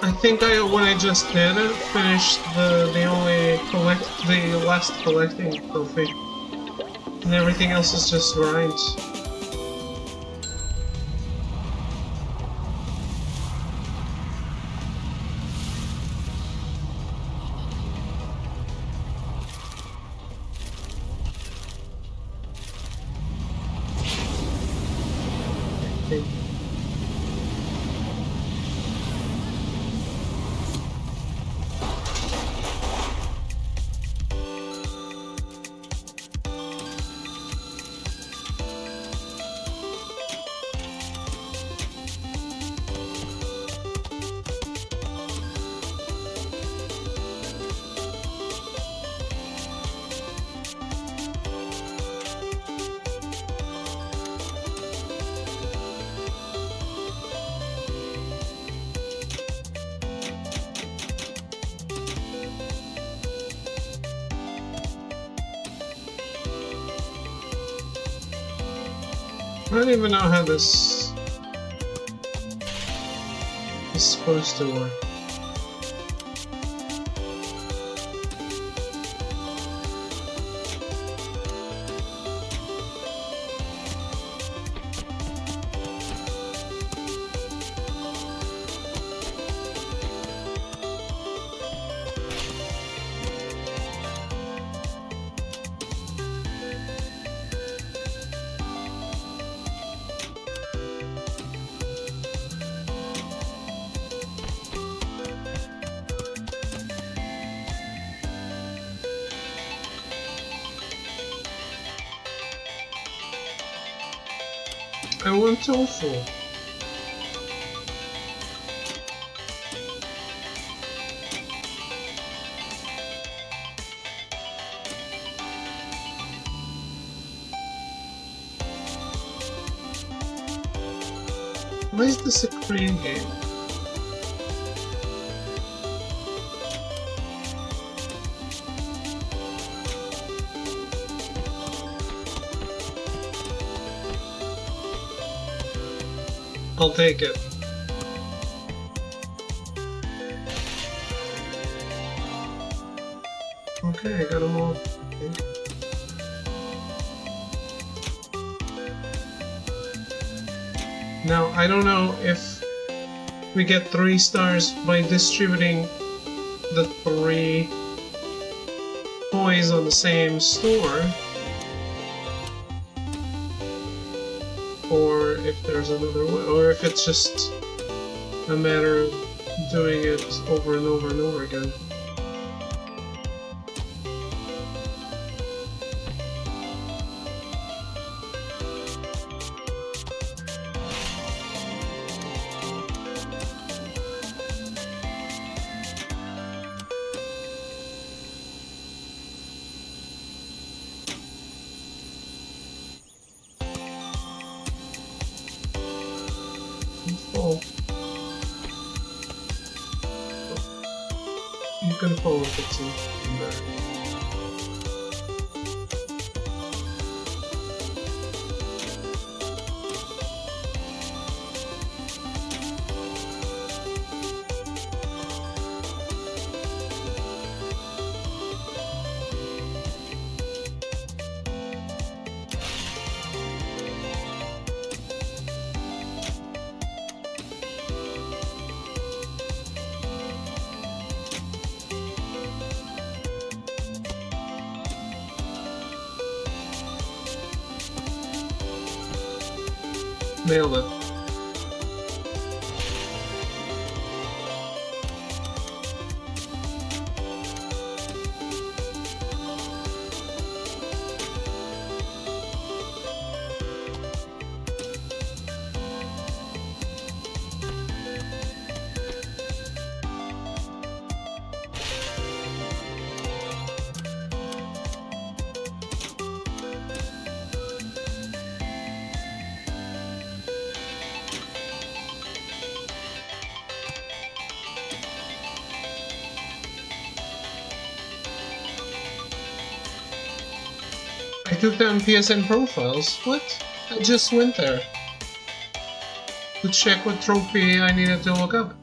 A: I think when I just did it, finished the last collecting trophy. And everything else is just grinds. I don't even know how this is supposed to work. I want tofu. Why is this a Korean game? I'll take it. Okay, I got them all. Okay. Now, I don't know if we get 3 stars by distributing the 3 toys on the same store, or if there's another way, or if it's just a matter of doing it over and over and over again. can follow the team from there. Nailed it. I took down PSN profiles. What? I just went there to check what trophy I needed to look up.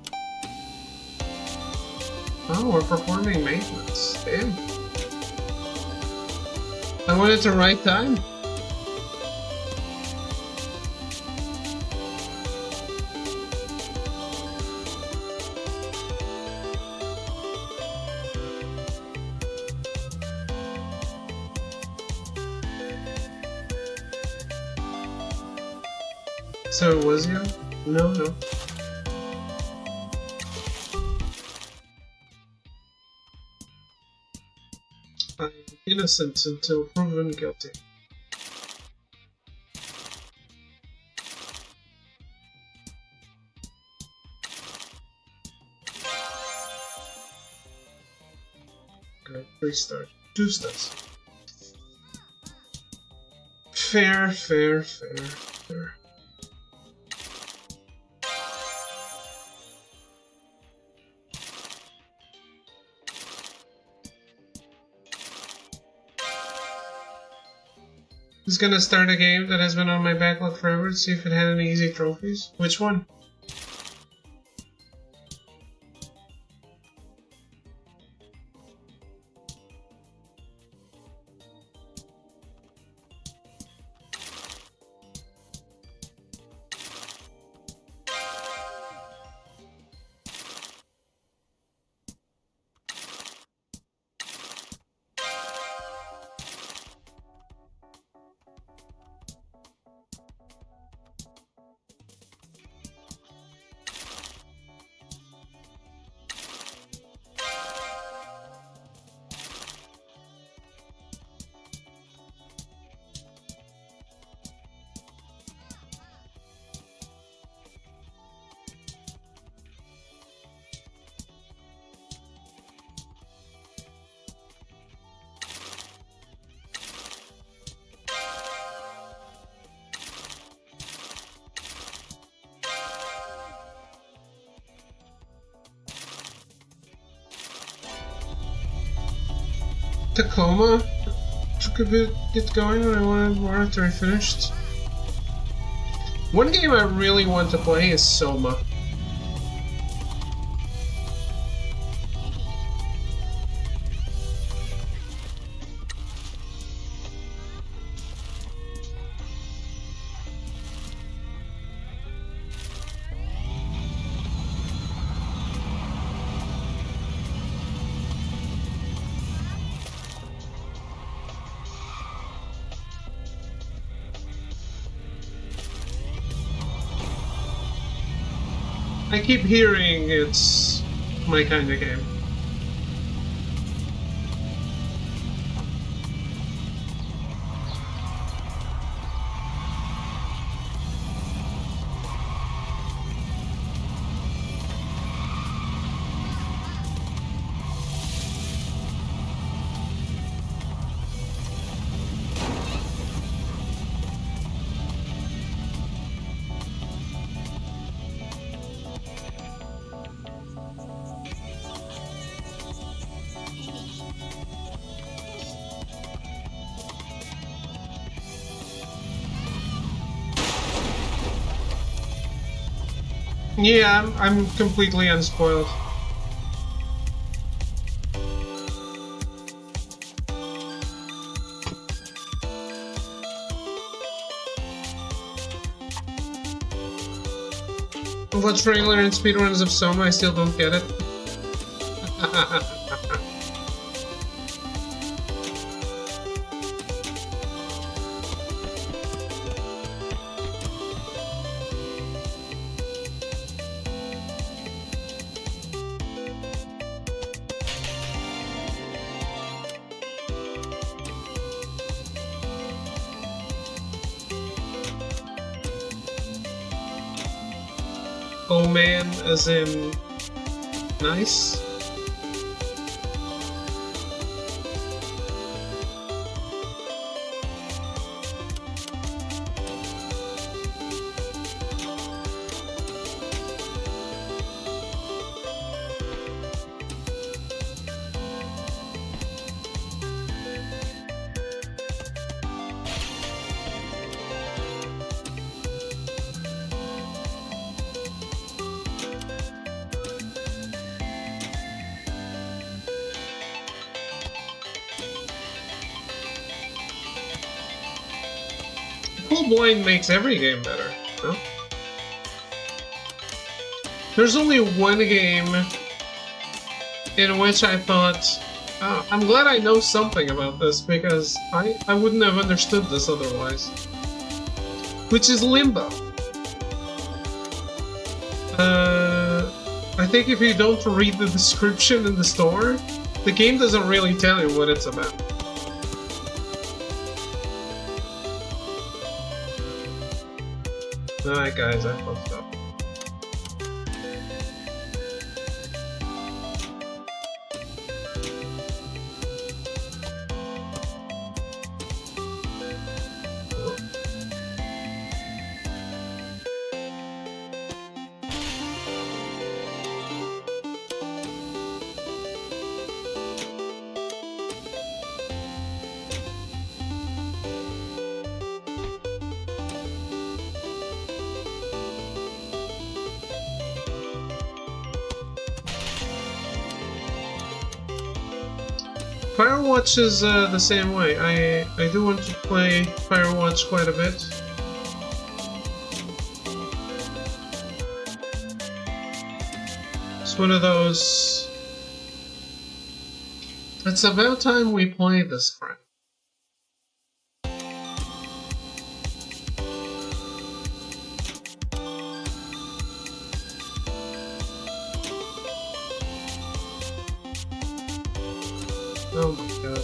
A: Oh, we're performing maintenance. Damn. I went at the right time. So it was you? No, no. I'm innocent until proven guilty. Okay, 3 stars. 2 stars. Fair, fair, fair, fair. Who's gonna start a game that has been on my backlog forever to see if it had any easy trophies? Which one? Tacoma took a bit get going when I wanted more after I finished. One game I really want to play is Soma. I keep hearing it's my kind of game. Yeah, I'm completely unspoiled. What trailer and speedruns of Soma? I still don't get it. Oh man, as in nice. Full blind makes every game better, no? There's only one game in which I thought, oh, I'm glad I know something about this because I wouldn't have understood this otherwise. Which is Limbo. I think if you don't read the description in the store, the game doesn't really tell you what it's about. Alright guys, I fucked up. Firewatch is the same way. I do want to play Firewatch quite a bit. It's one of those... It's about time we play this crap. Oh my god.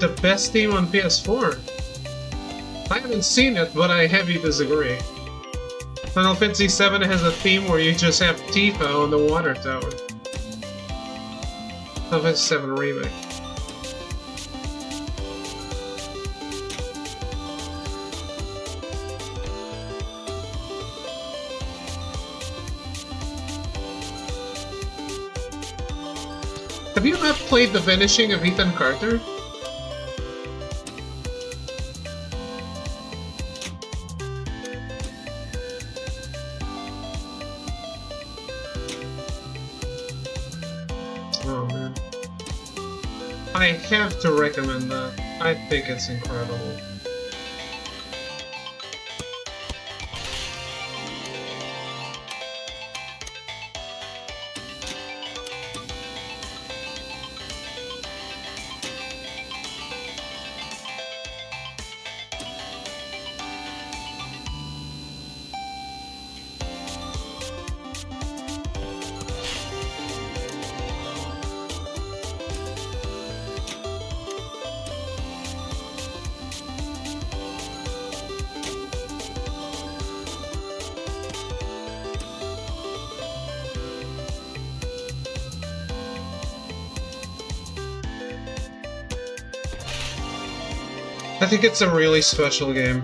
A: The best theme on PS4? I haven't seen it, but I heavy disagree. Final Fantasy VII has a theme where you just have Tifa on the water tower. Final Fantasy VII Remake. Have you not played The Vanishing of Ethan Carter? Oh man. I have to recommend that. I think it's incredible. I think it's a really special game.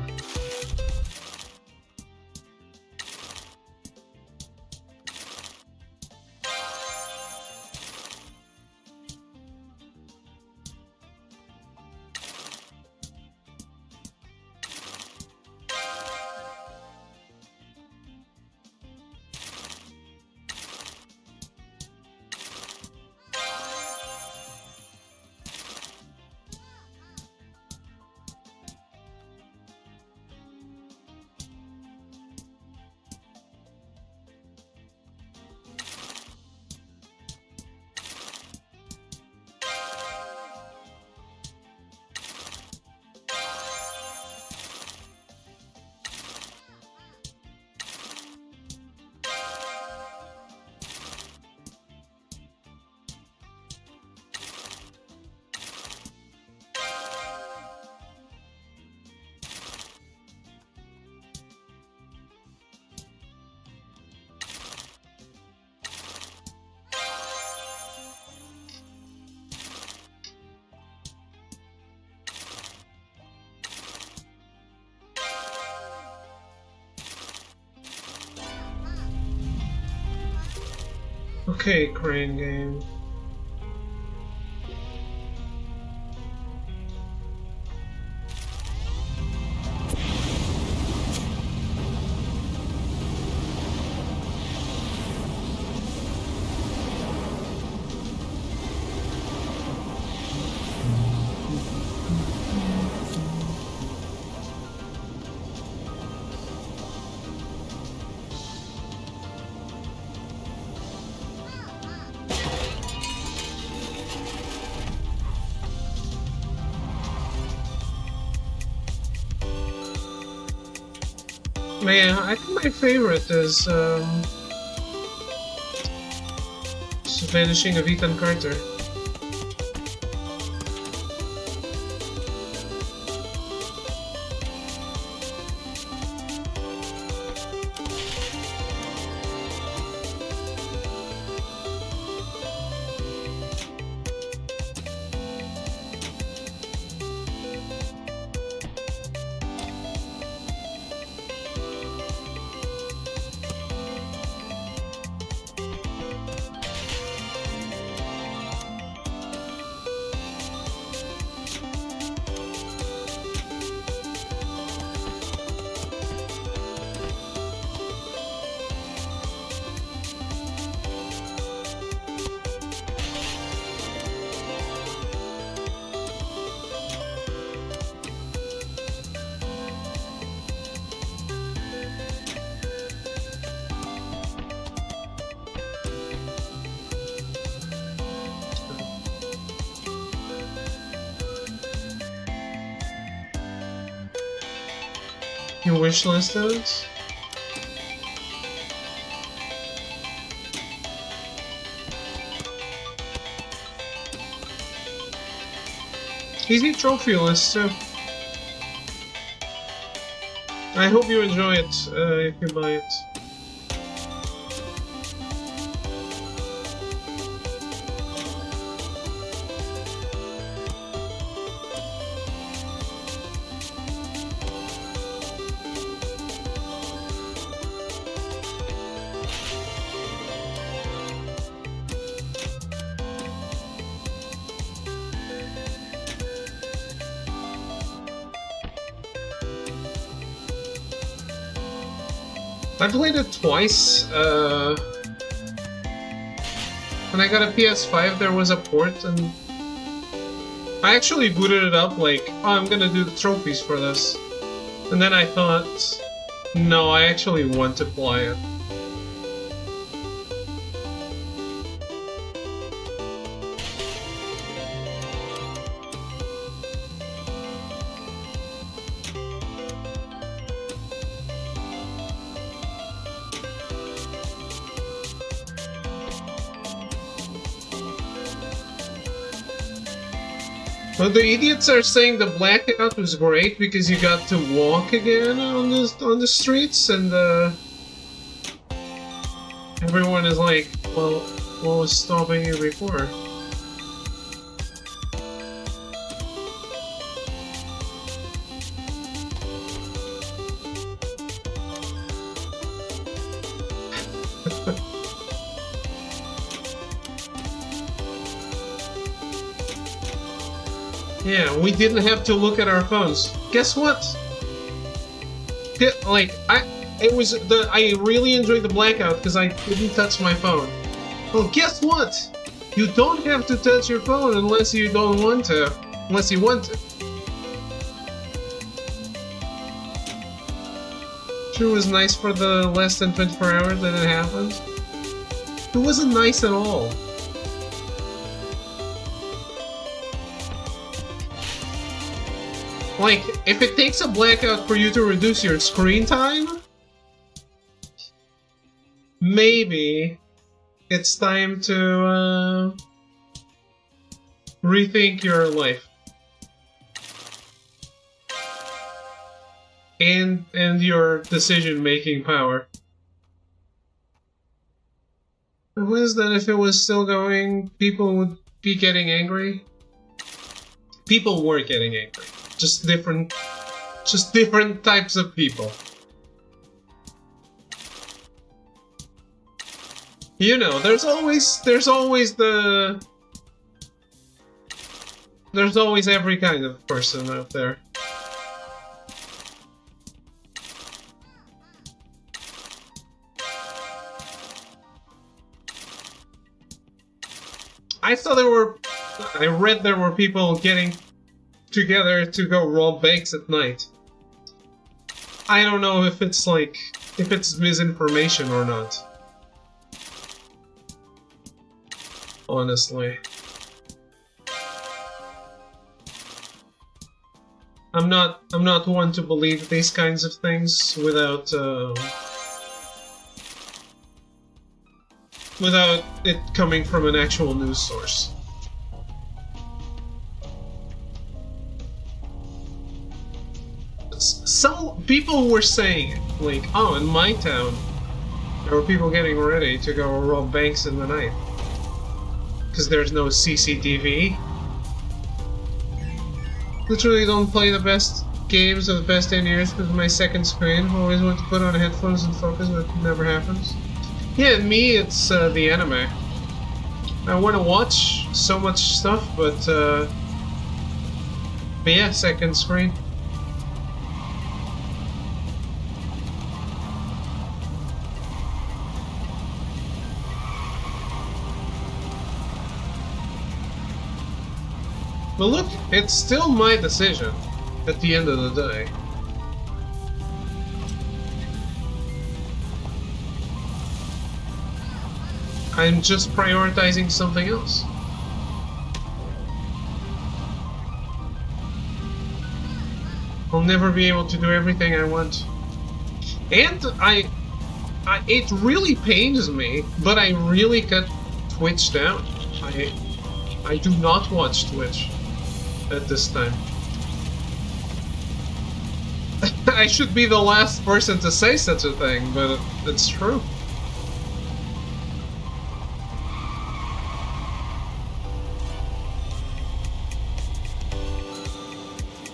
A: Okay, crane game. Man, I think my favorite is Vanishing of Ethan Carter. Your wish list is? Easy trophy list too. I hope you enjoy it if you buy it. I played it twice. When I got a PS5, there was a port, and I actually booted it up like, oh, I'm gonna do the trophies for this. And then I thought, no, I actually want to play it. Well, the idiots are saying the blackout was great because you got to walk again on the streets, and everyone is like, well, what was stopping you before? Yeah, we didn't have to look at our phones. Guess what? I really enjoyed the blackout because I didn't touch my phone. Well, guess what? You don't have to touch your phone unless you don't want to. Unless you want to. Sure was nice for the less than 24 hours that it happened. It wasn't nice at all. Like, if it takes a blackout for you to reduce your screen time, maybe it's time to rethink your life and your decision-making power. Was that if it was still going, people would be getting angry? People were getting angry. Just different types of people. You know, there's always every kind of person out there. I read there were people getting together to go rob banks at night. I don't know if it's misinformation or not. Honestly. I'm not one to believe these kinds of things without it coming from an actual news source. Some people were saying, like, oh, in my town, there were people getting ready to go rob banks in the night. Because there's no CCTV. Literally don't play the best games of the best 10 years because of my second screen. Always want to put on headphones and focus, but it never happens. Yeah, me, it's the anime. I want to watch so much stuff, but yeah, second screen. But look, it's still my decision at the end of the day. I'm just prioritizing something else. I'll never be able to do everything I want. And it really pains me, but I really cut Twitch down. I do not watch Twitch at this time. I should be the last person to say such a thing, but it's true.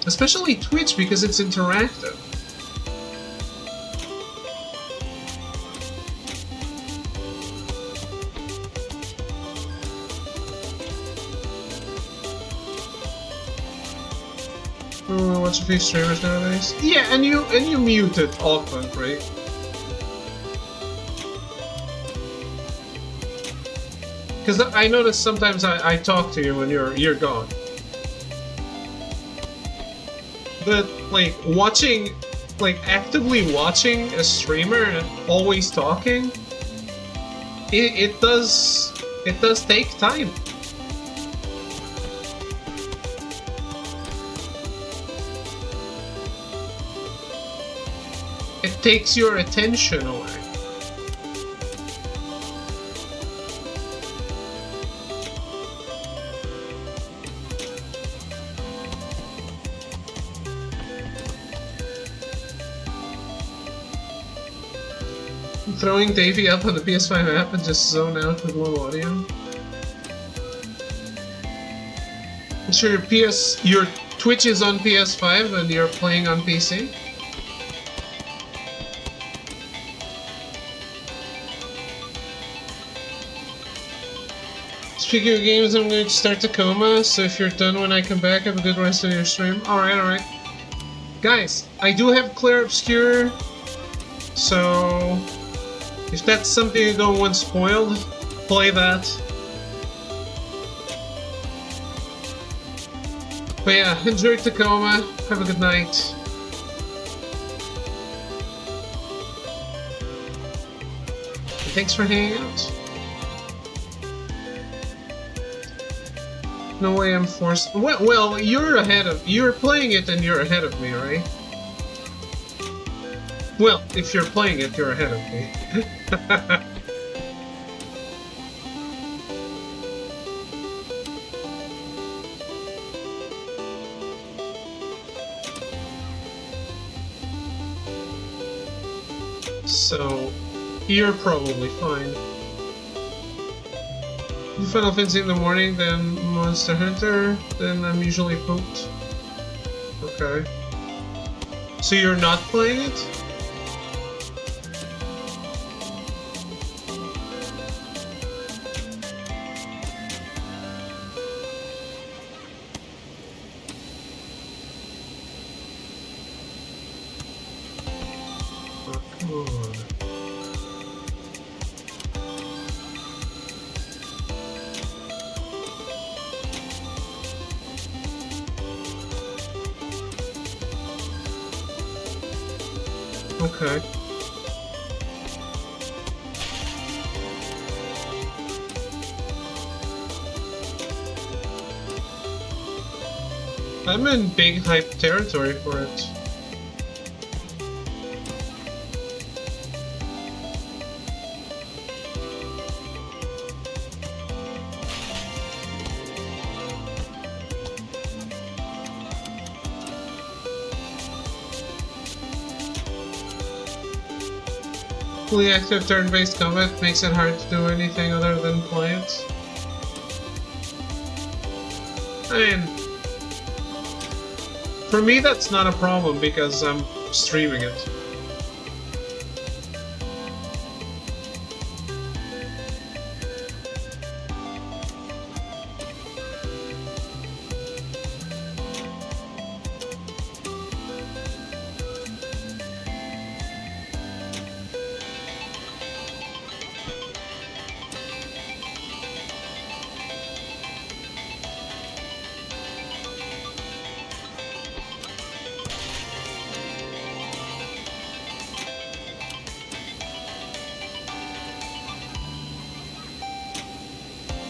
A: Especially Twitch, because it's interactive. Watch a few streamers nowadays. Yeah, and you mute it often, right? Because I notice sometimes I talk to you when you're gone. But like actively watching a streamer and always talking, it does take time. It takes your attention away. Throwing Davey up on the PS5 app and just zone out with low audio. So your Twitch is on PS5 and you're playing on PC? Speaking of games, I'm going to start Tacoma, so if you're done when I come back, have a good rest of your stream. Alright. Guys, I do have Clear Obscure, so if that's something you don't want spoiled, play that. But yeah, enjoy Tacoma, have a good night. Thanks for hanging out. No way I'm forced. Well, you're playing it and you're ahead of me, right? Well, if you're playing it, you're ahead of me. So, you're probably fine. Do Final Fantasy in the morning, then Monster Hunter, then I'm usually pooped. Okay. So you're not playing it? on. Okay. I'm in big hype territory for it. Fully active turn-based combat makes it hard to do anything other than play it. I mean, for me that's not a problem because I'm streaming it.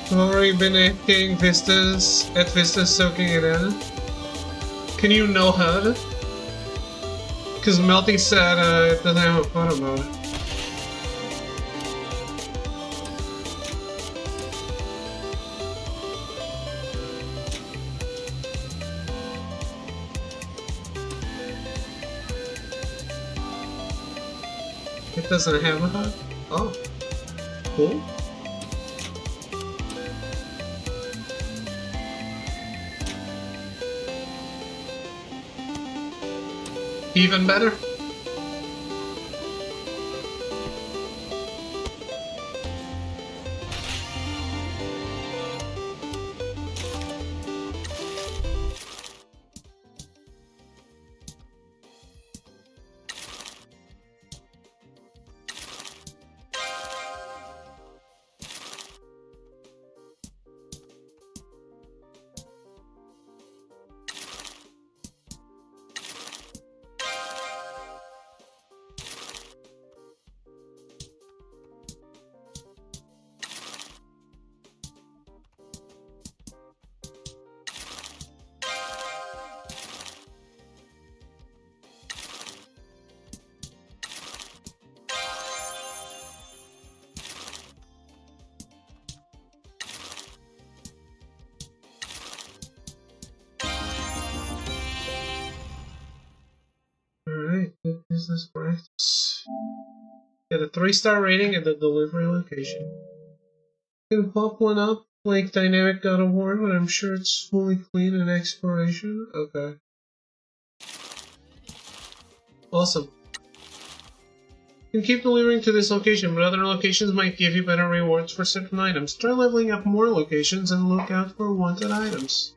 A: I've already been AFKing Vistas at Vistas soaking it in. Can you no HUD? Because Melty said it doesn't have a photo mode. It doesn't have a HUD? Oh. Cool. Even better. Alright, good business practice. Get a 3-star rating at the delivery location. You can pop one up like Dynamic God of War, but I'm sure it's fully clean in exploration. Okay. Awesome. You can keep delivering to this location, but other locations might give you better rewards for certain items. Try leveling up more locations and look out for wanted items.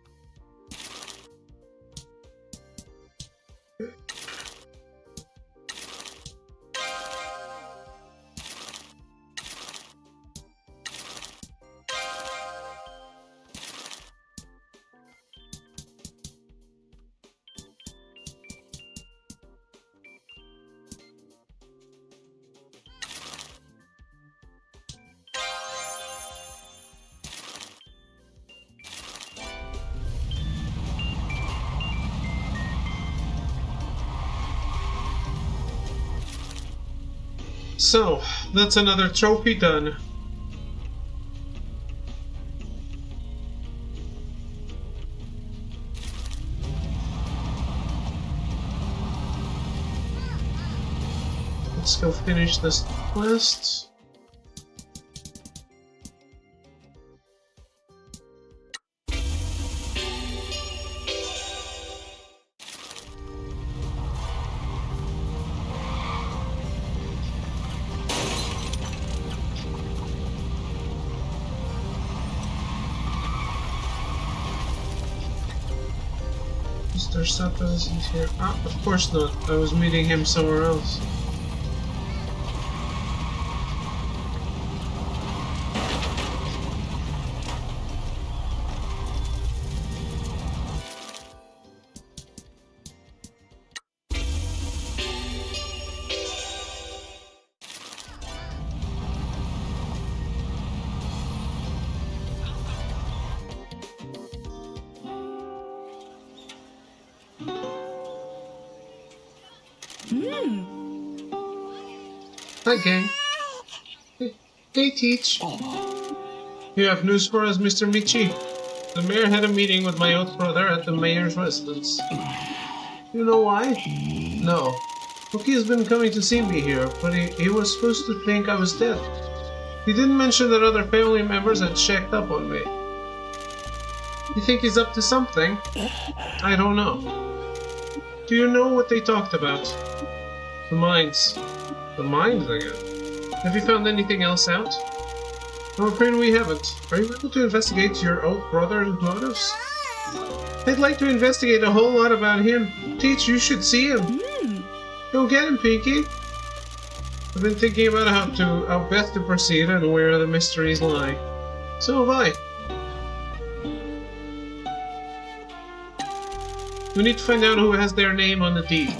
A: So, that's another trophy done. Let's go finish this quest. Mr. Sato isn't here. Ah, of course not. I was meeting him somewhere else. Hi, gang. Hey, Teach. You have news for us, Mr. Michi. The mayor had a meeting with my old brother at the mayor's residence. You know why? No. Cookie has been coming to see me here, but he was supposed to think I was dead. He didn't mention that other family members had checked up on me. You think he's up to something? I don't know. Do you know what they talked about? The mines. The mines again? Have you found anything else out? I'm afraid we haven't. Are you able to investigate your old brother's motives? I'd like to investigate a whole lot about him. Teach, you should see him. Go get him, Pinky. I've been thinking about how best to proceed and where the mysteries lie. So have I. We need to find out who has their name on the deed.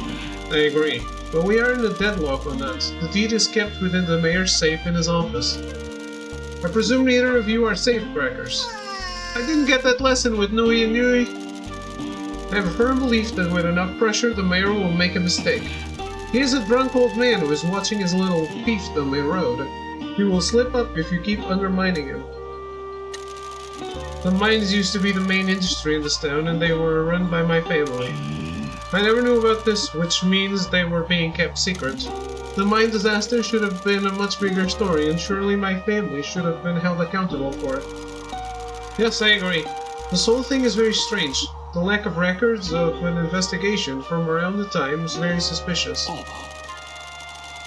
A: I agree. But we are in a deadlock on that. The deed is kept within the mayor's safe in his office. I presume neither of you are safecrackers. I didn't get that lesson with Nui and Nui. I have a firm belief that with enough pressure, the mayor will make a mistake. He is a drunk old man who is watching his little fiefdom erode. He will slip up if you keep undermining him. The mines used to be the main industry in this town, and they were run by my family. I never knew about this, which means they were being kept secret. The mine disaster should have been a much bigger story, and surely my family should have been held accountable for it. Yes, I agree. This whole thing is very strange. The lack of records of an investigation from around the time is very suspicious.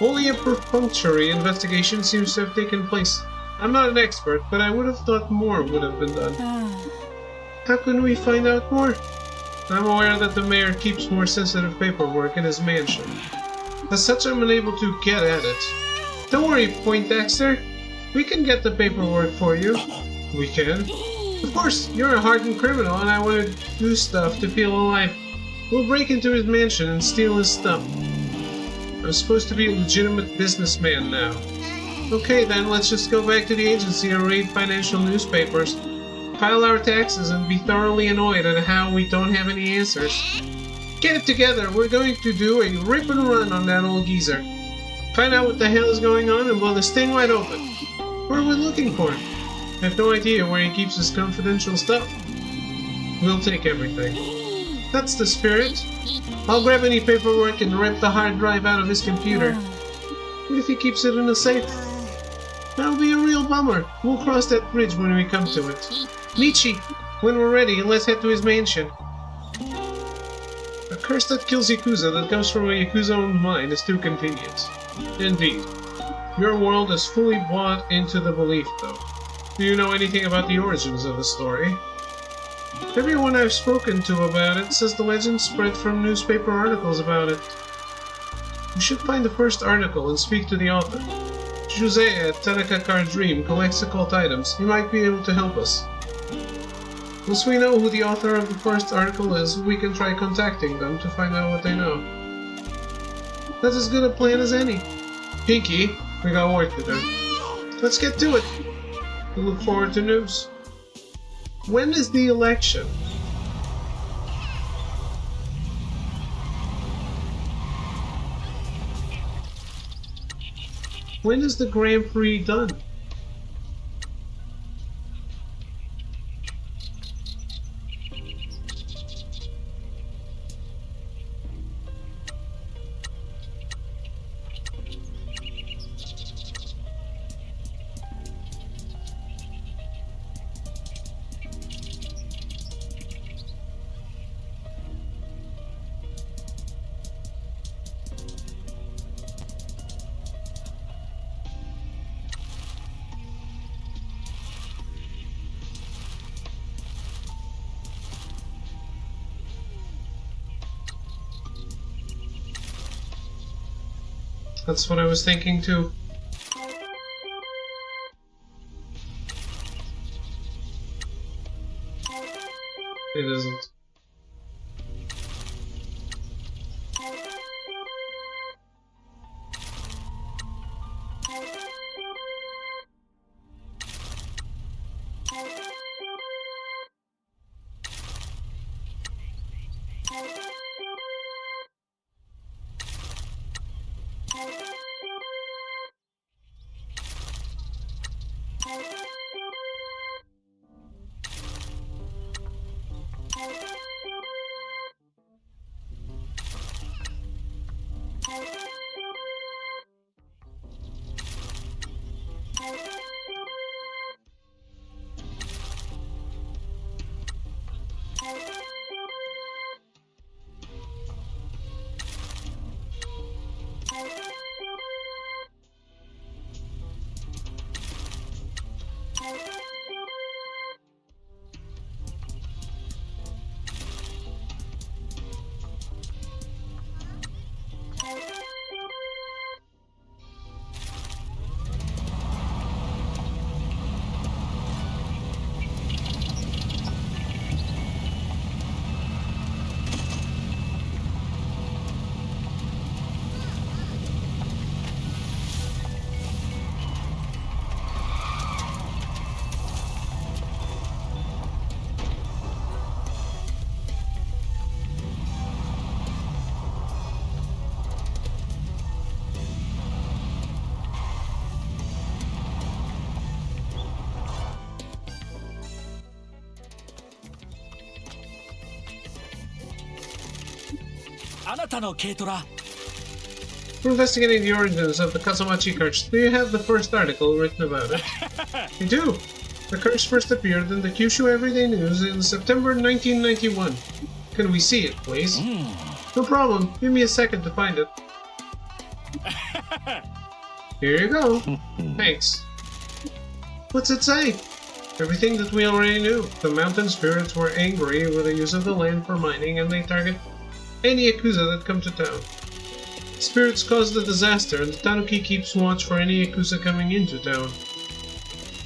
A: Only a perfunctory investigation seems to have taken place. I'm not an expert, but I would have thought more would have been done. How can we find out more? I'm aware that the mayor keeps more sensitive paperwork in his mansion. As such, I'm unable to get at it. Don't worry, Poindexter. We can get the paperwork for you. We can? Of course, you're a hardened criminal and I want to do stuff to feel alive. We'll break into his mansion and steal his stuff. I'm supposed to be a legitimate businessman now. Okay then, let's just go back to the agency and read financial newspapers. File our taxes and be thoroughly annoyed at how we don't have any answers. Get it together, we're going to do a rip and run on that old geezer. Find out what the hell is going on and blow this thing wide open. What are we looking for? I have no idea where he keeps his confidential stuff. We'll take everything. That's the spirit. I'll grab any paperwork and rip the hard drive out of his computer. What if he keeps it in a safe? That'll be a real bummer. We'll cross that bridge when we come to it. Michi, when we're ready, let's head to his mansion. A curse that kills Yakuza that comes from a Yakuza-owned mine is too convenient. Indeed. Your world is fully bought into the belief, though. Do you know anything about the origins of the story? Everyone I've spoken to about it says the legend spread from newspaper articles about it. You should find the first article and speak to the author. Jose at Tanaka Card Dream collects occult items. He might be able to help us. Once we know who the author of the first article is, we can try contacting them to find out what they know. That's as good a plan as any. Pinky, we got work to do. Let's get to it. We look forward to news. When is the election? When is the Grand Prix done? That's what I was thinking too. It isn't.
D: あなたの軽トラ
A: We're investigating the origins of the Kazumachi curse. Do you have the first article written about it? I do. The curse first appeared in the Kyushu Everyday News in September 1991. Can we see it, please? No problem. Give me a second to find it. Here you go. Thanks. What's it say? Everything that we already knew. The mountain spirits were angry with the use of the land for mining, and they target any Yakuza that come to town. Spirits caused the disaster, and the Tanuki keeps watch for any Yakuza coming into town.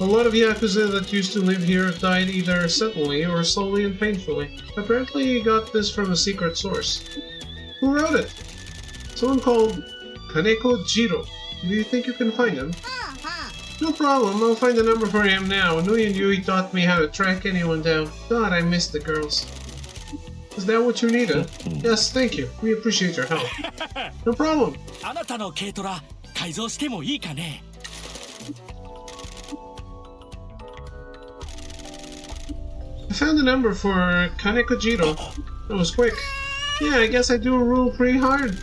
A: A lot of Yakuza that used to live here died either suddenly or slowly and painfully. Apparently he got this from a secret source. Who wrote it? Someone called Kaneko Jiro. Do you think you can find him? No problem, I'll find a number for him now. Nui and Yui taught me how to track anyone down. God, I miss the girls. Is that what you needed? Yes, thank you. We appreciate your help. No problem.
D: あなたの軽トラ改造してもいいかね
A: I found a number for Kaneko Jiro. That was quick. Yeah, I guess I do rule pretty hard.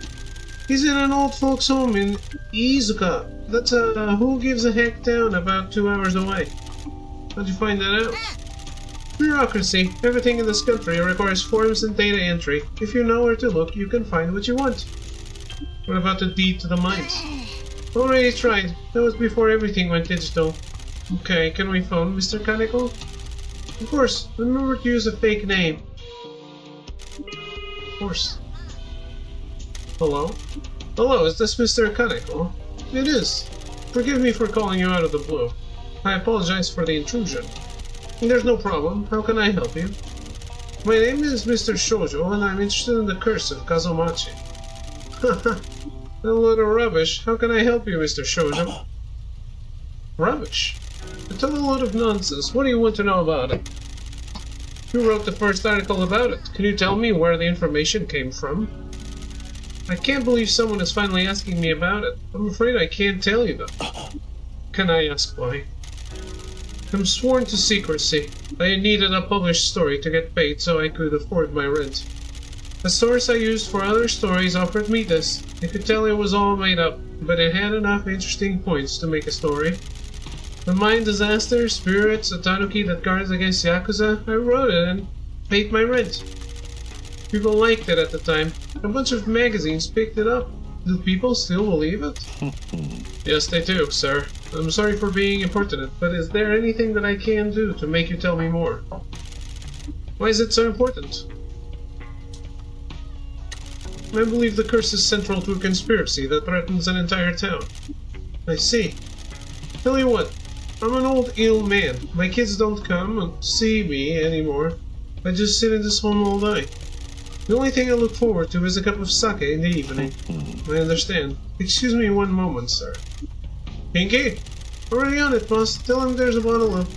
A: He's in an old folks home in Iizuka. That's a who gives a heck town about 2 hours away. How'd you find that out? Bureaucracy. Everything in this country requires forms and data entry. If you know where to look, you can find what you want. What about the deed to the mines? Already tried. That was before everything went digital. Okay, can we phone Mr. Kaneko? Of course. Remember to use a fake name. Of course. Hello? Hello, is this Mr. Kaneko? It is. Forgive me for calling you out of the blue. I apologize for the intrusion. There's no problem. How can I help you? My name is Mr. Shoujo, and I'm interested in the curse of Kazumachi. Haha, a load of rubbish. How can I help you, Mr. Shoujo? Rubbish? A total load of nonsense. What do you want to know about it? You wrote the first article about it. Can you tell me where the information came from? I can't believe someone is finally asking me about it. I'm afraid I can't tell you though. Can I ask why? I'm sworn to secrecy. I needed a published story to get paid so I could afford my rent. The source I used for other stories offered me this. I could tell it was all made up, but it had enough interesting points to make a story. The mine disaster, spirits, a tanuki that guards against Yakuza, I wrote it and paid my rent. People liked it at the time. A bunch of magazines picked it up. Do people still believe it? Yes, they do, sir. I'm sorry for being impertinent, but is there anything that I can do to make you tell me more? Why is it so important? I believe the curse is central to a conspiracy that threatens an entire town. I see. Tell you what, I'm an old ill man. My kids don't come and see me anymore. I just sit in this home all day. The only thing I look forward to is a cup of sake in the evening. I understand. Excuse me one moment, sir. Pinky? Already on it, boss. Tell him there's a bottle of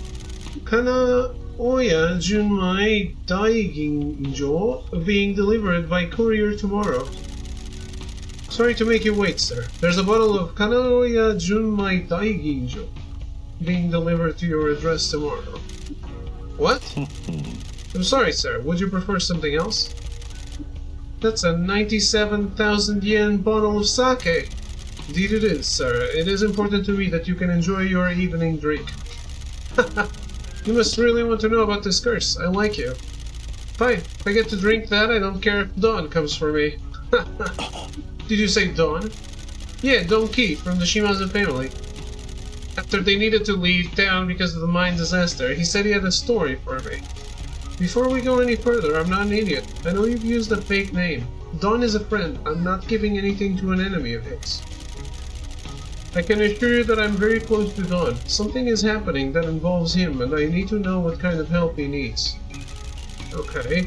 A: Kanaoya Junmai Daiginjo being delivered by courier tomorrow. Sorry to make you wait, sir. There's a bottle of Kanaoya Junmai Daiginjo being delivered to your address tomorrow. What? I'm sorry, sir. Would you prefer something else? That's a 97,000 yen bottle of sake. Indeed it is, sir. It is important to me that you can enjoy your evening drink. You must really want to know about this curse. I like you. Fine. If I get to drink that, I don't care if Dawn comes for me. Did you say Dawn? Yeah, Don Key from the Shimazu family. After they needed to leave town because of the mine disaster, he said he had a story for me. Before we go any further, I'm not an idiot. I know you've used a fake name. Dawn is a friend. I'm not giving anything to an enemy of his. I can assure you that I'm very close to Dawn. Something is happening that involves him, and I need to know what kind of help he needs. Okay.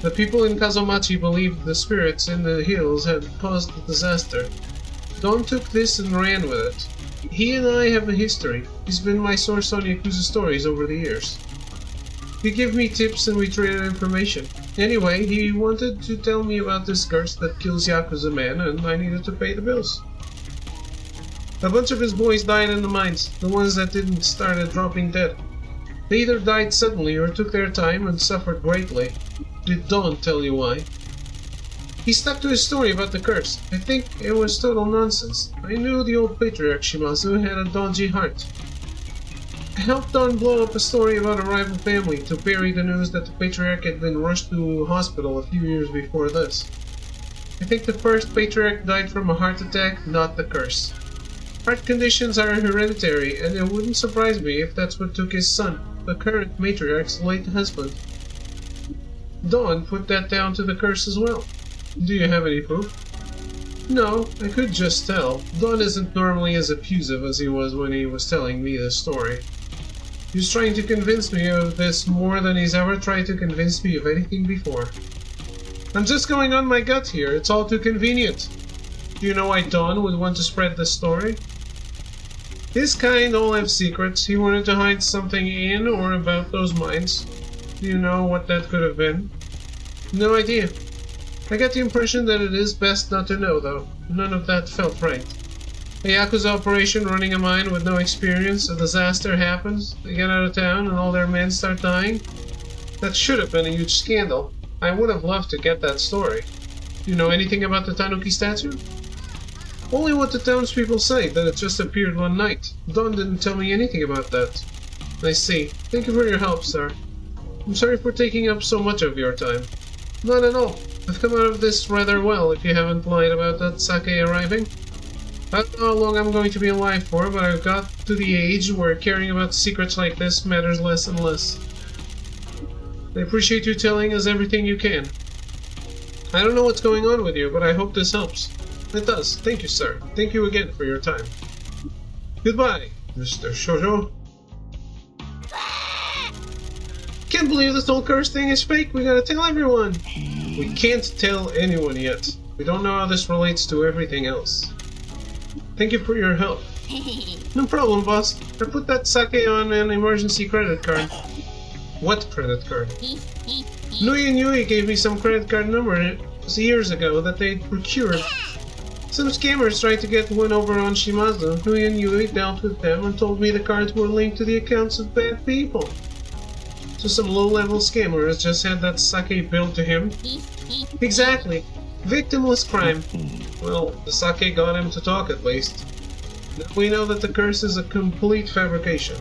A: The people in Kazumachi believed the spirits in the hills had caused the disaster. Dawn took this and ran with it. He and I have a history. He's been my source on Yakuza stories over the years. He gave me tips and we traded information. Anyway, he wanted to tell me about this curse that kills Yakuza men, and I needed to pay the bills. A bunch of his boys died in the mines, the ones that didn't start dropping dead. They either died suddenly or took their time and suffered greatly. Did Dawn tell you why? He stuck to his story about the curse. I think it was total nonsense. I knew the old patriarch Shimazu had a dodgy heart. I helped Don blow up a story about a rival family to bury the news that the patriarch had been rushed to hospital a few years before this. I think the first patriarch died from a heart attack, not the curse. Heart conditions are hereditary, and it wouldn't surprise me if that's what took his son, the current matriarch's late husband. Dawn put that down to the curse as well. Do you have any proof? No, I could just tell. Dawn isn't normally as effusive as he was when he was telling me the story. He's trying to convince me of this more than he's ever tried to convince me of anything before. I'm just going on my gut here, it's all too convenient. Do you know why Dawn would want to spread this story? His kind all have secrets. He wanted to hide something in or about those mines. Do you know what that could have been? No idea. I get the impression that it is best not to know, though. None of that felt right. A Yakuza operation running a mine with no experience, a disaster happens, they get out of town and all their men start dying. That should have been a huge scandal. I would have loved to get that story. Do you know anything about the Tanuki statue? Only what the townspeople say, that it just appeared one night. Don didn't tell me anything about that. I see. Thank you for your help, sir. I'm sorry for taking up so much of your time. Not at all. I've come out of this rather well, if you haven't lied about that sake arriving. I don't know how long I'm going to be alive for, but I've got to the age where caring about secrets like this matters less and less. I appreciate you telling us everything you can. I don't know what's going on with you, but I hope this helps. It does. Thank you, sir. Thank you again for your time. Goodbye, Mr. Shoujo. Can't believe this whole curse thing is fake. We gotta tell everyone. We can't tell anyone yet. We don't know how this relates to everything else. Thank you for your help. No problem, boss. I put that sake on an emergency credit card. What credit card? Nui and Yui gave me some credit card number years ago that they'd procured. Some scammers tried to get one over on Shimazu. Nui and Yui dealt with them and told me the cards were linked to the accounts of bad people. So some low-level scammer has just had that sake billed to him. Exactly. Victimless crime. Well, the sake got him to talk at least. Now we know that the curse is a complete fabrication.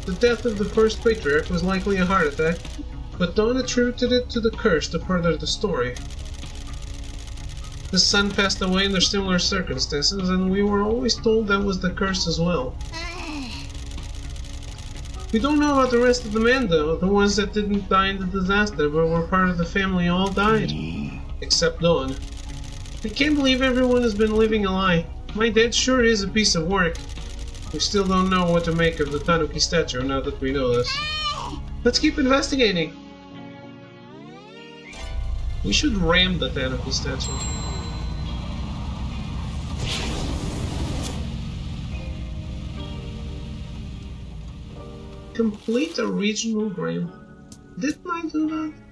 A: The death of the first patriarch was likely a heart attack, but Dawn attributed it to the curse to further the story. His son passed away under similar circumstances, and we were always told that was the curse as well. We don't know about the rest of the men, though. The ones that didn't die in the disaster but were part of the family all died. Except Dawn. I can't believe everyone has been living a lie. My dad sure is a piece of work. We still don't know what to make of the Tanuki statue now that we know this. Let's keep investigating. We should ram the Tanuki statue. Complete a regional gram. Didn't I do that?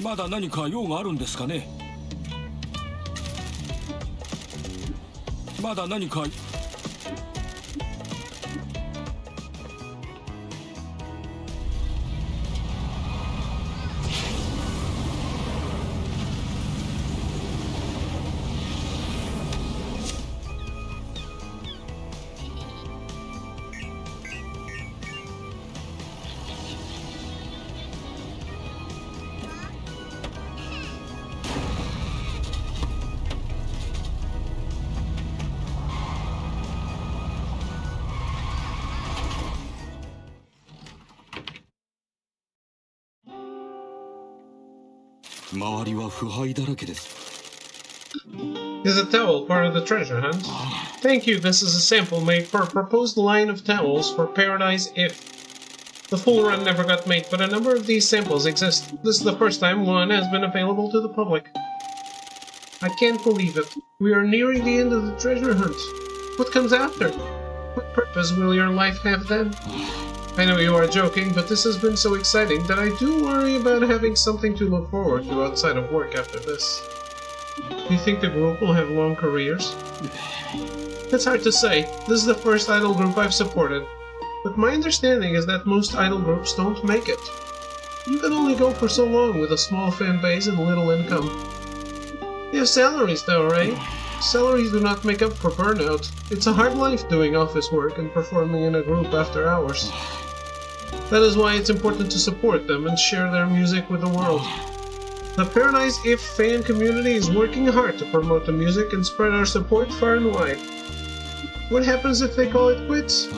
B: まだ何か用があるんですかね。まだ何か。周りは腐敗だらけです。
A: Is a towel part of the treasure hunt? Thank you, this is a sample made for a proposed line of towels for Paradise If. The full run never got made, but a number of these samples exist. This is the first time one has been available to the public. I can't believe it. We are nearing the end of the treasure hunt. What comes after? What purpose will your life have then? I know you are joking, but this has been so exciting that I do worry about having something to look forward to outside of work after this. Do you think the group will have long careers? It's hard to say. This is the first idol group I've supported. But my understanding is that most idol groups don't make it. You can only go for so long with a small fan base and little income. You have salaries though, right? Salaries do not make up for burnout. It's a hard life doing office work and performing in a group after hours. That is why it's important to support them and share their music with the world. The Paradise If fan community is working hard to promote the music and spread our support far and wide. What happens if they call it quits?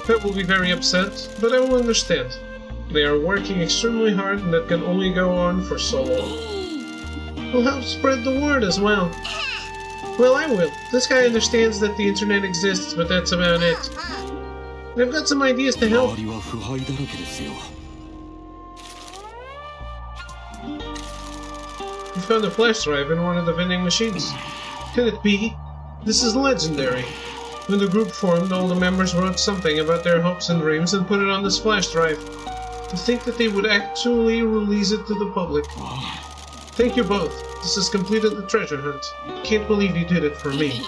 A: I will be very upset, but I will understand. They are working extremely hard and that can only go on for so long. We'll help spread the word as well. Well, I will. This guy understands that the internet exists, but that's about it. And I've got some ideas to help. You found a flash drive in one of the vending machines. Can it be? This is legendary. When the group formed, all the members wrote something about their hopes and dreams and put it on this flash drive. To think that they would actually release it to the public. Thank you both. This has completed the treasure hunt. Can't believe you did it for me.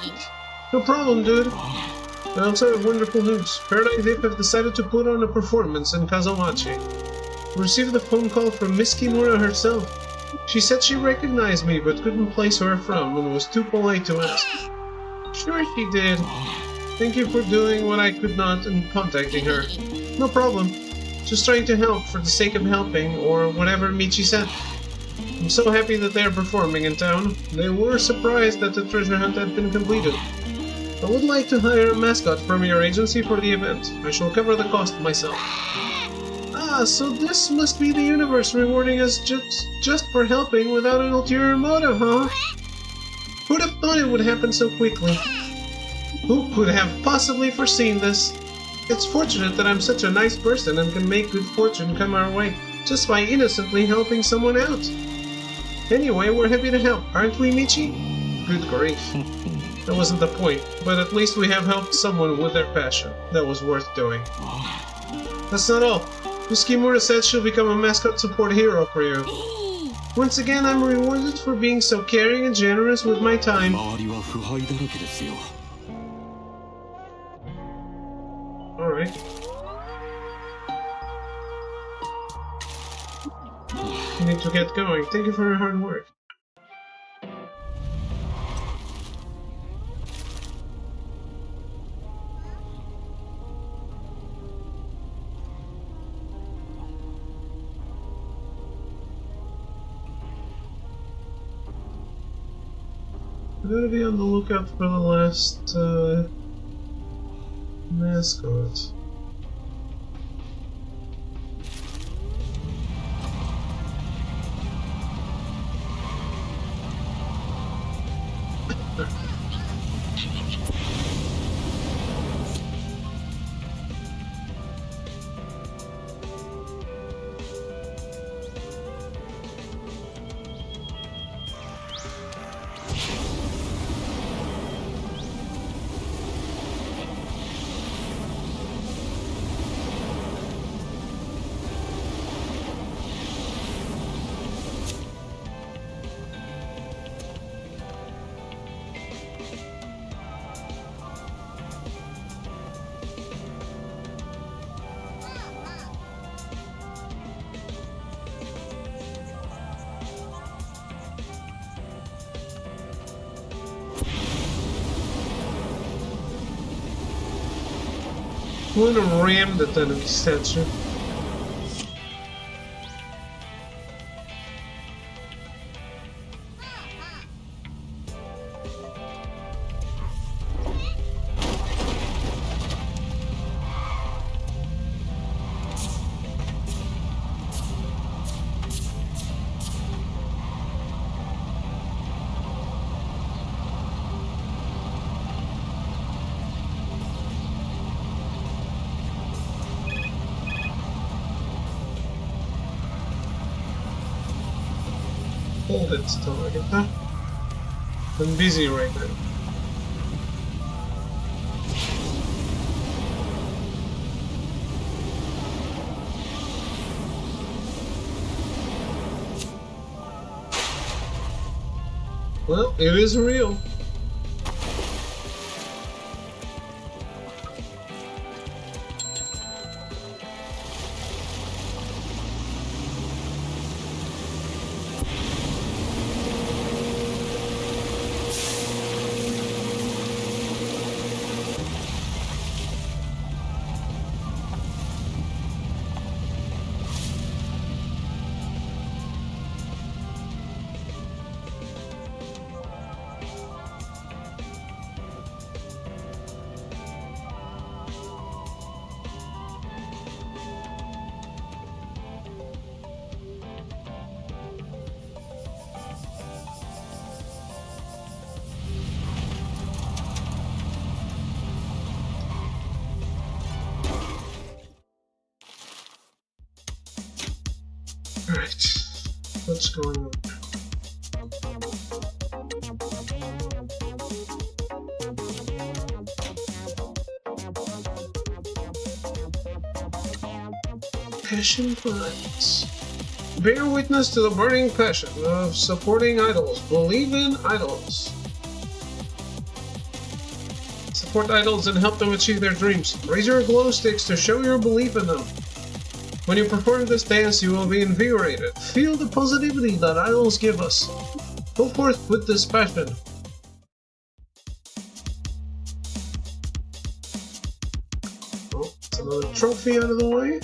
A: No problem, dude. I also have wonderful news. Paradise Ip have decided to put on a performance in Kazawachi. We received a phone call from Miss Kimura herself. She said she recognized me but couldn't place where from and was too polite to ask. Sure she did. Thank you for doing what I could not and contacting her. No problem. Just trying to help for the sake of helping, or whatever Michi said. I'm so happy that they are performing in town. They were surprised that the treasure hunt had been completed. I would like to hire a mascot from your agency for the event. I shall cover the cost myself. Ah, so this must be the universe rewarding us just for helping without an ulterior motive, huh? Who'd have thought it would happen so quickly? Who could have possibly foreseen this? It's fortunate that I'm such a nice person and can make good fortune come our way, just by innocently helping someone out. Anyway, we're happy to help, aren't we, Michi? Good grief. That wasn't the point, but at least we have helped someone with their passion. That was worth doing. That's not all. Miss Kimura said she'll become a mascot support hero for you. Once again, I'm rewarded for being so caring and generous with my time. Alright. You need to get going. Thank you for your hard work. I'm gonna be on the lookout for the last, mascot. I'm gonna ram that enemy statue. hold it till I get that. I'm busy right now. Well, it is real. Alright, what's going on? Passion Prize. Bear witness to the burning passion of supporting idols. Believe in idols. Support idols and help them achieve their dreams. Raise your glow sticks to show your belief in them. When you perform this dance, you will be invigorated. Feel the positivity that idols give us. Go forth with this passion. Oh, it's another trophy out of the way.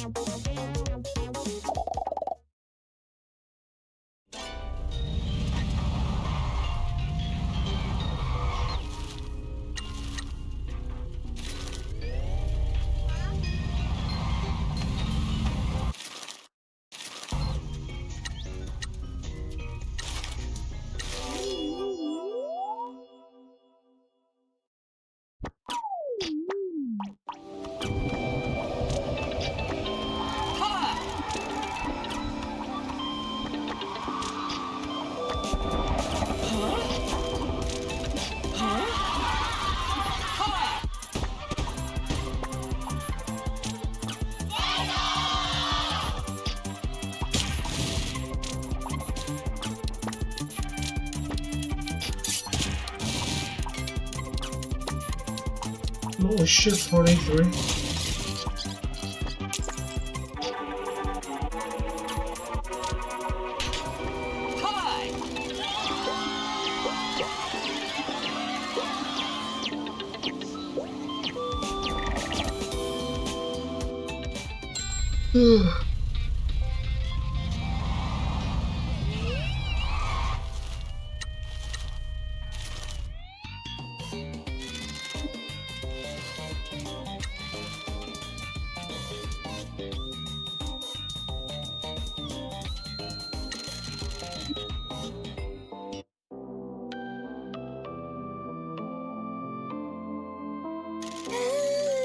A: Holy shit, 43.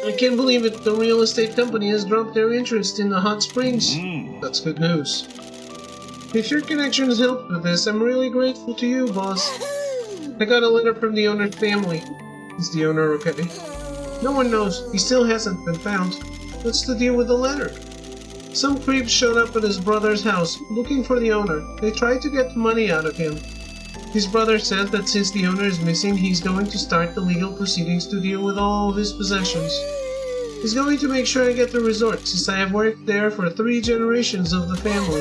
A: I can't believe it. The real estate company has dropped their interest in the hot springs. That's good news. If your connections helped with this, I'm really grateful to you, boss. I got a letter from the owner's family. Is the owner okay? No one knows. He still hasn't been found. What's the deal with the letter? Some creeps showed up at his brother's house, looking for the owner. They tried to get money out of him. His brother said that since the owner is missing, he's going to start the legal proceedings to deal with all of his possessions. He's going to make sure I get the resort, since I have worked there for 3 generations of the family.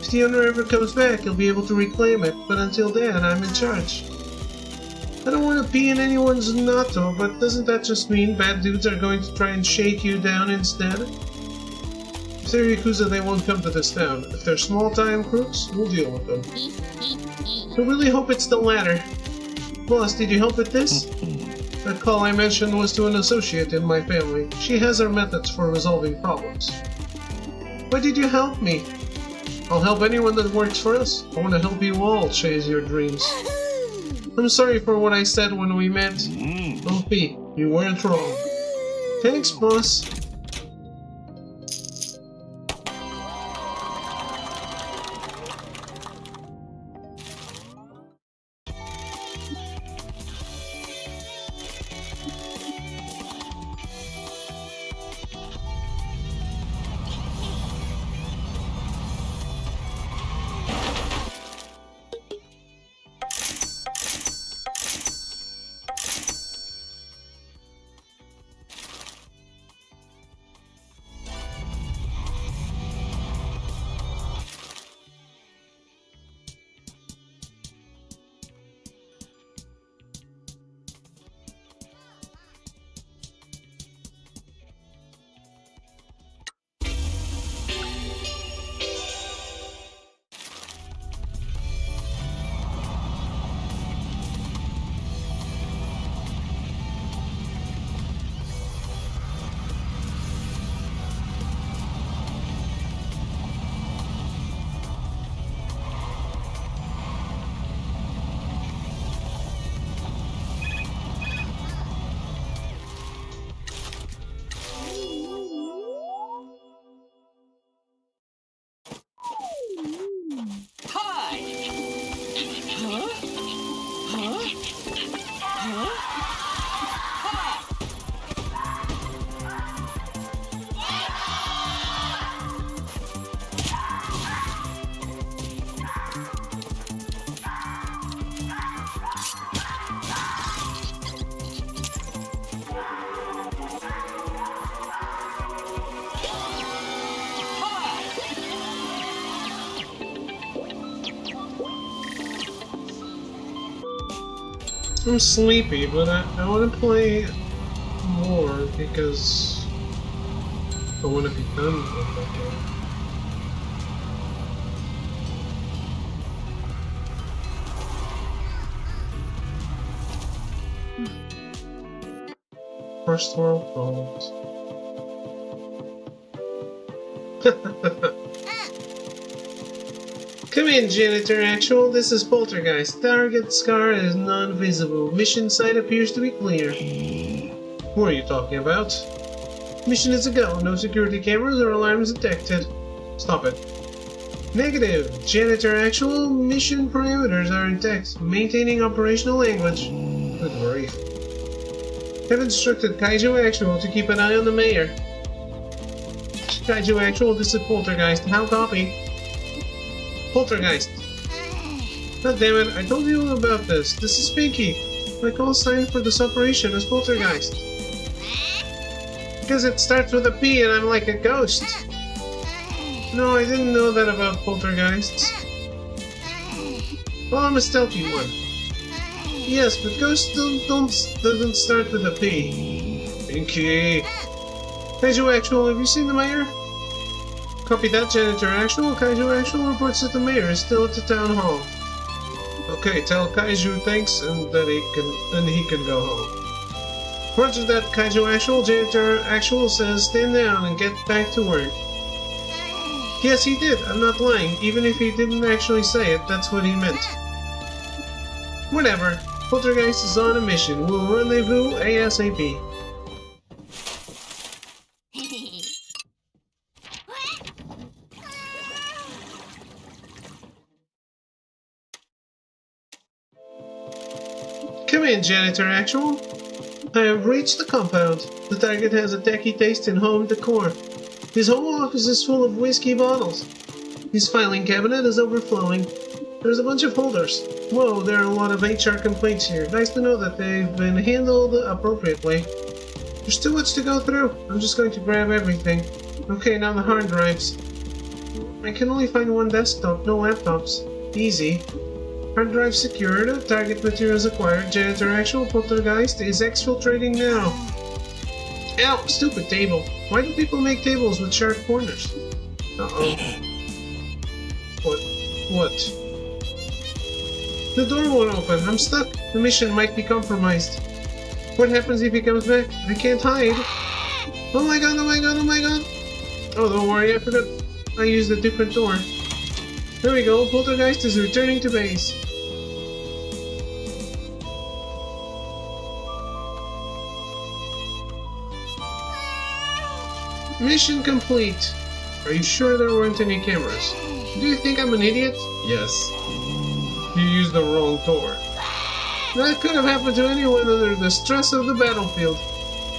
A: If the owner ever comes back, he'll be able to reclaim it, but until then, I'm in charge. I don't want to pee in anyone's natto, but doesn't that just mean bad dudes are going to try and shake you down instead? If they're Yakuza, they won't come to this town. If they're small-time crooks, we'll deal with them. I really hope it's the latter. Boss, did you help with this? That call I mentioned was to an associate in my family. She has her methods for resolving problems. Why did you help me? I'll help anyone that works for us. I want to help you all chase your dreams. I'm sorry for what I said when we met. Don't be. You weren't wrong. Thanks, boss. I'm sleepy, but I want to play more because I want to be done with that game. First world problems. Come in, Janitor Actual. This is Poltergeist. Target scar is non-visible. Mission site appears to be clear. Who are you talking about? Mission is a go. No security cameras or alarms detected. Stop it. Negative. Janitor Actual. Mission parameters are intact. Maintaining operational language. Good grief. Have instructed Kaiju Actual to keep an eye on the mayor. Kaiju Actual, this is Poltergeist. How copy? Poltergeist. God damn it, I told you all about this. This is Pinky. My call sign for this operation is Poltergeist. Because it starts with a P and I'm like a ghost. No, I didn't know that about poltergeists. Well, I'm a stealthy one. Yes, but ghosts doesn't start with a P. Pinky. Kaiju Actual, have you seen the mayor? Copy that, Janitor Actual. Kaiju Actual reports that the mayor is still at the town hall. Okay, tell Kaiju thanks and that he can go home. Roger that, Kaiju Actual. Janitor Actual says stand down and get back to work. Yes, he did. I'm not lying. Even if he didn't actually say it, that's what he meant. Whatever. Poltergeist is on a mission. We'll rendezvous ASAP. Come in, Janitor Actual. I have reached the compound. The target has a tacky taste in home decor. His home office is full of whiskey bottles. His filing cabinet is overflowing. There's a bunch of folders. Whoa, there are a lot of HR complaints here. Nice to know that they've been handled appropriately. There's too much to go through. I'm just going to grab everything. Okay, now the hard drives. I can only find one desktop, no laptops. Easy. Hard drive secured, target materials acquired, Janitor Actual. Poltergeist is exfiltrating now. Ow, stupid table. Why do people make tables with sharp corners? Uh-oh. What? The door won't open. I'm stuck. The mission might be compromised. What happens if he comes back? I can't hide. Oh my god, oh my god, oh my god. Oh, don't worry, I forgot. I used a different door. There we go, Poltergeist is returning to base. Mission complete. Are you sure there weren't any cameras? Do you think I'm an idiot? Yes. You used the wrong door. That could have happened to anyone under the stress of the battlefield.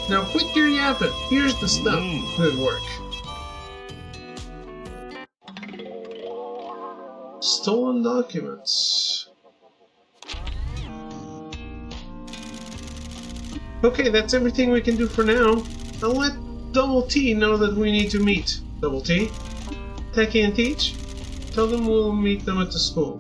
A: Now quit your yapping. Here's the stuff. Good work. Stolen documents. Okay, that's everything we can do for now. I'll let Double T know that we need to meet. Double T? Techie and Teach? Tell them we'll meet them at the school.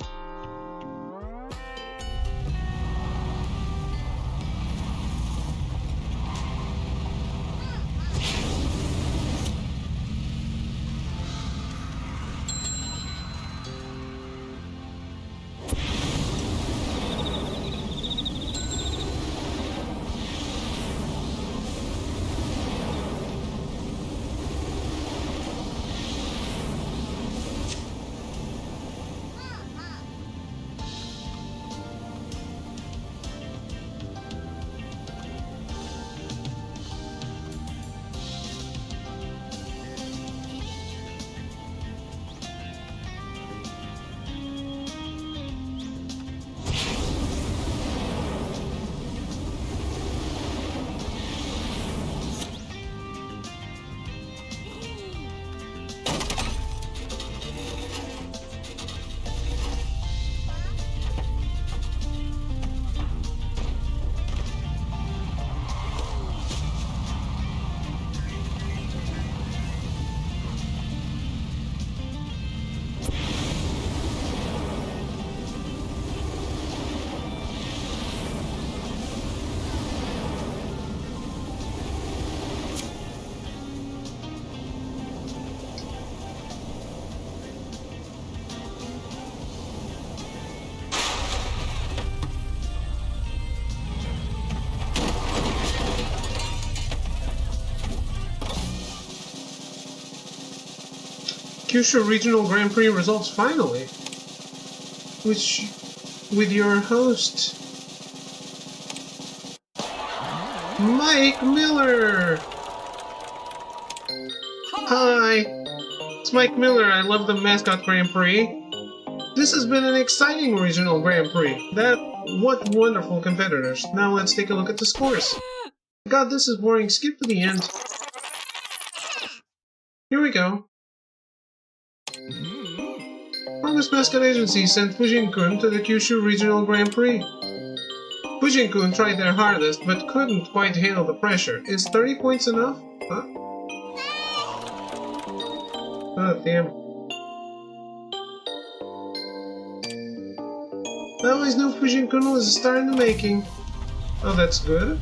A: Kyushu Regional Grand Prix results finally. With your host, Mike Miller. Hi, it's Mike Miller. I love the Mascot Grand Prix. This has been an exciting regional Grand Prix. What wonderful competitors. Now let's take a look at the scores. God, this is boring. Skip to the end. Here we go. August Mascot Agency sent Fujin-kun to the Kyushu Regional Grand Prix. Fujin-kun tried their hardest, but couldn't quite handle the pressure. Is 30 points enough? Huh? Oh, damn. I always knew Fujin-kun was a star in the making. Oh, that's good.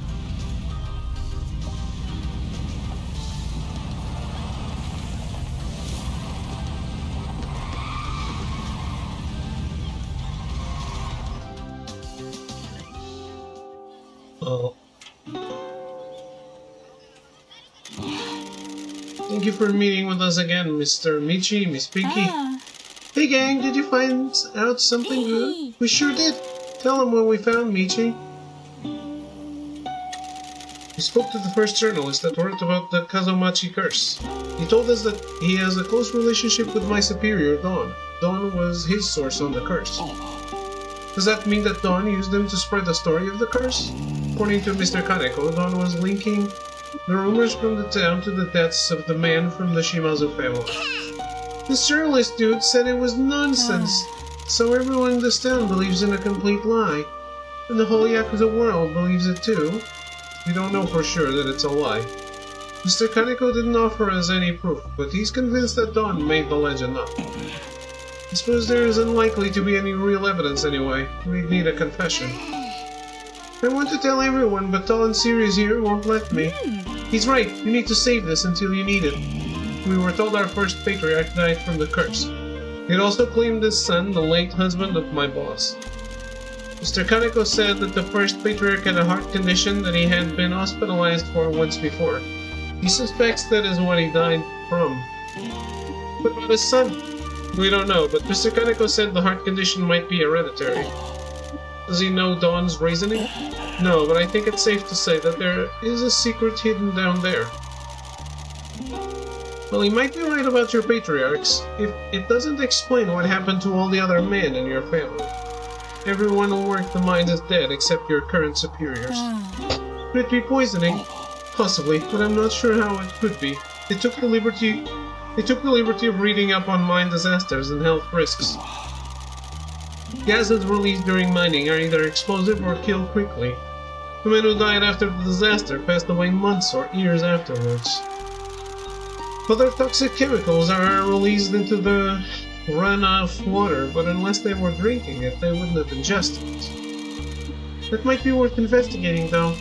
A: Oh. Thank you for meeting with us again, Mr. Michi, Miss Pinky. Hey gang, did you find out something good? We sure did. Tell them what we found, Michi. We spoke to the first journalist that wrote about the Kazumachi curse. He told us that he has a close relationship with my superior, Dawn. Dawn was his source on the curse. Does that mean that Dawn used them to spread the story of the curse? According to Mr. Kaneko, Dawn was linking the rumors from the town to the deaths of the man from the Shimazu family. This journalist dude said it was nonsense, so everyone in this town believes in a complete lie. And the whole Yakuza world believes it too. We don't know for sure that it's a lie. Mr. Kaneko didn't offer us any proof, but he's convinced that Dawn made the legend up. I suppose there is unlikely to be any real evidence anyway. We'd need a confession. I want to tell everyone, but Talon Sirius here won't let me. He's right, you need to save this until you need it. We were told our first patriarch died from the curse. It also claimed his son, the late husband of my boss. Mr. Kaneko said that the first patriarch had a heart condition that he had been hospitalized for once before. He suspects that is what he died from. What about his son? We don't know, but Mr. Kaneko said the heart condition might be hereditary. Does he know Dawn's reasoning? No, but I think it's safe to say that there is a secret hidden down there. Well, he might be right about your patriarchs. If it doesn't explain what happened to all the other men in your family. Everyone who worked the mine is dead except your current superiors. Could it be poisoning? Possibly, but I'm not sure how it could be. They took the liberty of reading up on mine disasters and health risks. Gases released during mining are either explosive or kill quickly. The men who died after the disaster passed away months or years afterwards. Other toxic chemicals are released into the runoff water, but unless they were drinking it, they wouldn't have ingested it. That might be worth investigating, though.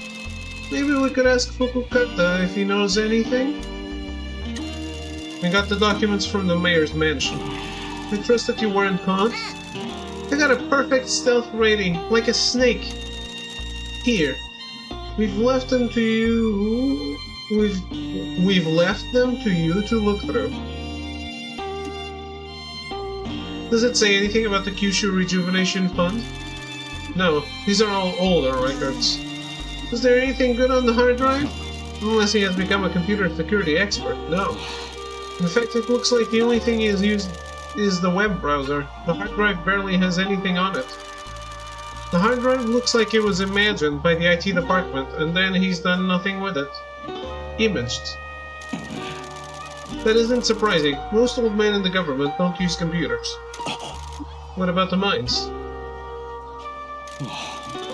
A: Maybe we could ask Fukukata if he knows anything? I got the documents from the mayor's mansion. I trust that you weren't caught. I got a perfect stealth rating, like a snake. Here. We've left them to you... We've left them to you to look through. Does it say anything about the Kyushu Rejuvenation Fund? No, these are all older records. Is there anything good on the hard drive? Unless he has become a computer security expert, no. In fact, it looks like the only thing he has used is the web browser. The hard drive barely has anything on it. The hard drive looks like it was imagined by the IT department, and then he's done nothing with it. Imaged. That isn't surprising. Most old men in the government don't use computers. What about the mines?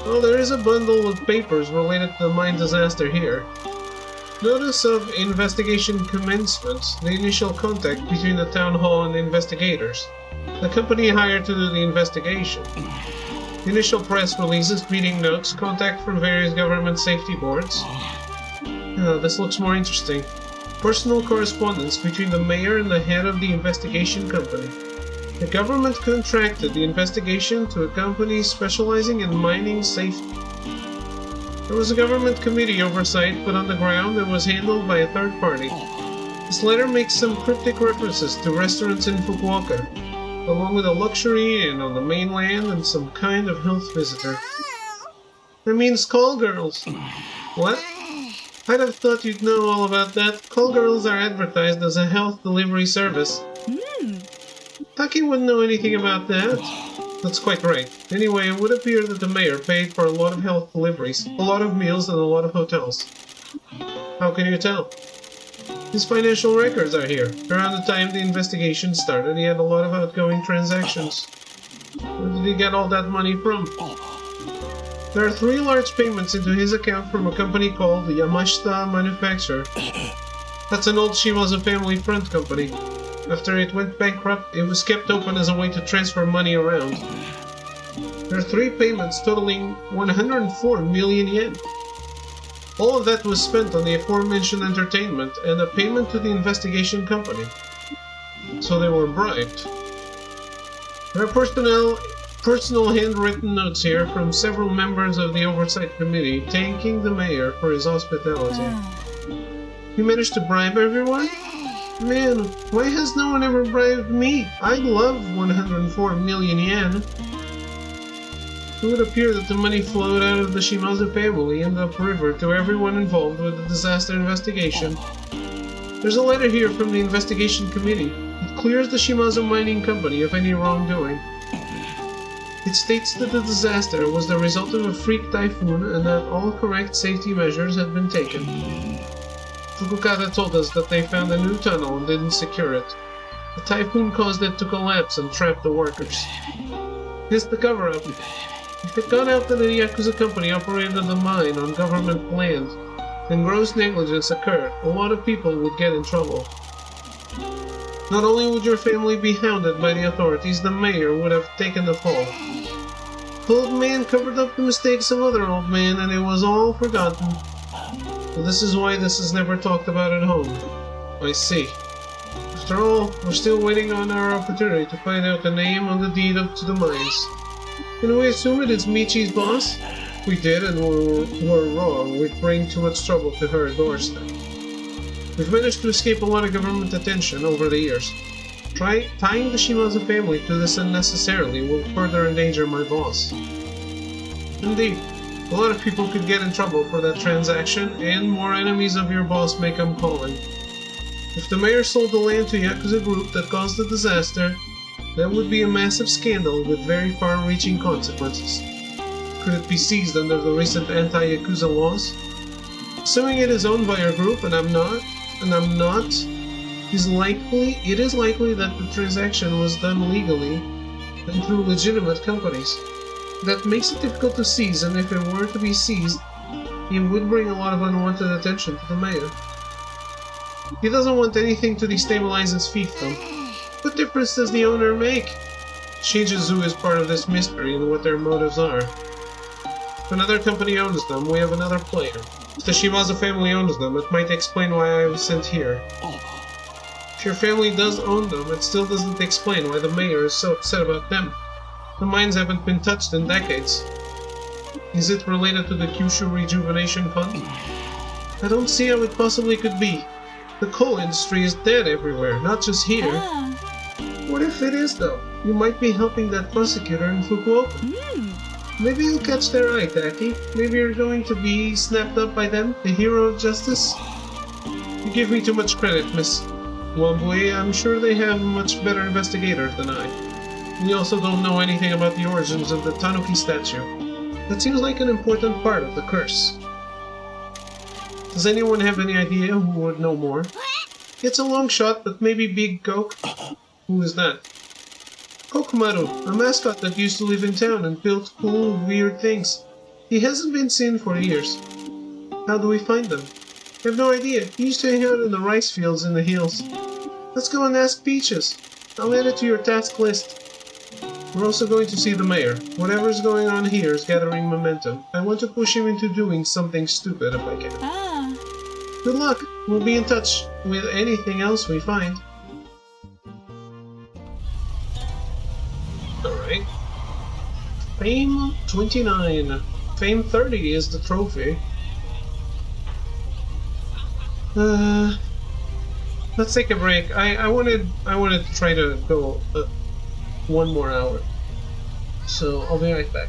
A: Well, there is a bundle of papers related to the mine disaster here. Notice of investigation commencement, the initial contact between the town hall and the investigators. The company hired to do the investigation. Initial press releases, meeting notes, contact from various government safety boards. This looks more interesting. Personal correspondence between the mayor and the head of the investigation company. The government contracted the investigation to a company specializing in mining safety. There was a government committee oversight, but on the ground it was handled by a third party. The This letter makes some cryptic references to restaurants in Fukuoka, along with a luxury inn on the mainland and some kind of health visitor. It means call girls. What? I'd have thought you'd know all about that. Call girls are advertised as a health delivery service. Taki wouldn't know anything about that. That's quite right. Anyway, it would appear that the mayor paid for a lot of health deliveries, a lot of meals, and a lot of hotels. How can you tell? His financial records are here. Around the time the investigation started, he had a lot of outgoing transactions. Where did he get all that money from? There are 3 large payments into his account from a company called Yamashita Manufacture. That's an old Shimazu family front company. After it went bankrupt, it was kept open as a way to transfer money around. There are 3 payments totaling 104 million yen. All of that was spent on the aforementioned entertainment and a payment to the investigation company. So they were bribed. There are personal handwritten notes here from several members of the Oversight Committee thanking the mayor for his hospitality. You managed to bribe everyone? Man, why has no one ever bribed me? I love 104 million yen. It would appear that the money flowed out of the Shimazu family and upriver to everyone involved with the disaster investigation. There's a letter here from the investigation committee. It clears the Shimazu Mining Company of any wrongdoing. It states that the disaster was the result of a freak typhoon and that all correct safety measures had been taken. Fukukata told us that they found a new tunnel and didn't secure it. The typhoon caused it to collapse and trap the workers. Here's the cover-up. If it got out that a Yakuza company operated the mine on government land, and gross negligence occurred, a lot of people would get in trouble. Not only would your family be hounded by the authorities, the mayor would have taken the fall. The old man covered up the mistakes of other old men, and it was all forgotten. So this is why this is never talked about at home. I see. After all, we're still waiting on our opportunity to find out the name on the deed up to the mines. Can we assume it is Michi's boss? We did, and we were wrong. We'd bring too much trouble to her doorstep. We've managed to escape a lot of government attention over the years. Tying the Shimazu family to this unnecessarily will further endanger my boss. Indeed, a lot of people could get in trouble for that transaction, and more enemies of your boss may come calling. If the mayor sold the land to Yakuza Group that caused the disaster, that would be a massive scandal with very far-reaching consequences. Could it be seized under the recent anti-Yakuza laws? Assuming it is owned by our group, and I'm not, it is likely that the transaction was done legally and through legitimate companies. That makes it difficult to seize, and if it were to be seized, it would bring a lot of unwanted attention to the mayor. He doesn't want anything to destabilize his fiefdom. What difference does the owner make? Shinjuzu is part of this mystery and what their motives are. If another company owns them, we have another player. If the Shimazu family owns them, it might explain why I was sent here. If your family does own them, it still doesn't explain why the mayor is so upset about them. The mines haven't been touched in decades. Is it related to the Kyushu Rejuvenation Fund? I don't see how it possibly could be. The coal industry is dead everywhere, not just here. What if it is, though? You might be helping that prosecutor in Fukuoka. Maybe you'll catch their eye, Taki. Maybe you're going to be snapped up by them, the hero of justice. You give me too much credit, Miss Wambui. I'm sure they have a much better investigator than I. We also don't know anything about the origins of the Tanuki statue. That seems like an important part of the curse. Does anyone have any idea who would know more? It's a long shot, but maybe Big Coke. Who is that? Kokumaru, a mascot that used to live in town and built cool, weird things. He hasn't been seen for years. How do we find them? I have no idea. He used to hang out in the rice fields in the hills. Let's go and ask Peaches. I'll add it to your task list. We're also going to see the mayor. Whatever's going on here is gathering momentum. I want to push him into doing something stupid if I can. Good luck. We'll be in touch with anything else we find. Alright. Fame 29. Fame 30 is the trophy. let's take a break. I wanted to try to go 1 more hour. So I'll be right back.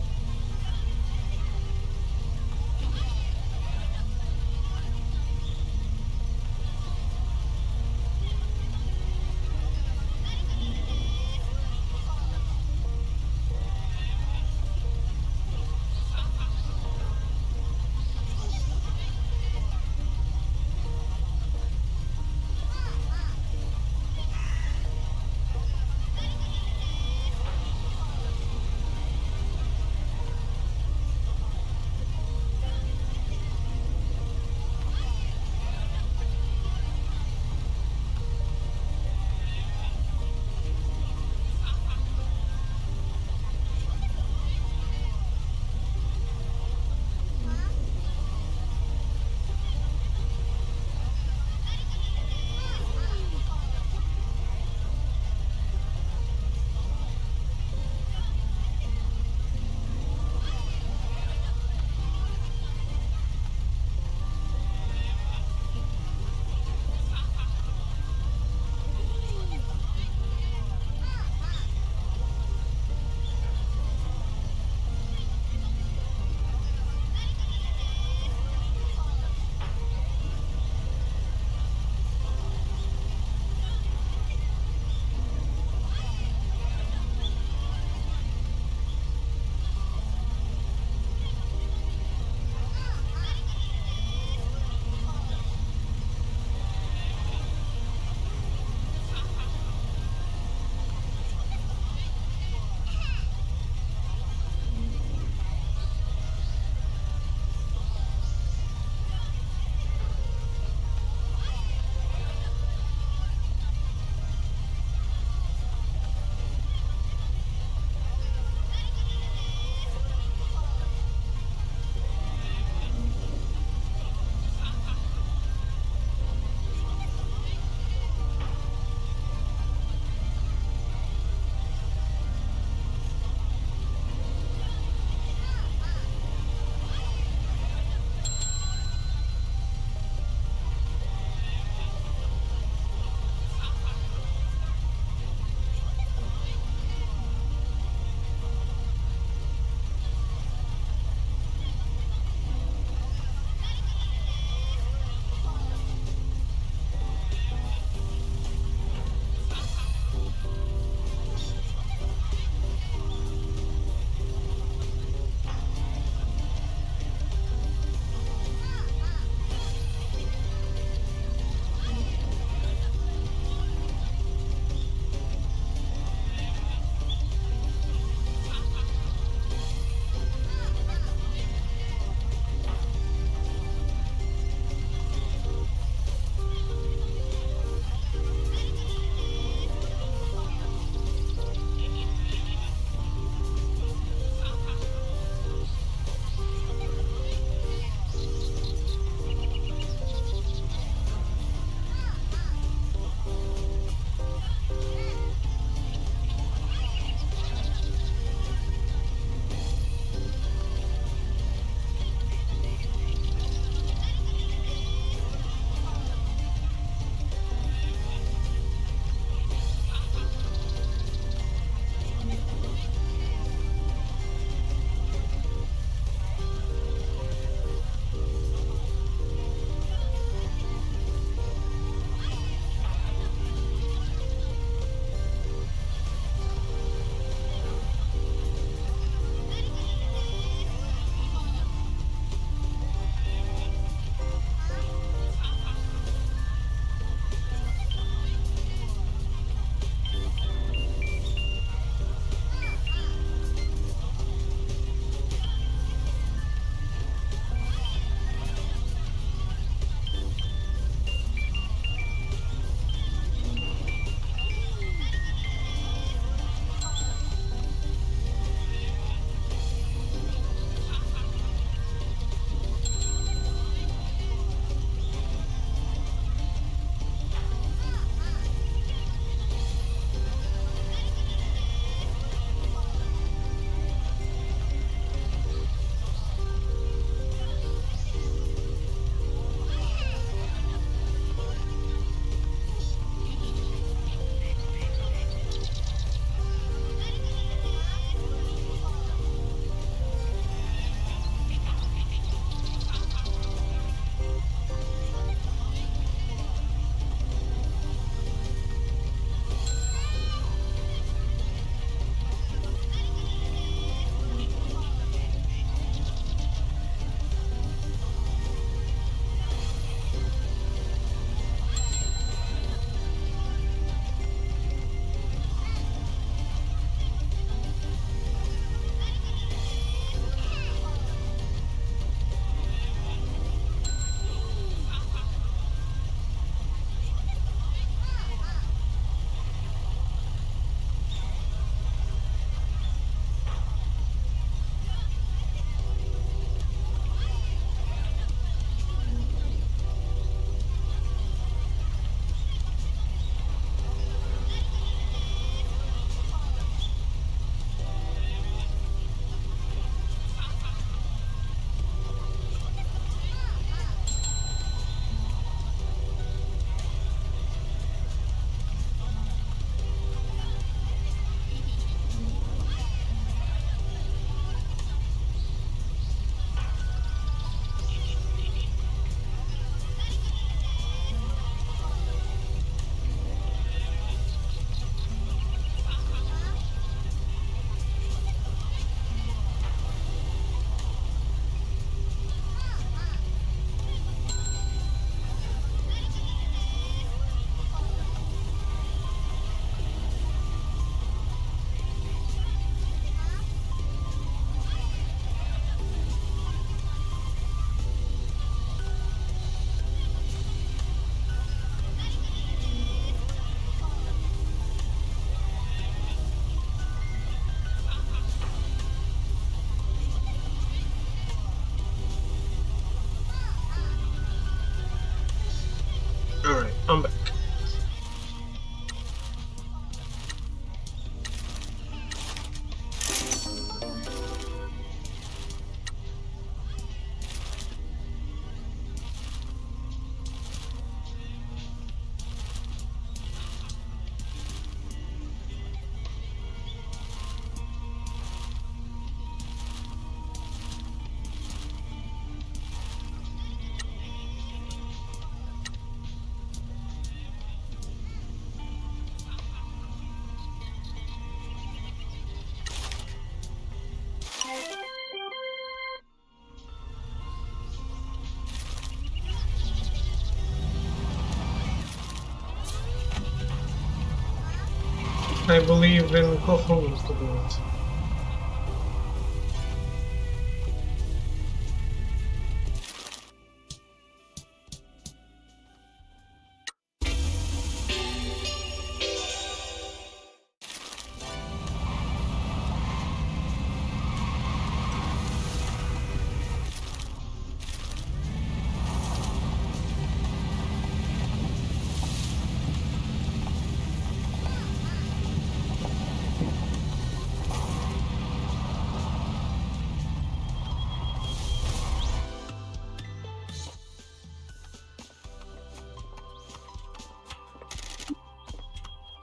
A: I believe in Kofun to do it.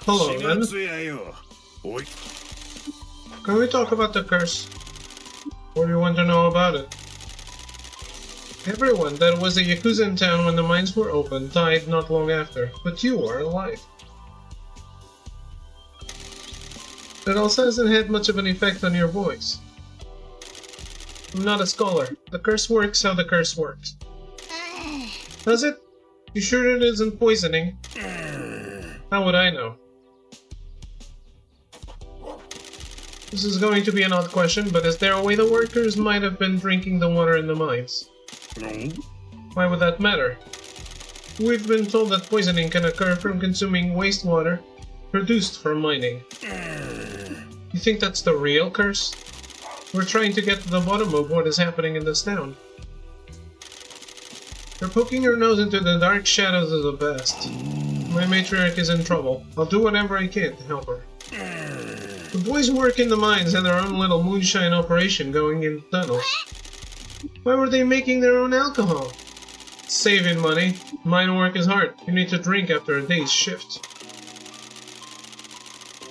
A: Hello, then. Can we talk about the curse? What do you want to know about it? Everyone that was a Yakuza in town when the mines were open died not long after, but you are alive. It also hasn't had much of an effect on your voice. I'm not a scholar. The curse works how the curse works. Does it? You sure it isn't poisoning? How would I know? This is going to be an odd question, but is there a way the workers might have been drinking the water in the mines?
F: No.
A: Why would that matter? We've been told that poisoning can occur from consuming wastewater produced from mining. You think that's the real curse? We're trying to get to the bottom of what is happening in this town. You're poking your nose into the dark shadows of the past. My matriarch is in trouble. I'll do whatever I can to help her. The boys who work in the mines had their own little moonshine operation going in tunnels. Why were they making their own alcohol? Saving money. Mine work is hard. You need to drink after a day's shift.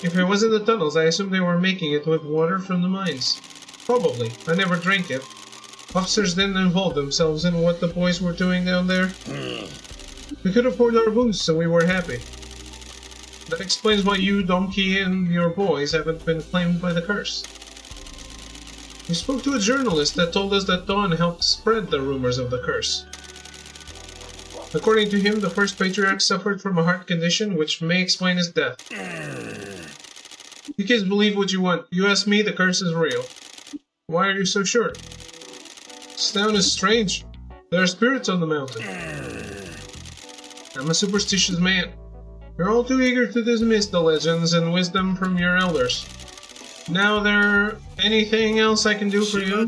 A: If it was in the tunnels, I assume they were making it with water from the mines. Probably. I never drank it. Officers didn't involve themselves in what the boys were doing down there. We could afford our booze, so we were happy. That explains why you, Donkey, and your boys haven't been claimed by the curse. We spoke to a journalist that told us that Dawn helped spread the rumors of the curse. According to him, the first patriarch suffered from a heart condition which may explain his death. You kids believe what you want. You ask me, the curse is real. Why are you so sure? This town is strange. There are spirits on the mountain. I'm a superstitious man. You're all too eager to dismiss the legends and wisdom from your elders. Now, there anything else I can do for you?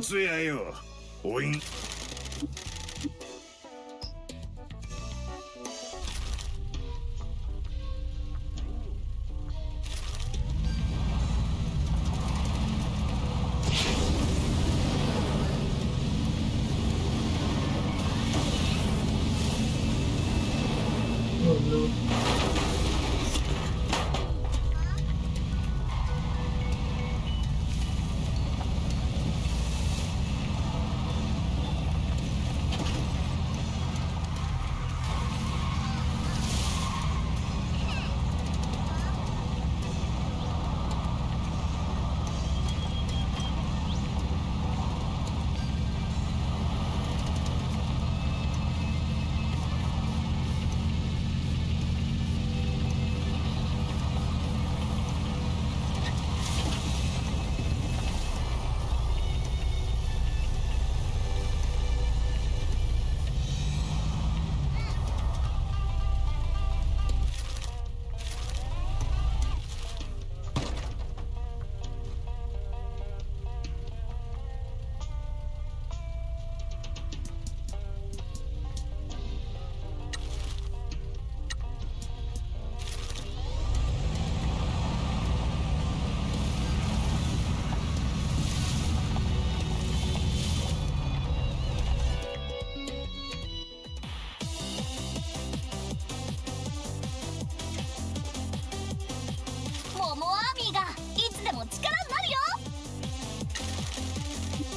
A: Oh no.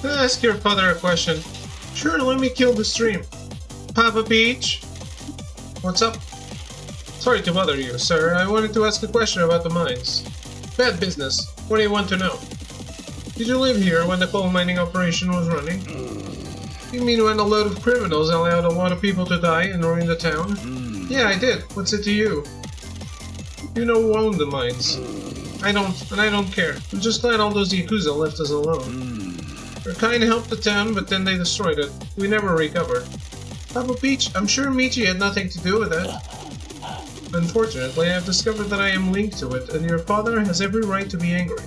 A: Ask your father a question. Sure, let me kill the stream. Papa Peach? What's up? Sorry to bother you, sir. I wanted to ask a question about the mines. Bad business. What do you want to know? Did you live here when the coal mining operation was running? You mean when a load of criminals allowed a lot of people to die and ruin the town? Yeah, I did. What's it to you? You know who owned the mines. I don't care. I'm just glad all those Yakuza left us alone. Their kind helped the town, but then they destroyed it. We never recovered. Papa Peach, I'm sure Michi had nothing to do with it. Unfortunately, I have discovered that I am linked to it, and your father has every right to be angry.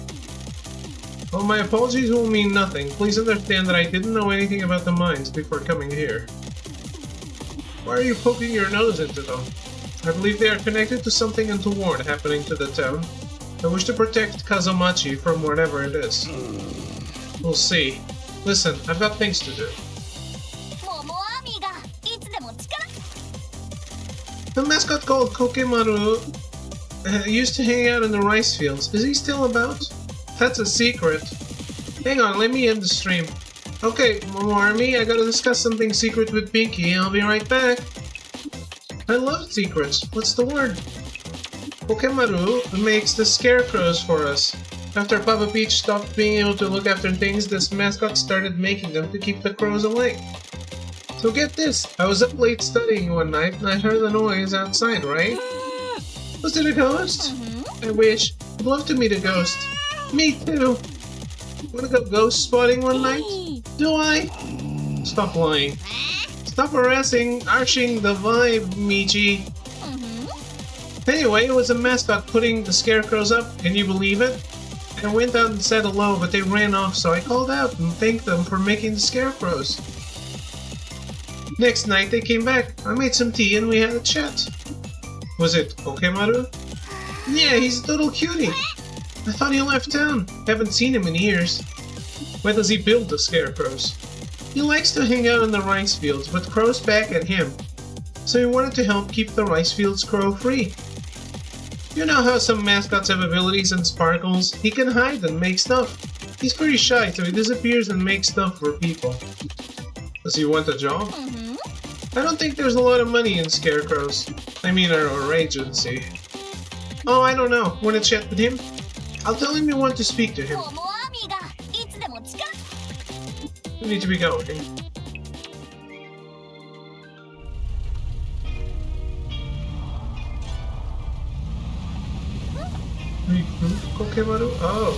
A: Well, my apologies will mean nothing. Please understand that I didn't know anything about the mines before coming here. Why are you poking your nose into them? I believe they are connected to something untoward happening to the town. I wish to protect Kazumachi from whatever it is. We'll see. Listen, I've got things to do. The mascot called Kokemaru used to hang out in the rice fields. Is he still about? That's a secret. Hang on, let me end the stream. Okay, Momoarmy, I gotta discuss something secret with Pinky. I'll be right back. I love secrets. What's the word? Kokemaru makes the scarecrows for us. After Papa Peach stopped being able to look after things, this mascot started making them to keep the crows awake. So get this, I was up late studying one night and I heard a noise outside, right? Was it a ghost? I wish. I'd love to meet a ghost. Me too. Wanna go ghost spotting one night? Do I? Stop lying. Stop arshing the vibe, Michi. Anyway, it was a mascot putting the scarecrows up, can you believe it? I went out and said hello, but they ran off, so I called out and thanked them for making the scarecrows. Next night they came back. I made some tea and we had a chat. Was it Kokemaru? Yeah, he's a little cutie. I thought he left town. Haven't seen him in years. Where does he build the scarecrows? He likes to hang out in the rice fields, but crows back at him. So he wanted to help keep the rice fields crow-free. You know how some mascots have abilities and sparkles? He can hide and make stuff. He's pretty shy, so he disappears and makes stuff for people. Does he want a job? I don't think there's a lot of money in scarecrows. I mean our agency. Oh, I don't know. Want to chat with him? I'll tell him you want to speak to him. We need to be going. Kokemaru? Oh.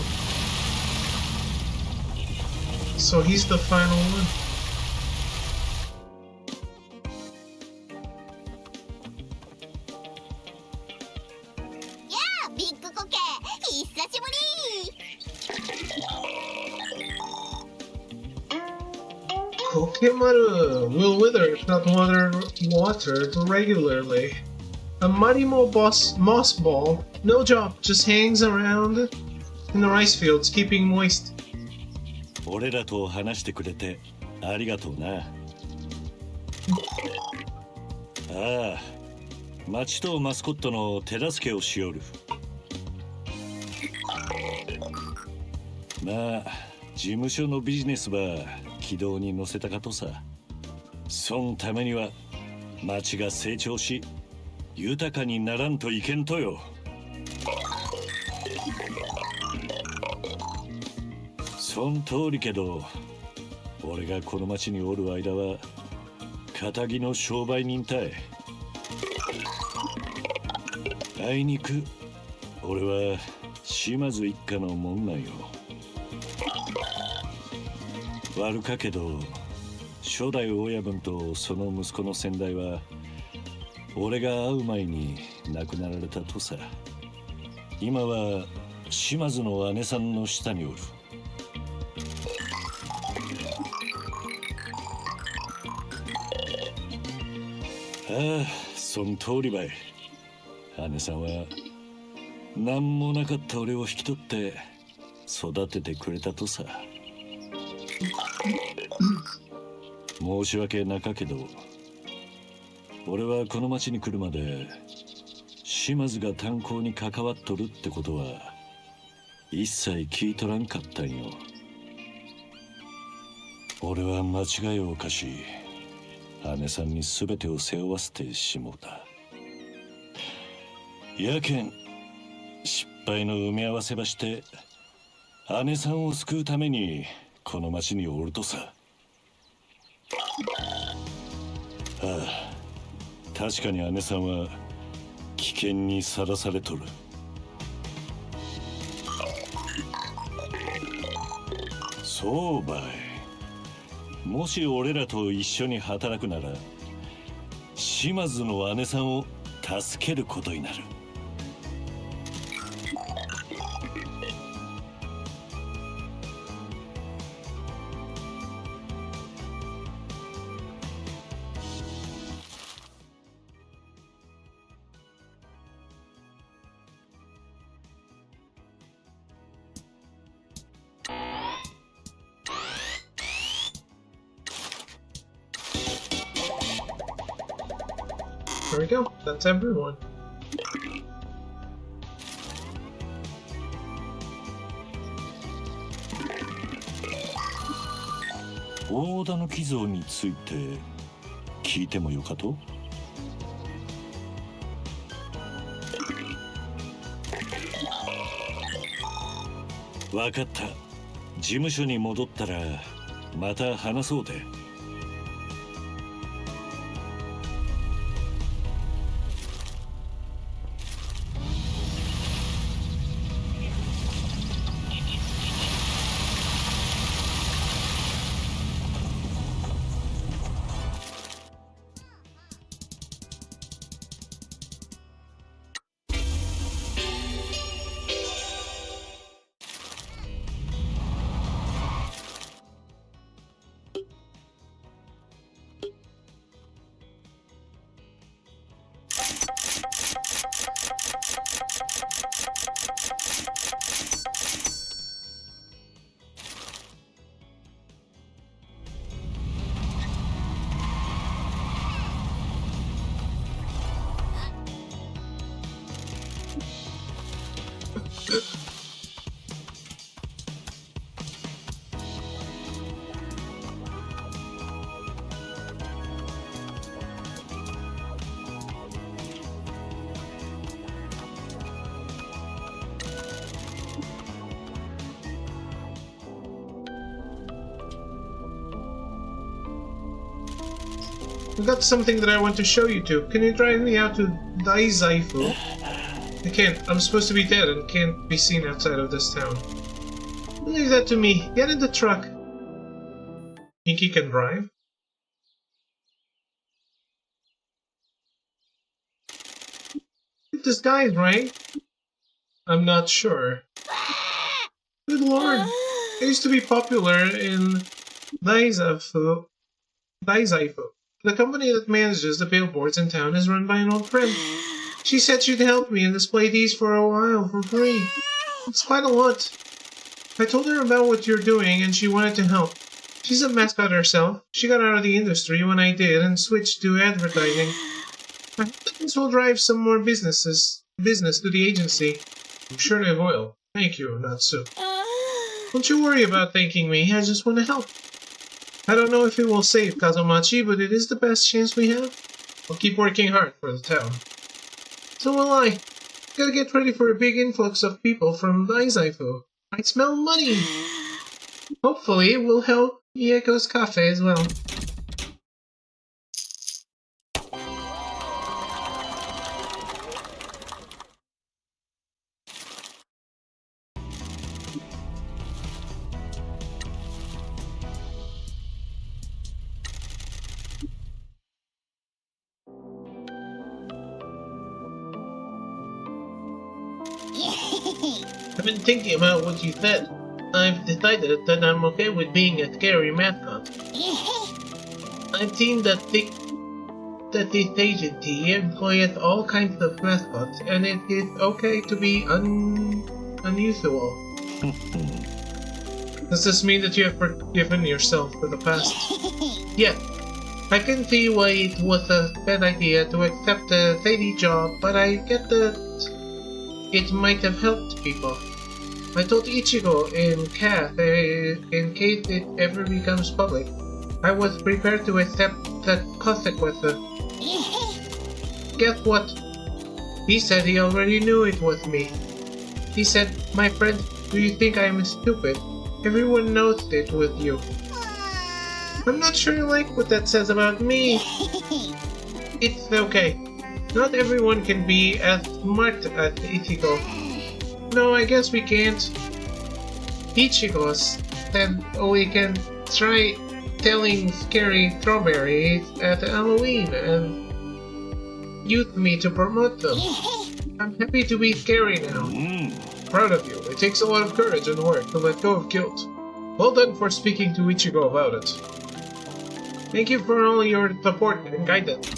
A: So he's the final one. Kokemaru will wither if not watered regularly. A mighty moss ball, no job, just hangs around in the rice fields, keeping moist.
D: 俺らと話してくれてありがとうな。ああ、町とマスコットの手助けをしよる。まあ、事務所のビジネスは軌道に乗せたかとさ。そのためには町が成長し豊かにならんといけんとよ。そん通りけど、俺がこの町におる間は堅気の商売人たい。あいにく俺は島津一家のもんなんよ。悪かけど初代親分とその息子の先代は俺が会う前に亡くなられたとさ。今は島津の姉さんの下におる。ああ、そん通りばい。姉さんは何もなかった俺を引き取って育ててくれたとさ。申し訳なかけど、俺はこの町に来るまで島津が炭鉱に関わっとるってことは一切聞いとらんかったんよ。俺は間違いを犯し、姉さんに全てを背負わせてしもうた。やけん失敗の埋め合わせばして姉さんを救うためにこの町におるとさ。ああ、確かに姉さんは危険にさらされとる。そうばい。もし俺らと一緒に働くなら島津の姉さんを助けることになる。
A: There we go. That's everyone.
D: 大田の寄贈について聞いてもよかと？わかった。事務所に戻ったらまた話そうで。
A: I've got something that I want to show you two. Can you drive me out to Daizaifu? I can't. I'm supposed to be dead and can't be seen outside of this town. Leave that to me. Get in the truck. Think he can drive? This guy's right. I'm not sure. Good lord. I used to be popular in Daizaifu. The company that manages the billboards in town is run by an old friend. She said she'd help me and display these for a while for free. It's quite a lot. I told her about what you're doing and she wanted to help. She's a mascot herself. She got out of the industry when I did and switched to advertising. I hope this will drive some more business to the agency. I'm sure they will. Thank you, Natsu. Don't you worry about thanking me. I just want to help. I don't know if it will save Kazumachi, but it is the best chance we have. I'll keep working hard for the town. So will I. Gotta get ready for a big influx of people from Daizaifu. I smell money! Hopefully it will help Ieko's cafe as well. I've been thinking about what you said. I've decided that I'm okay with being a scary mascot. I've seen that this agency employs all kinds of mascots, and it is okay to be unusual. Does this mean that you have forgiven yourself for the past? Yes. I can see why it was a bad idea to accept a shady job, but I get that it might have helped people. I told Ichigo and Kath in case it ever becomes public. I was prepared to accept the consequences. Guess what? He said he already knew it was me. He said, "My friend, do you think I'm stupid? Everyone knows it was you." I'm not sure I like what that says about me. It's okay. Not everyone can be as smart as Ichigo. No, I guess we can't. Ichigo then we can try telling scary strawberries at Halloween and youth me to promote them. I'm happy to be scary now. Proud of you. It takes a lot of courage and work to let go of guilt. Well done for speaking to Ichigo about it. Thank you for all your support and guidance.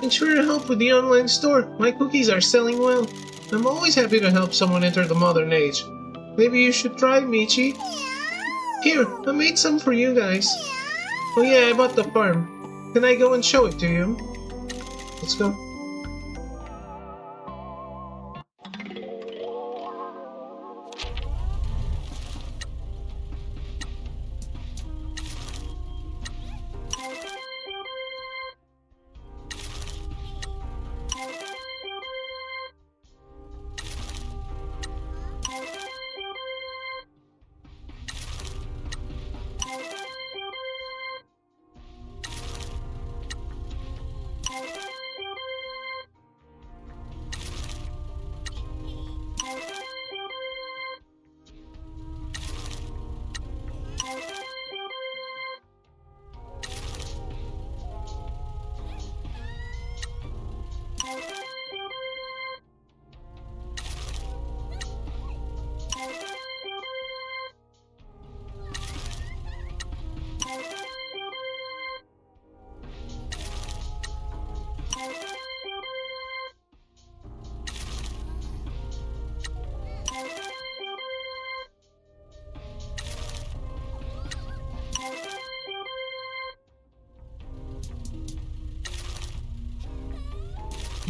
A: And sure to help with the online store. My cookies are selling well. I'm always happy to help someone enter the modern age. Maybe you should try, Michi. Here, I made some for you guys. Oh yeah, I bought the farm. Can I go and show it to you? Let's go.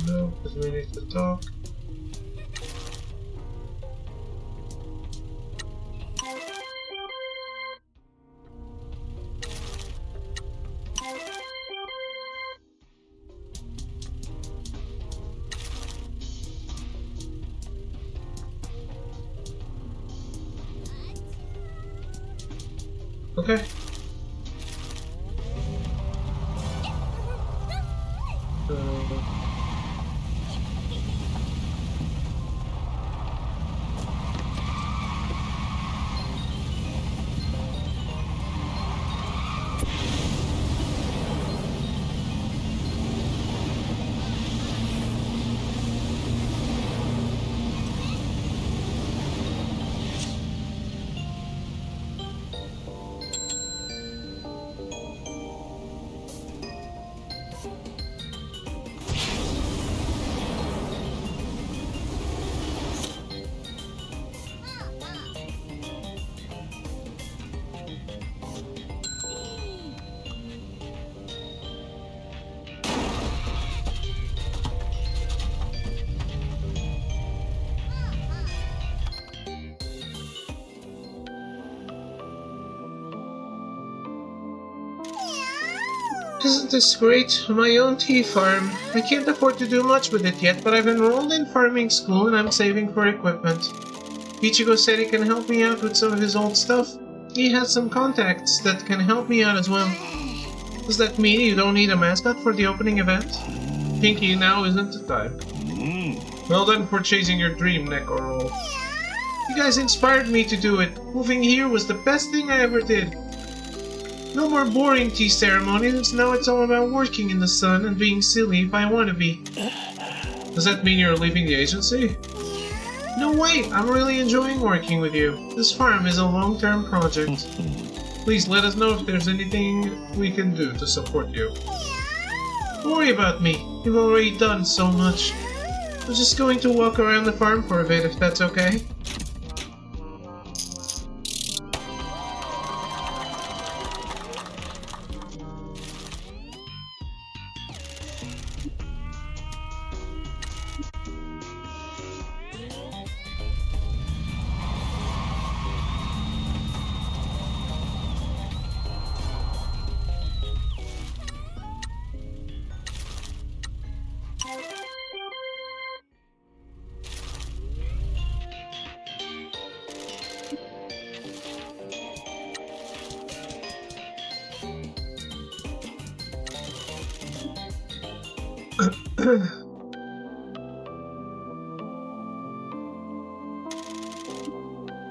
A: No, because we need to talk. Okay. Isn't this great? My own tea farm. I can't afford to do much with it yet, but I've enrolled in farming school and I'm saving for equipment. Ichigo said he can help me out with some of his old stuff. He has some contacts that can help me out as well. Does that mean you don't need a mascot for the opening event? Pinky, now isn't the time. Well done for chasing your dream, Neko Roll. You guys inspired me to do it. Moving here was the best thing I ever did. No more boring tea ceremonies, now it's all about working in the sun and being silly if I want to be. Does that mean you're leaving the agency? No way, I'm really enjoying working with you. This farm is a long-term project. Please let us know if there's anything we can do to support you. Don't worry about me, you've already done so much. I'm just going to walk around the farm for a bit if that's okay.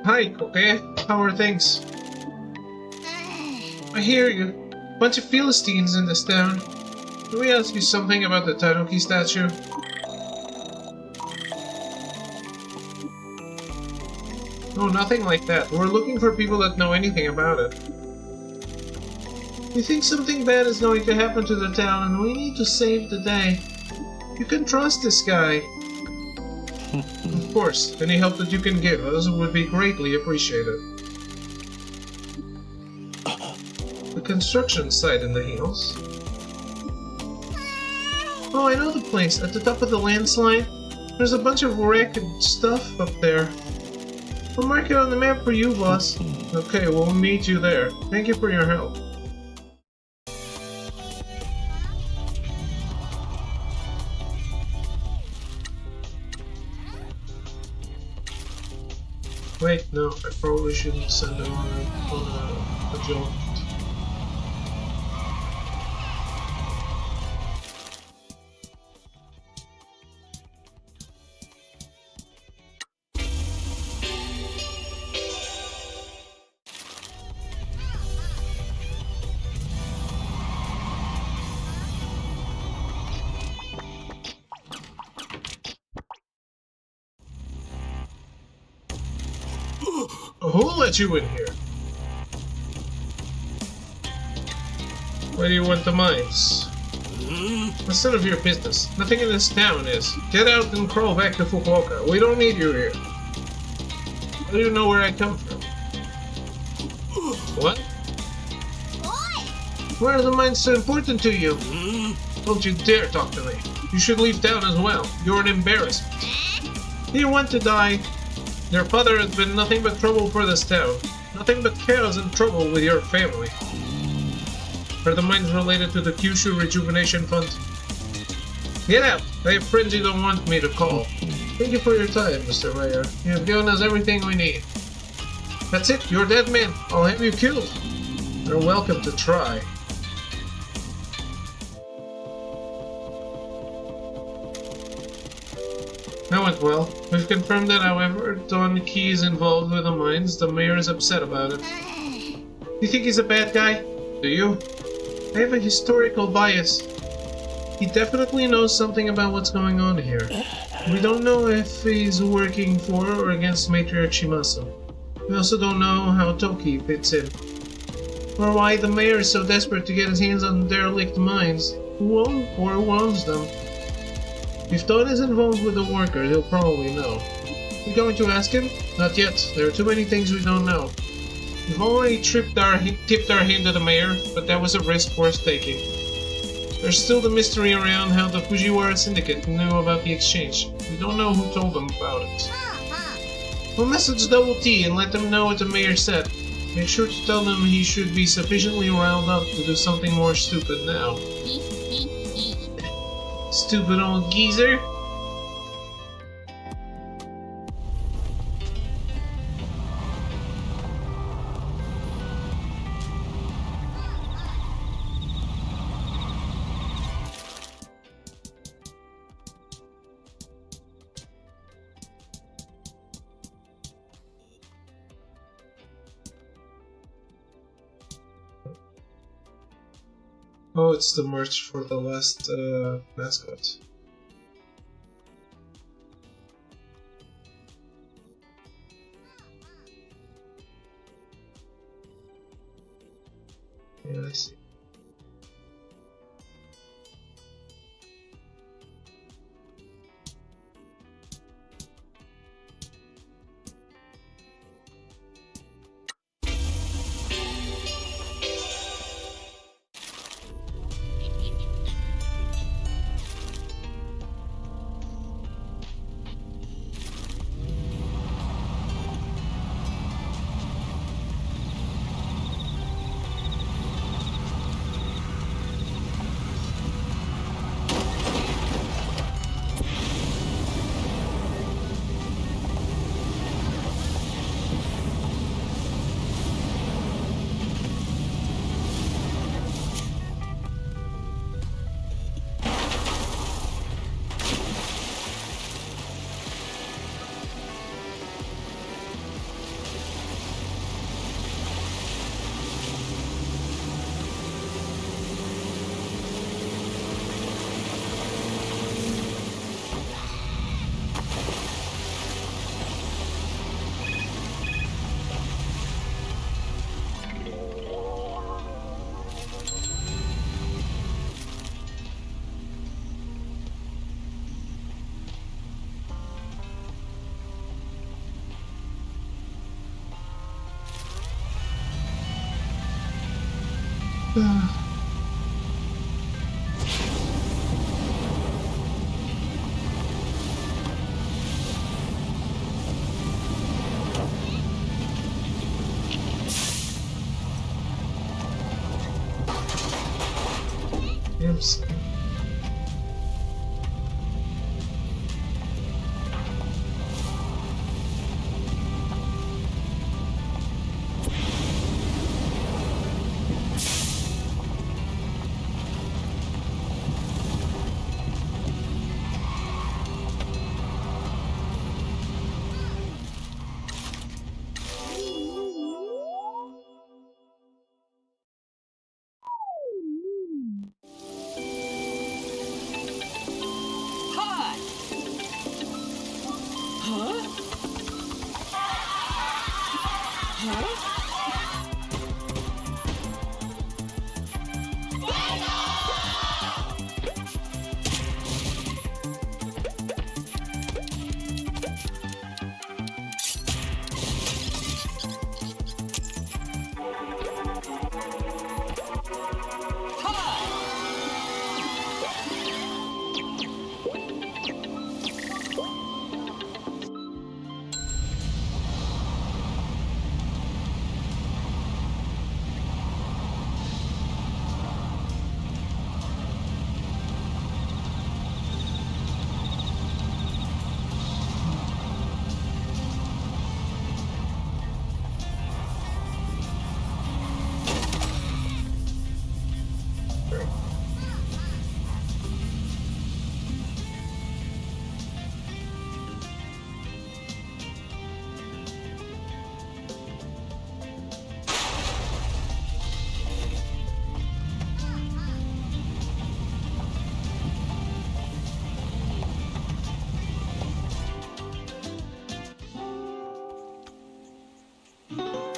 A: Hi, okay? How are things? I hear you. Bunch of Philistines in this town. Can we ask you something about the Tanuki statue? Oh, nothing like that. We're looking for people that know anything about it. We think something bad is going to happen to the town and we need to save the day. You can trust this guy. Of course, any help that you can give us would be greatly appreciated. The construction site in the hills. Oh, I know the place. At the top of the landslide. There's a bunch of wreck and stuff up there. I'll mark it on the map for you, boss. Okay, we'll meet you there. Thank you for your help. Wait, no, I probably shouldn't send him on a joke. Who let you in here? Why do you want the mines? That's none of your business. Nothing in this town is. Get out and crawl back to Fukuoka. We don't need you here. How do you know where I come from? What? Why are the mines so important to you? Don't you dare talk to me. You should leave town as well. You're an embarrassment. Do you want to die? Your father has been nothing but trouble for this town. Nothing but chaos and trouble with your family. Are the mines related to the Kyushu Rejuvenation Fund? Get out! I have friends you don't want me to call. Thank you for your time, Mr. Mayor. You have given us everything we need. That's it, you're a dead man. I'll have you killed. You're welcome to try. That went well. We've confirmed that however Don Key is involved with the mines, the mayor is upset about it. You think he's a bad guy? Do you? I have a historical bias. He definitely knows something about what's going on here. We don't know if he's working for or against Matriarch Shimasu. We also don't know how Toki fits in. Or why the mayor is so desperate to get his hands on derelict mines. Who owns them? If Don is involved with the workers, he'll probably know. We going to ask him? Not yet. There are too many things we don't know. We've already tipped our hand to the mayor, but that was a risk worth taking. There's still the mystery around how the Fujiwara Syndicate knew about the exchange. We don't know who told them about it. We'll message Double T and let them know what the mayor said. Make sure to tell them he should be sufficiently riled up to do something more stupid now. Stupid old geezer. Oh, it's the merch for the last mascot. Yeah, I see. Yes.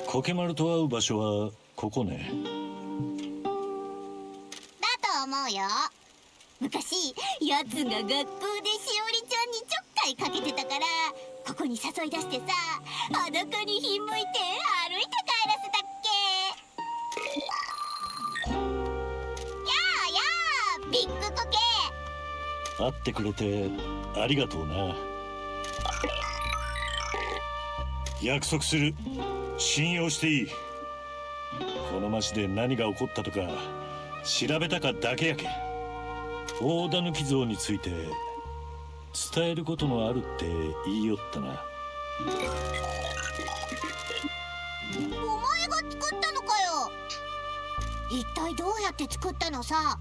D: コケマルと会う場所はここね。
E: だと思うよ。昔やつが学校でしおりちゃんにちょっかいかけてたから、ここに誘い出してさ、裸にひんむいて歩いて帰らせたっけ。やあビッグコケ。
D: 会ってくれてありがとうな。約束する。信用していい。この町で何が起こったとか調べたかだけやけん。大狸像について伝えることもあるって言いよったな。
E: お前が作ったのかよ。一体どうやって作ったのさ。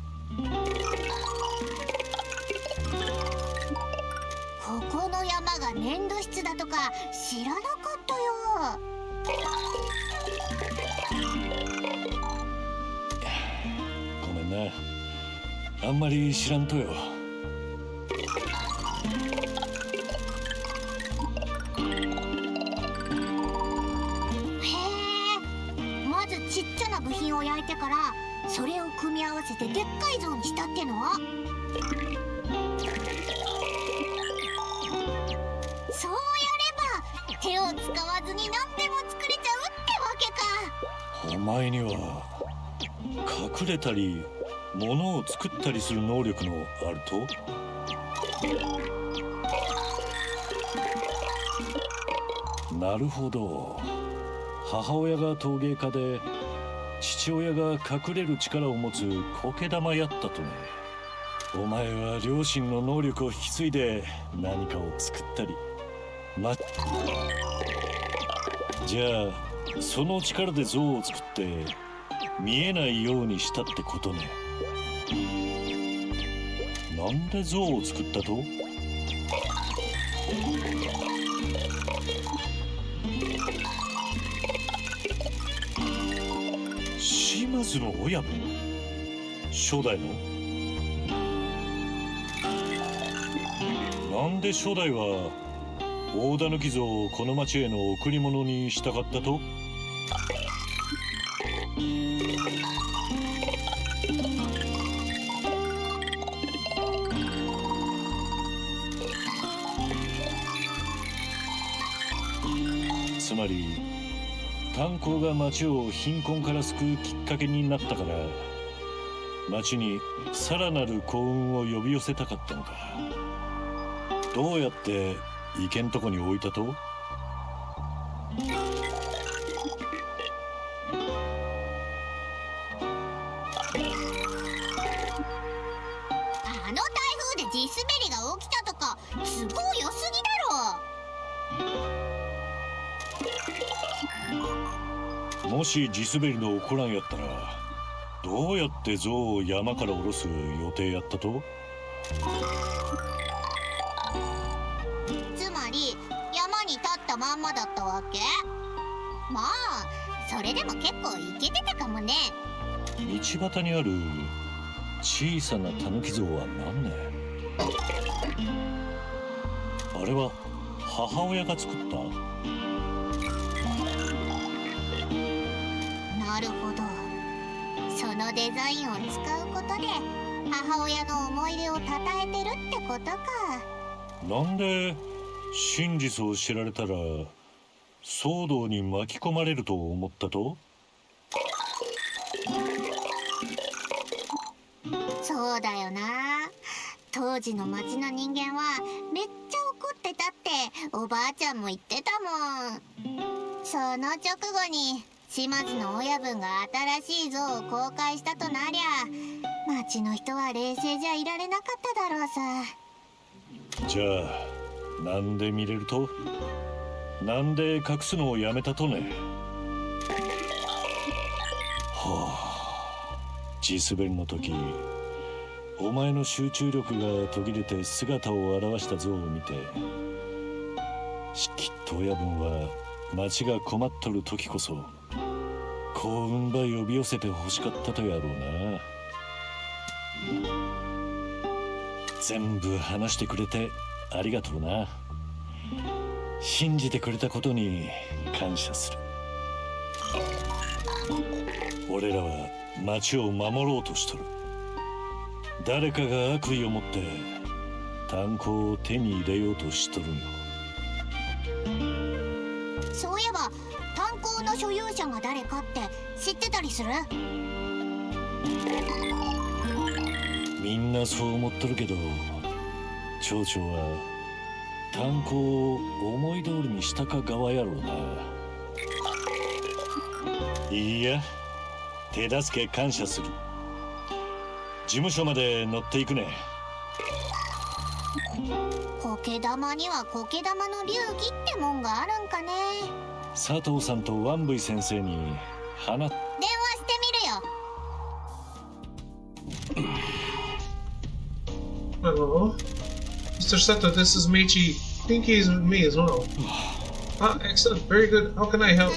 E: ここの山が粘土質だとか知らなかったよ。
D: ごめんな、あんまり知らんとよ。
E: へえ、まずちっちゃな部品を焼いてからそれを組み合わせてでっかい像にしたっての。そうやれば手を使わずに何でも作れちゃうってわけか。
D: お前には隠れたり物を作ったりする能力のあると。なるほど。母親が陶芸家で父親が隠れる力を持つ苔玉やったとね。お前は両親の能力を引き継いで何かを作ったりじゃあその力で像を作って見えないようにしたってことね。なんで像を作ったと。島津の親分、初代の。なんで初代は大狸像をこの町への贈り物にしたかったと。つまり炭鉱が町を貧困から救うきっかけになったから、町にさらなる幸運を呼び寄せたかったのか。どうやって行けんとこに置いたと？
E: あの台風で地滑りが起きたとか都合良すぎだろ。
D: もし地滑りの起こらんやったら、どうやって象を山から下ろす予定やったと？
E: つまり山に立ったまんまだったわけ。まあそれでも結構イケてたかもね。
D: 道端にある小さなタヌキ像は何ね？あれは母親が作った？
E: なるほど。そのデザインを使うことで母親の思い出をたたえてるってことか。
D: なんで真実を知られたら騒動に巻き込まれると思ったと？
E: そうだよな。当時の町の人間はめっちゃ怒ってたっておばあちゃんも言ってたもん。その直後に島津の親分が新しい像を公開したとなりゃ、町の人は冷静じゃいられなかっただろうさ。
D: じゃあなんで見れると？なんで隠すのをやめたとね？はあ、地滑りの時お前の集中力が途切れて姿を現した像を見て、きっと親分は町が困っとる時こそ幸運ば呼び寄せて欲しかったとやろうな。全部話してくれてありがとうな。信じてくれたことに感謝する。俺らは町を守ろうとしとる。誰かが悪意を持って炭鉱を手に入れようとしとるんよ。
E: そういえば炭鉱の所有者が誰かって知ってたりする？
D: みんなそう思っとるけど、町長は炭鉱を思い通りにしたか側やろうな。いいや、手助け感謝する。事務所まで乗っていくね。
E: 苔玉には苔玉の流儀ってもんがあるんかね。
D: 佐藤さんとワンブイ先生に話
E: 電話してみるよ。
A: Hello. Mr. Sato, this is Michi. Pinky is with me as well. Ah, excellent. Very good. How can I help?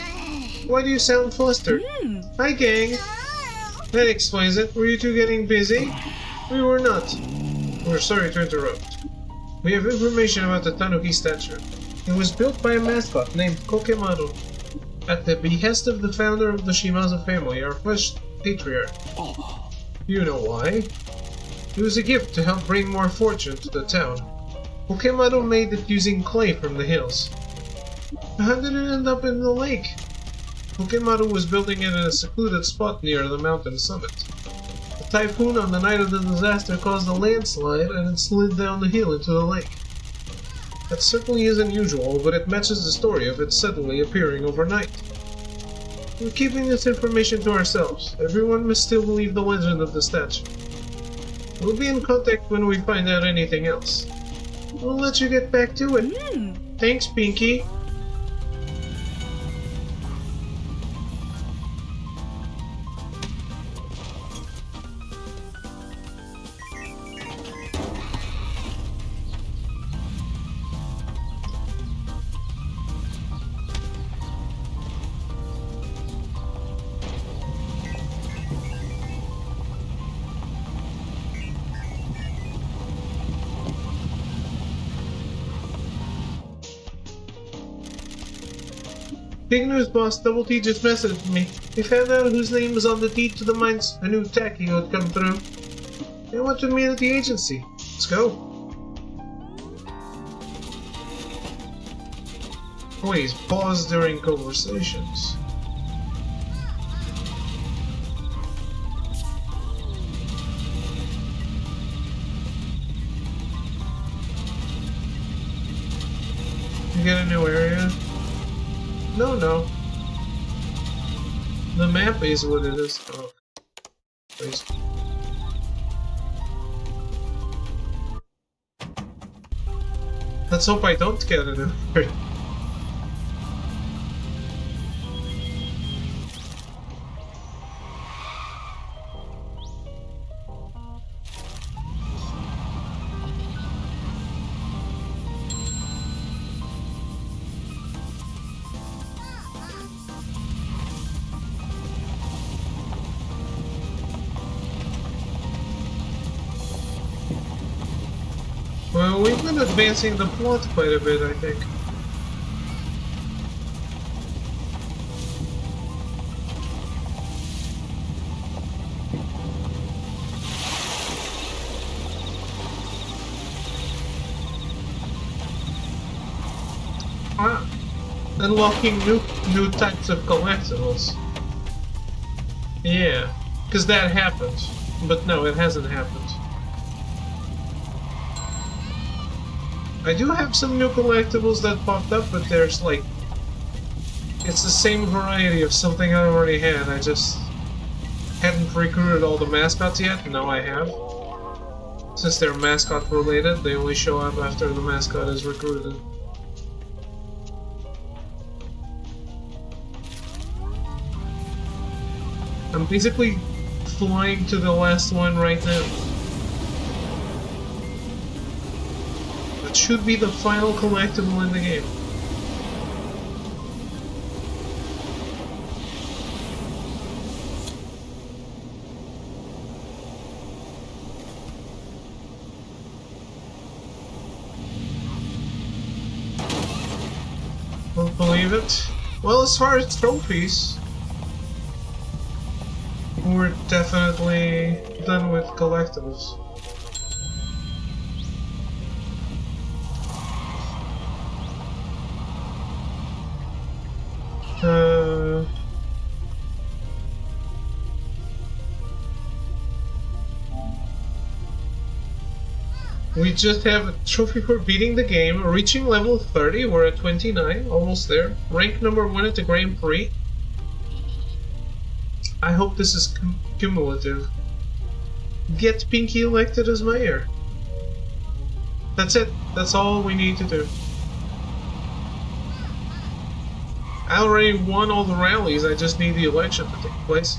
A: Why do you sound flustered? Hi, gang. That explains it. Were you two getting busy? We were not. We're sorry to interrupt. We have information about the Tanuki statue. It was built by a mascot named Kokemaru at the behest of the founder of the Shimazu family, our first patriarch. You know why? It was a gift to help bring more fortune to the town. Kokemaru made it using clay from the hills. How did it end up in the lake? Kokemaru was building it in a secluded spot near the mountain summit. A typhoon on the night of the disaster caused a landslide and it slid down the hill into the lake. That certainly isn't usual, but it matches the story of it suddenly appearing overnight. We're keeping this information to ourselves. Everyone must still believe the legend of the statue. We'll be in contact when we find out anything else. We'll let you get back to it. Thanks, Pinky. Big news, boss. Double T just messaged me. They found out whose name was on the deed to the mines a new tacky had come through. They want to meet at the agency. Let's go. Please pause during conversations. get a new area? No, no. The map is what it is. Oh, please. Let's hope I don't get a new area. Well, we've been advancing the plot quite a bit, I think. Unlocking new types of collectibles. Yeah, because that happened. But no, it hasn't happened. I do have some new collectibles that popped up, but there's like... It's the same variety of something I already had, I just... hadn't recruited all the mascots yet, now I have. Since they're mascot related, they only show up after the mascot is recruited. I'm basically flying to the last one right now. It should be the final collectible in the game. Don't believe it. Well, as far as trophies, we're definitely done with collectibles. We just have a trophy for beating the game, reaching level 30, we're at 29, almost there. Rank number 1 at the Grand Prix. I hope this is cumulative. Get Pinky elected as mayor. That's it, that's all we need to do. I already won all the rallies, I just need the election to take place.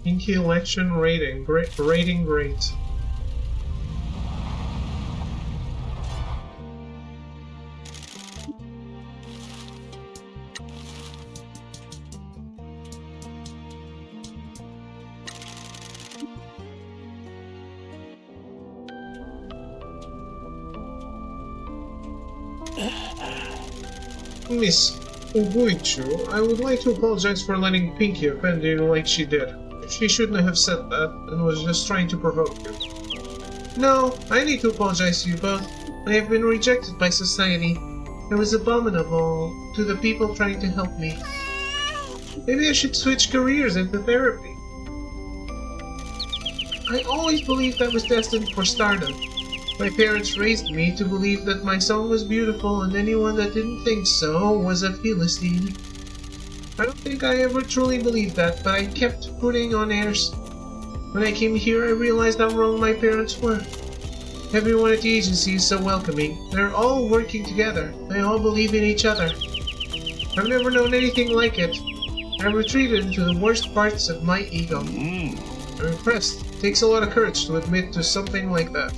A: Pinky election rating, great. Miss Uguichu, I would like to apologize for letting Pinky offend you like she did. She shouldn't have said that and was just trying to provoke you. No, I need to apologize to you both. I have been rejected by society. It was abominable to the people trying to help me. Maybe I should switch careers into therapy. I always believed I was destined for stardom. My parents raised me to believe that my song was beautiful and anyone that didn't think so was a Philistine. I don't think I ever truly believed that, but I kept putting on airs. When I came here, I realized how wrong my parents were. Everyone at the agency is so welcoming. They're all working together. They all believe in each other. I've never known anything like it. I retreated into the worst parts of my ego. I'm impressed. It takes a lot of courage to admit to something like that.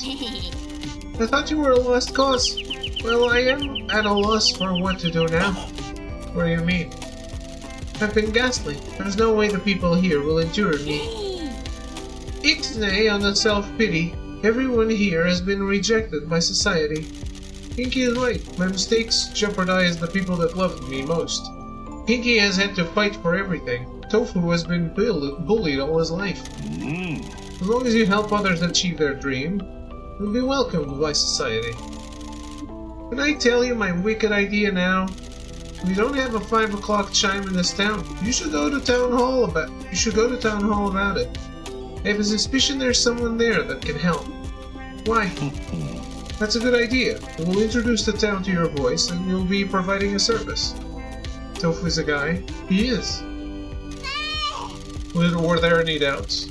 A: I thought you were a lost cause. Well, I am at a loss for what to do now. What do you mean? I've been ghastly. There's no way the people here will endure me. Ixnay on the self-pity. Everyone here has been rejected by society. Pinky is right. My mistakes jeopardize the people that loved me most. Pinky has had to fight for everything. Tofu has been bullied all his life. As long as you help others achieve their dream, you'll be welcomed by society. Can I tell you my wicked idea now? We don't have a 5 o'clock chime in this town. You should go to town hall about it. I have a suspicion there's someone there that can help. Why? That's a good idea. We'll introduce the town to your voice, and you'll be providing a service. Tofu is a guy. He is. Were there any doubts?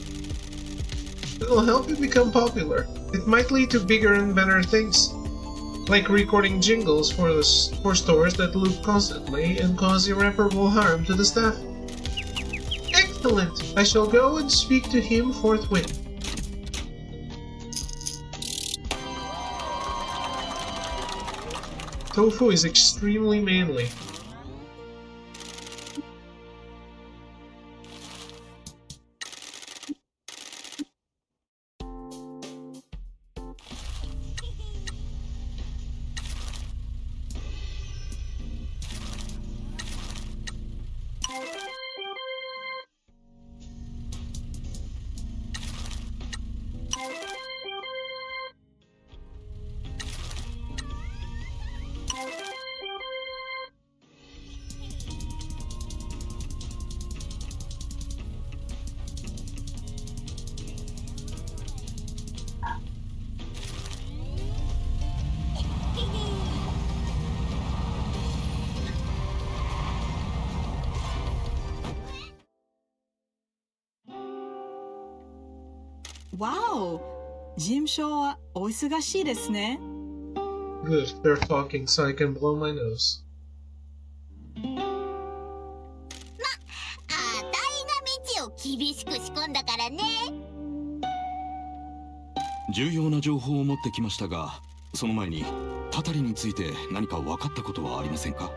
A: It'll help you become popular. It might lead to bigger and better things, like recording jingles for stores that loop constantly and cause irreparable harm to the staff. Excellent! I shall go and speak to him forthwith. Tofu is extremely manly.
G: Wow! 事務所はお忙しいですね。
A: Good, they're talking so I can blow my nose.
E: あたいが道を厳しく仕込んだからね。
H: 重要な情報を持ってきましたが、その前にタタリについて何か分かったことはありませんか？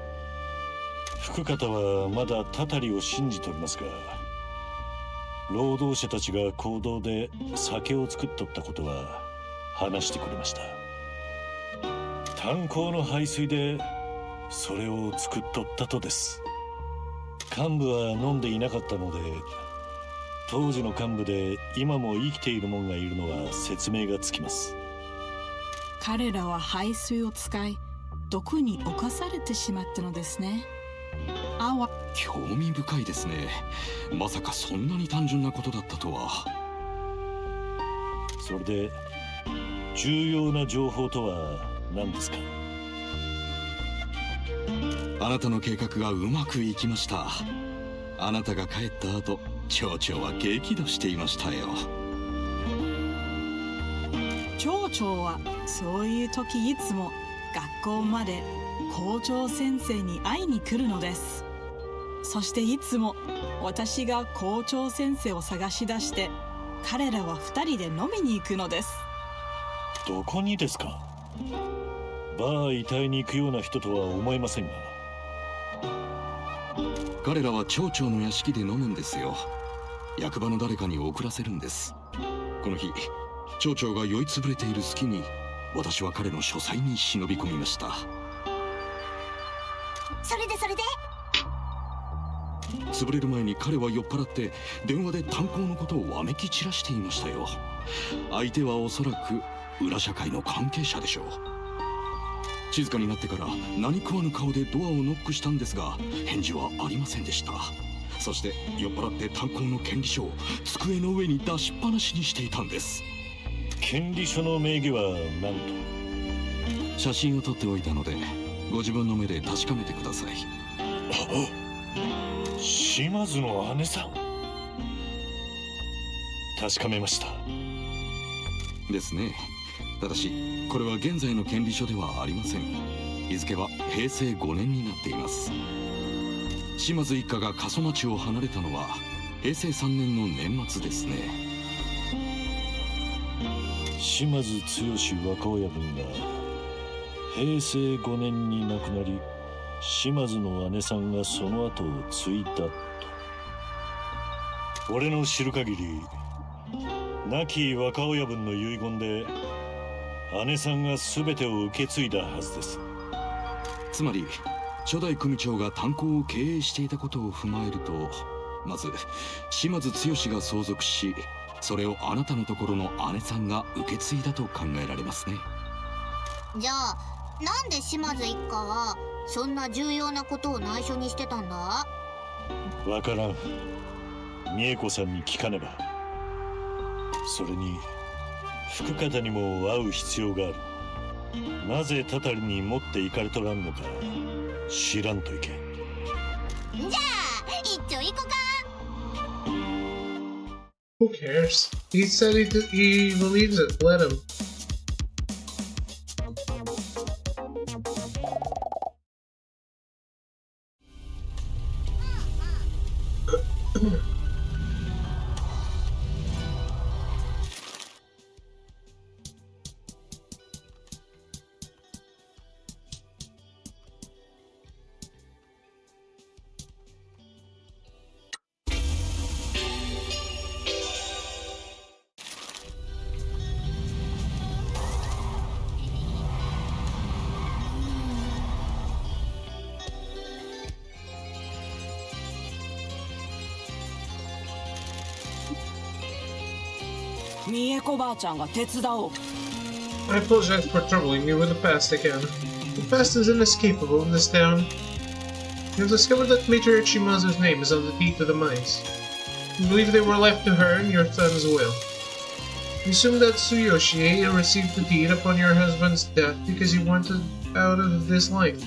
D: 福方はまだタタリを信じておりますが、労働者たちが行動で酒を作っとったことは話してくれました。炭鉱の排水でそれを作っとったとです。幹部は飲んでいなかったので、当時の幹部で今も生きている者がいるのは説明がつきます。
G: 彼らは排水を使い、毒に侵されてしまったのですね。
H: 興味深いですね。まさかそんなに単純なことだったとは。
D: それで重要な情報とは何ですか？
H: あなたの計画がうまくいきました。あなたが帰った後、町長は激怒していましたよ。
G: 町長はそういう時いつも学校まで校長先生に会いに来るのです。そしていつも私が校長先生を探し出して、彼らは2人で飲みに行くのです。
D: どこにですか？バー遺体に行くような人とは思えませんが。
H: 彼らは町長の屋敷で飲むんですよ。役場の誰かに送らせるんです。この日、町長が酔いつぶれている隙に、私は彼の書斎に忍び込みました。
E: それで
H: 潰れる前に彼は酔っ払って電話で炭鉱のことをわめき散らしていましたよ。相手はおそらく裏社会の関係者でしょう。静かになってから何食わぬ顔でドアをノックしたんですが、返事はありませんでした。そして酔っ払って炭鉱の権利書を机の上に出しっぱなしにしていたんです。
D: 権利書の名義は何と？
H: 写真を撮っておいたので、ご自分の目で確かめてください。
D: 島津の姉さん。確かめました。
H: ですね。ただしこれは現在の権利書ではありません。日付は平成5年になっています。島津一家が過疎町を離れたのは平成3年の年末ですね。
D: 島津剛若親分が平成5年に亡くなり、島津の姉さんがその後を継いだと。俺の知る限り、亡き若親分の遺言で姉さんが全てを受け継いだはずです。
H: つまり初代組長が炭鉱を経営していたことを踏まえると、まず島津剛が相続し、それをあなたのところの姉さんが受け継いだと考えられますね。
E: じゃあなんで島津一家はそんな重要なことを内緒にしてたんだ？
D: わからん。美恵子さんに聞かねば。それに福方にも会う必要がある。なぜたたりに持って行かれとらんのか知らんといけん。
E: じゃあ一丁行こか。
A: Who cares? He said he believes it. Let him. I apologize for troubling you with the past again. The past is inescapable in this town. You have discovered that Matriarch Shimazu's name is on the deed to the mines. You believe they were left to her and your son's will. You assume that Tsuyoshi received the deed upon your husband's death because he wanted out of this life.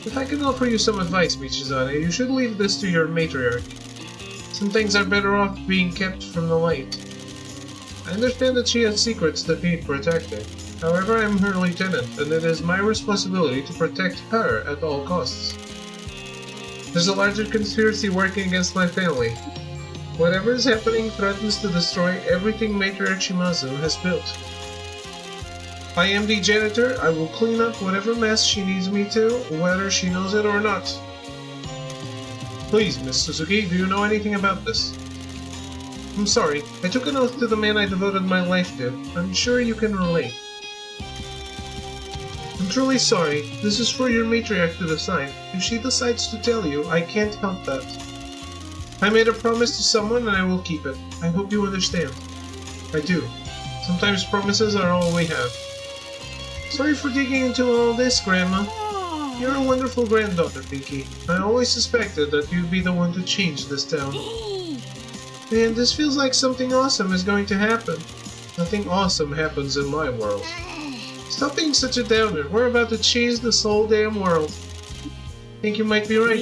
A: If I can offer you some advice, Michizane, you should leave this to your matriarch. Some things are better off being kept from the light. I understand that she has secrets that need protecting. However, I am her lieutenant, and it is my responsibility to protect her at all costs. There's a larger conspiracy working against my family. Whatever is happening threatens to destroy everything Matriarch Shimazu has built. I am the janitor. I will clean up whatever mess she needs me to, whether she knows it or not. Please, Miss Suzuki, do you know anything about this? I'm sorry. I took an oath to the man I devoted my life to. I'm sure you can relate. I'm truly sorry. This is for your matriarch to decide. If she decides to tell you, I can't help that. I made a promise to someone and I will keep it. I hope you understand. I do. Sometimes promises are all we have. Sorry for digging into all this, Grandma. You're a wonderful granddaughter, Pinky. I always suspected that you'd be the one to change this town. And this feels like something awesome is going to happen. Nothing awesome happens in my world. Stop being such a downer. We're about to change this whole damn world. Think you might be right.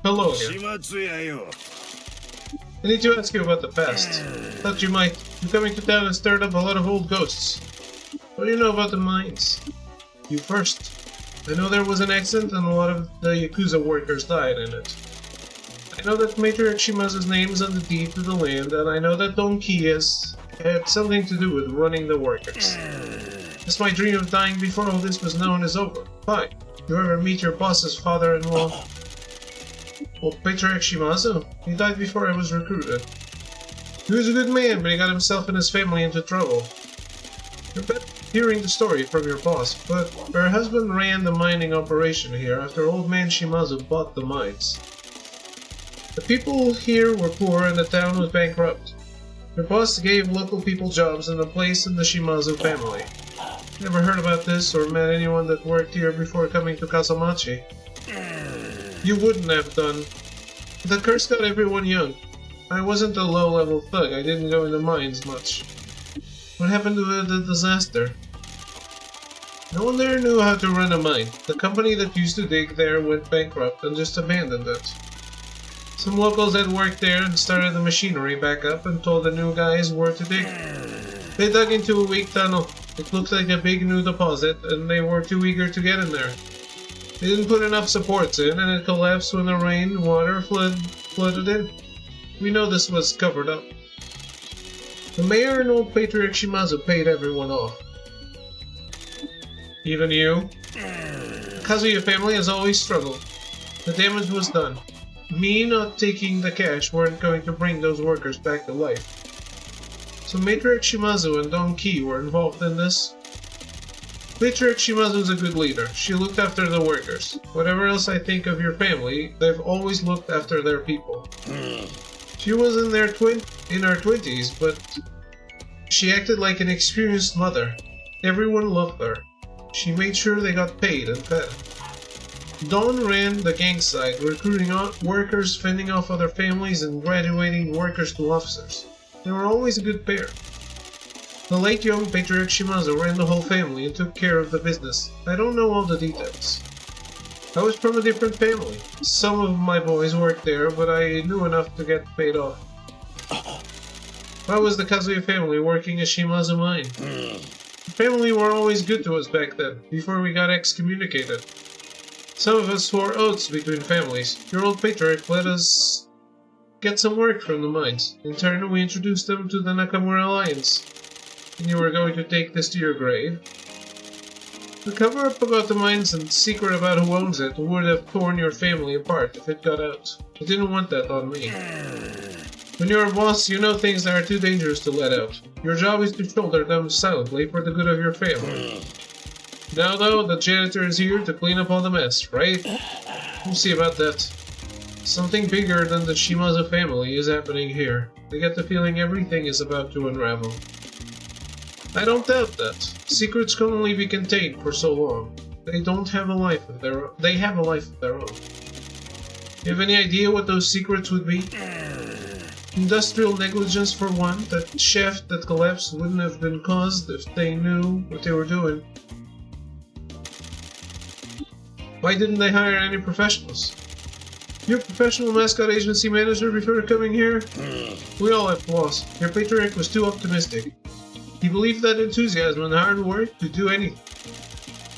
A: Hello here. I need to ask you about the past. Thought you might be coming to town and stirred up a lot of old ghosts. What do you know about the mines? You first. I know there was an accident and a lot of the Yakuza workers died in it. I know that Matriarch Shimazu's name is on the deed to the land, and I know that Don Key had something to do with running the workers. This my dream of dying before all this was known is over. Fine. You ever meet your boss's father-in-law? Well, Patriarch Shimazu. He died before I was recruited. He was a good man, but he got himself and his family into trouble. You're better hearing the story from your boss, but her husband ran the mining operation here after old man Shimazu bought the mines. The people here were poor and the town was bankrupt. Their boss gave local people jobs and a place in the Shimazu family. Never heard about this or met anyone that worked here before coming to Kazamachi. You wouldn't have done. The curse got everyone young. I wasn't a low-level thug, I didn't go into mines much. What happened to the disaster? No one there knew how to run a mine. The company that used to dig there went bankrupt and just abandoned it. Some locals had worked there and started the machinery back up and told the new guys where to dig. They dug into a weak tunnel. It looked like a big new deposit and they were too eager to get in there. They didn't put enough supports in and it collapsed when the rain and water flooded in. We know this was covered up. The mayor and old patriarch Shimazu paid everyone off. Even you? The Kazuya family has always struggled. The damage was done. Me not taking the cash weren't going to bring those workers back to life. So Matriarch Shimazu and Don Ki were involved in this. Matriarch Shimazu is a good leader. She looked after the workers. Whatever else I think of your family, they've always looked after their people. She was in her 20s, but she acted like an experienced mother. Everyone loved her. She made sure they got paid and fed. Dawn ran the gang side, recruiting workers, fending off other families, and graduating workers to officers. They were always a good pair. The late young Patriarch Shimazu ran the whole family and took care of the business. I don't know all the details. I was from a different family. Some of my boys worked there, but I knew enough to get paid off. Why was the Kazuya family working a Shimazu mine? The family were always good to us back then, before we got excommunicated. Some of us swore oaths between families. Your old patriarch let us get some work from the mines. In turn, we introduced them to the Nakamura Alliance. And you were going to take this to your grave? The cover-up about the mines and secret about who owns it would have torn your family apart if it got out. I didn't want that on me. When you're a boss, you know things that are too dangerous to let out. Your job is to shoulder them silently for the good of your family. Now though, the janitor is here to clean up all the mess, right? We'll see about that. Something bigger than the Shimazu family is happening here. I get the feeling everything is about to unravel. I don't doubt that. Secrets can only be contained for so long. They don't have a life of their own. They have a life of their own. You have any idea what those secrets would be? Industrial negligence for one. That shaft that collapsed wouldn't have been caused if they knew what they were doing. Why didn't they hire any professionals? You're a professional Mascot agency manager before coming here? We all have flaws. Your patriarch was too optimistic. He believed that enthusiasm and hard work could do anything.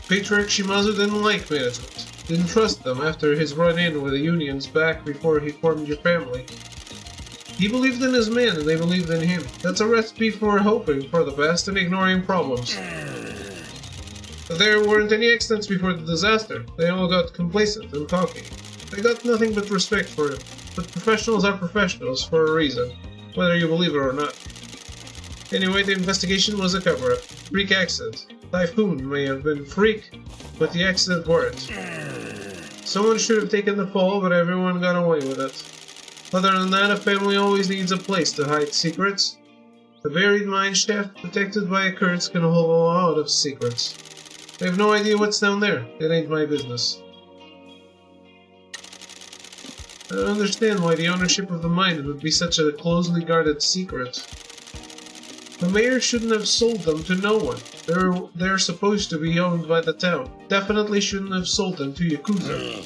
A: Patriarch Shimazu didn't like management. Didn't trust them after his run-in with the unions back before he formed your family. He believed in his men and they believed in him. That's a recipe for hoping for the best and ignoring problems. There weren't any accidents before the disaster. They all got complacent and cocky. I got nothing but respect for him. But professionals are professionals for a reason, whether you believe it or not. Anyway, the investigation was a cover-up. Freak accident. Typhoon may have been freak, but the accident weren't. Someone should have taken the fall, but everyone got away with it. Other than that, a family always needs a place to hide secrets. A buried mine shaft protected by a curse can hold a lot of secrets. I have no idea what's down there. It ain't my business. I don't understand why the ownership of the mine would be such a closely guarded secret. The mayor shouldn't have sold them to no one. They're supposed to be owned by the town. Definitely shouldn't have sold them to Yakuza.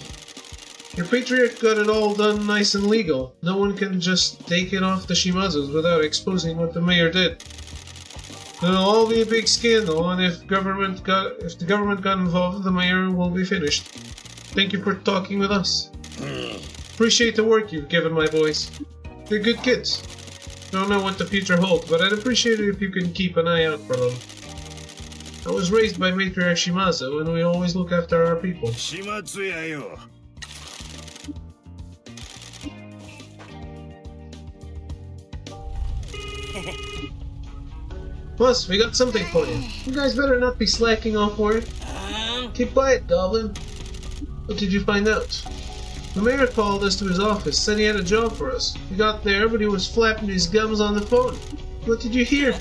A: Your patriarch got it all done nice and legal. No one can just take it off the Shimazus without exposing what the mayor did. It'll all be a big scandal, and if the government got involved, the mayor will be finished. Thank you for talking with us. Appreciate the work you've given my boys. They're good kids. Don't know what the future holds, but I'd appreciate it if you can keep an eye out for them. I was raised by Matriarch Shimazu, and we always look after our people. Plus, we got something for you. You guys better not be slacking off work. Keep quiet, Goblin. What did you find out? The mayor called us to his office, said he had a job for us. We got there, but he was flapping his gums on the phone. What did you hear?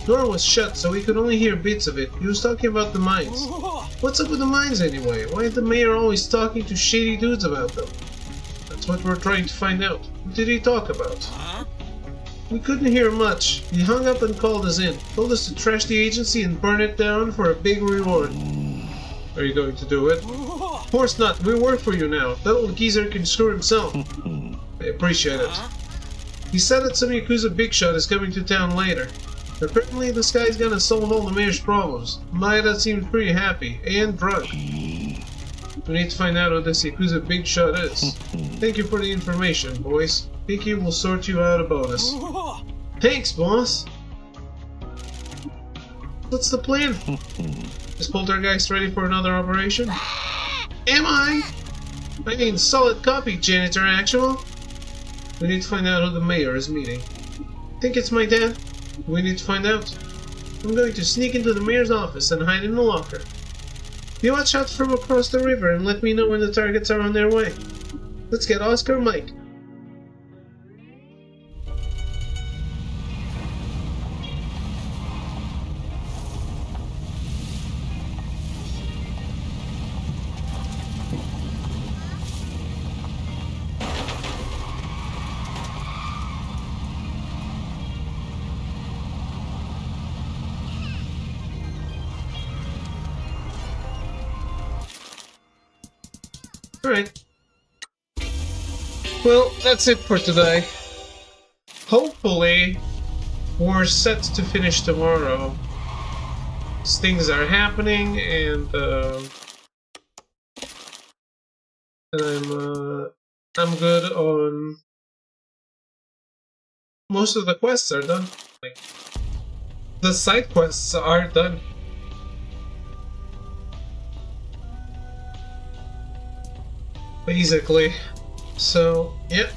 A: Door was shut, so we could only hear bits of it. He was talking about the mines. What's up with the mines anyway? Why is the mayor always talking to shady dudes about them? That's what we're trying to find out. What did he talk about? We couldn't hear much. He hung up and called us in. Told us to trash the agency and burn it down for a big reward. Are you going to do it? Of course not. We work for you now. That old geezer can screw himself. I appreciate it. He said that some Yakuza big shot is coming to town later. Apparently this guy's gonna solve all the mayor's problems. Maeda seems pretty happy, and drunk. We need to find out who this Yakuza big shot is. Thank you for the information, boys. Pinky will sort you out a bonus. Thanks, boss! What's the plan? Is Poltergeist ready for another operation? Am I? I mean, solid copy, Janitor Actual. We need to find out who the mayor is meeting. Think it's my dad? We need to find out. I'm going to sneak into the mayor's office and hide in the locker. You watch out from across the river and let me know when the targets are on their way. Let's get Oscar Mike. Alright. Well, that's it for today. Hopefully, we're set to finish tomorrow. Things are happening, and I'm good on most of the quests are done. Like, the side quests are done. Basically. So, yeah.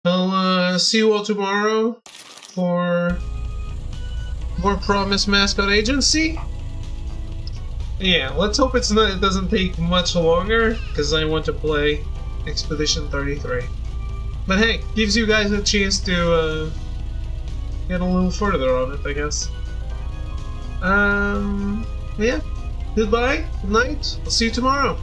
A: I'll see you all tomorrow for more Promise Mascot Agency. Yeah, let's hope it doesn't take much longer, because I want to play Expedition 33. But hey, gives you guys a chance to get a little further on it, I guess. Yeah. Goodbye, good night, I'll see you tomorrow.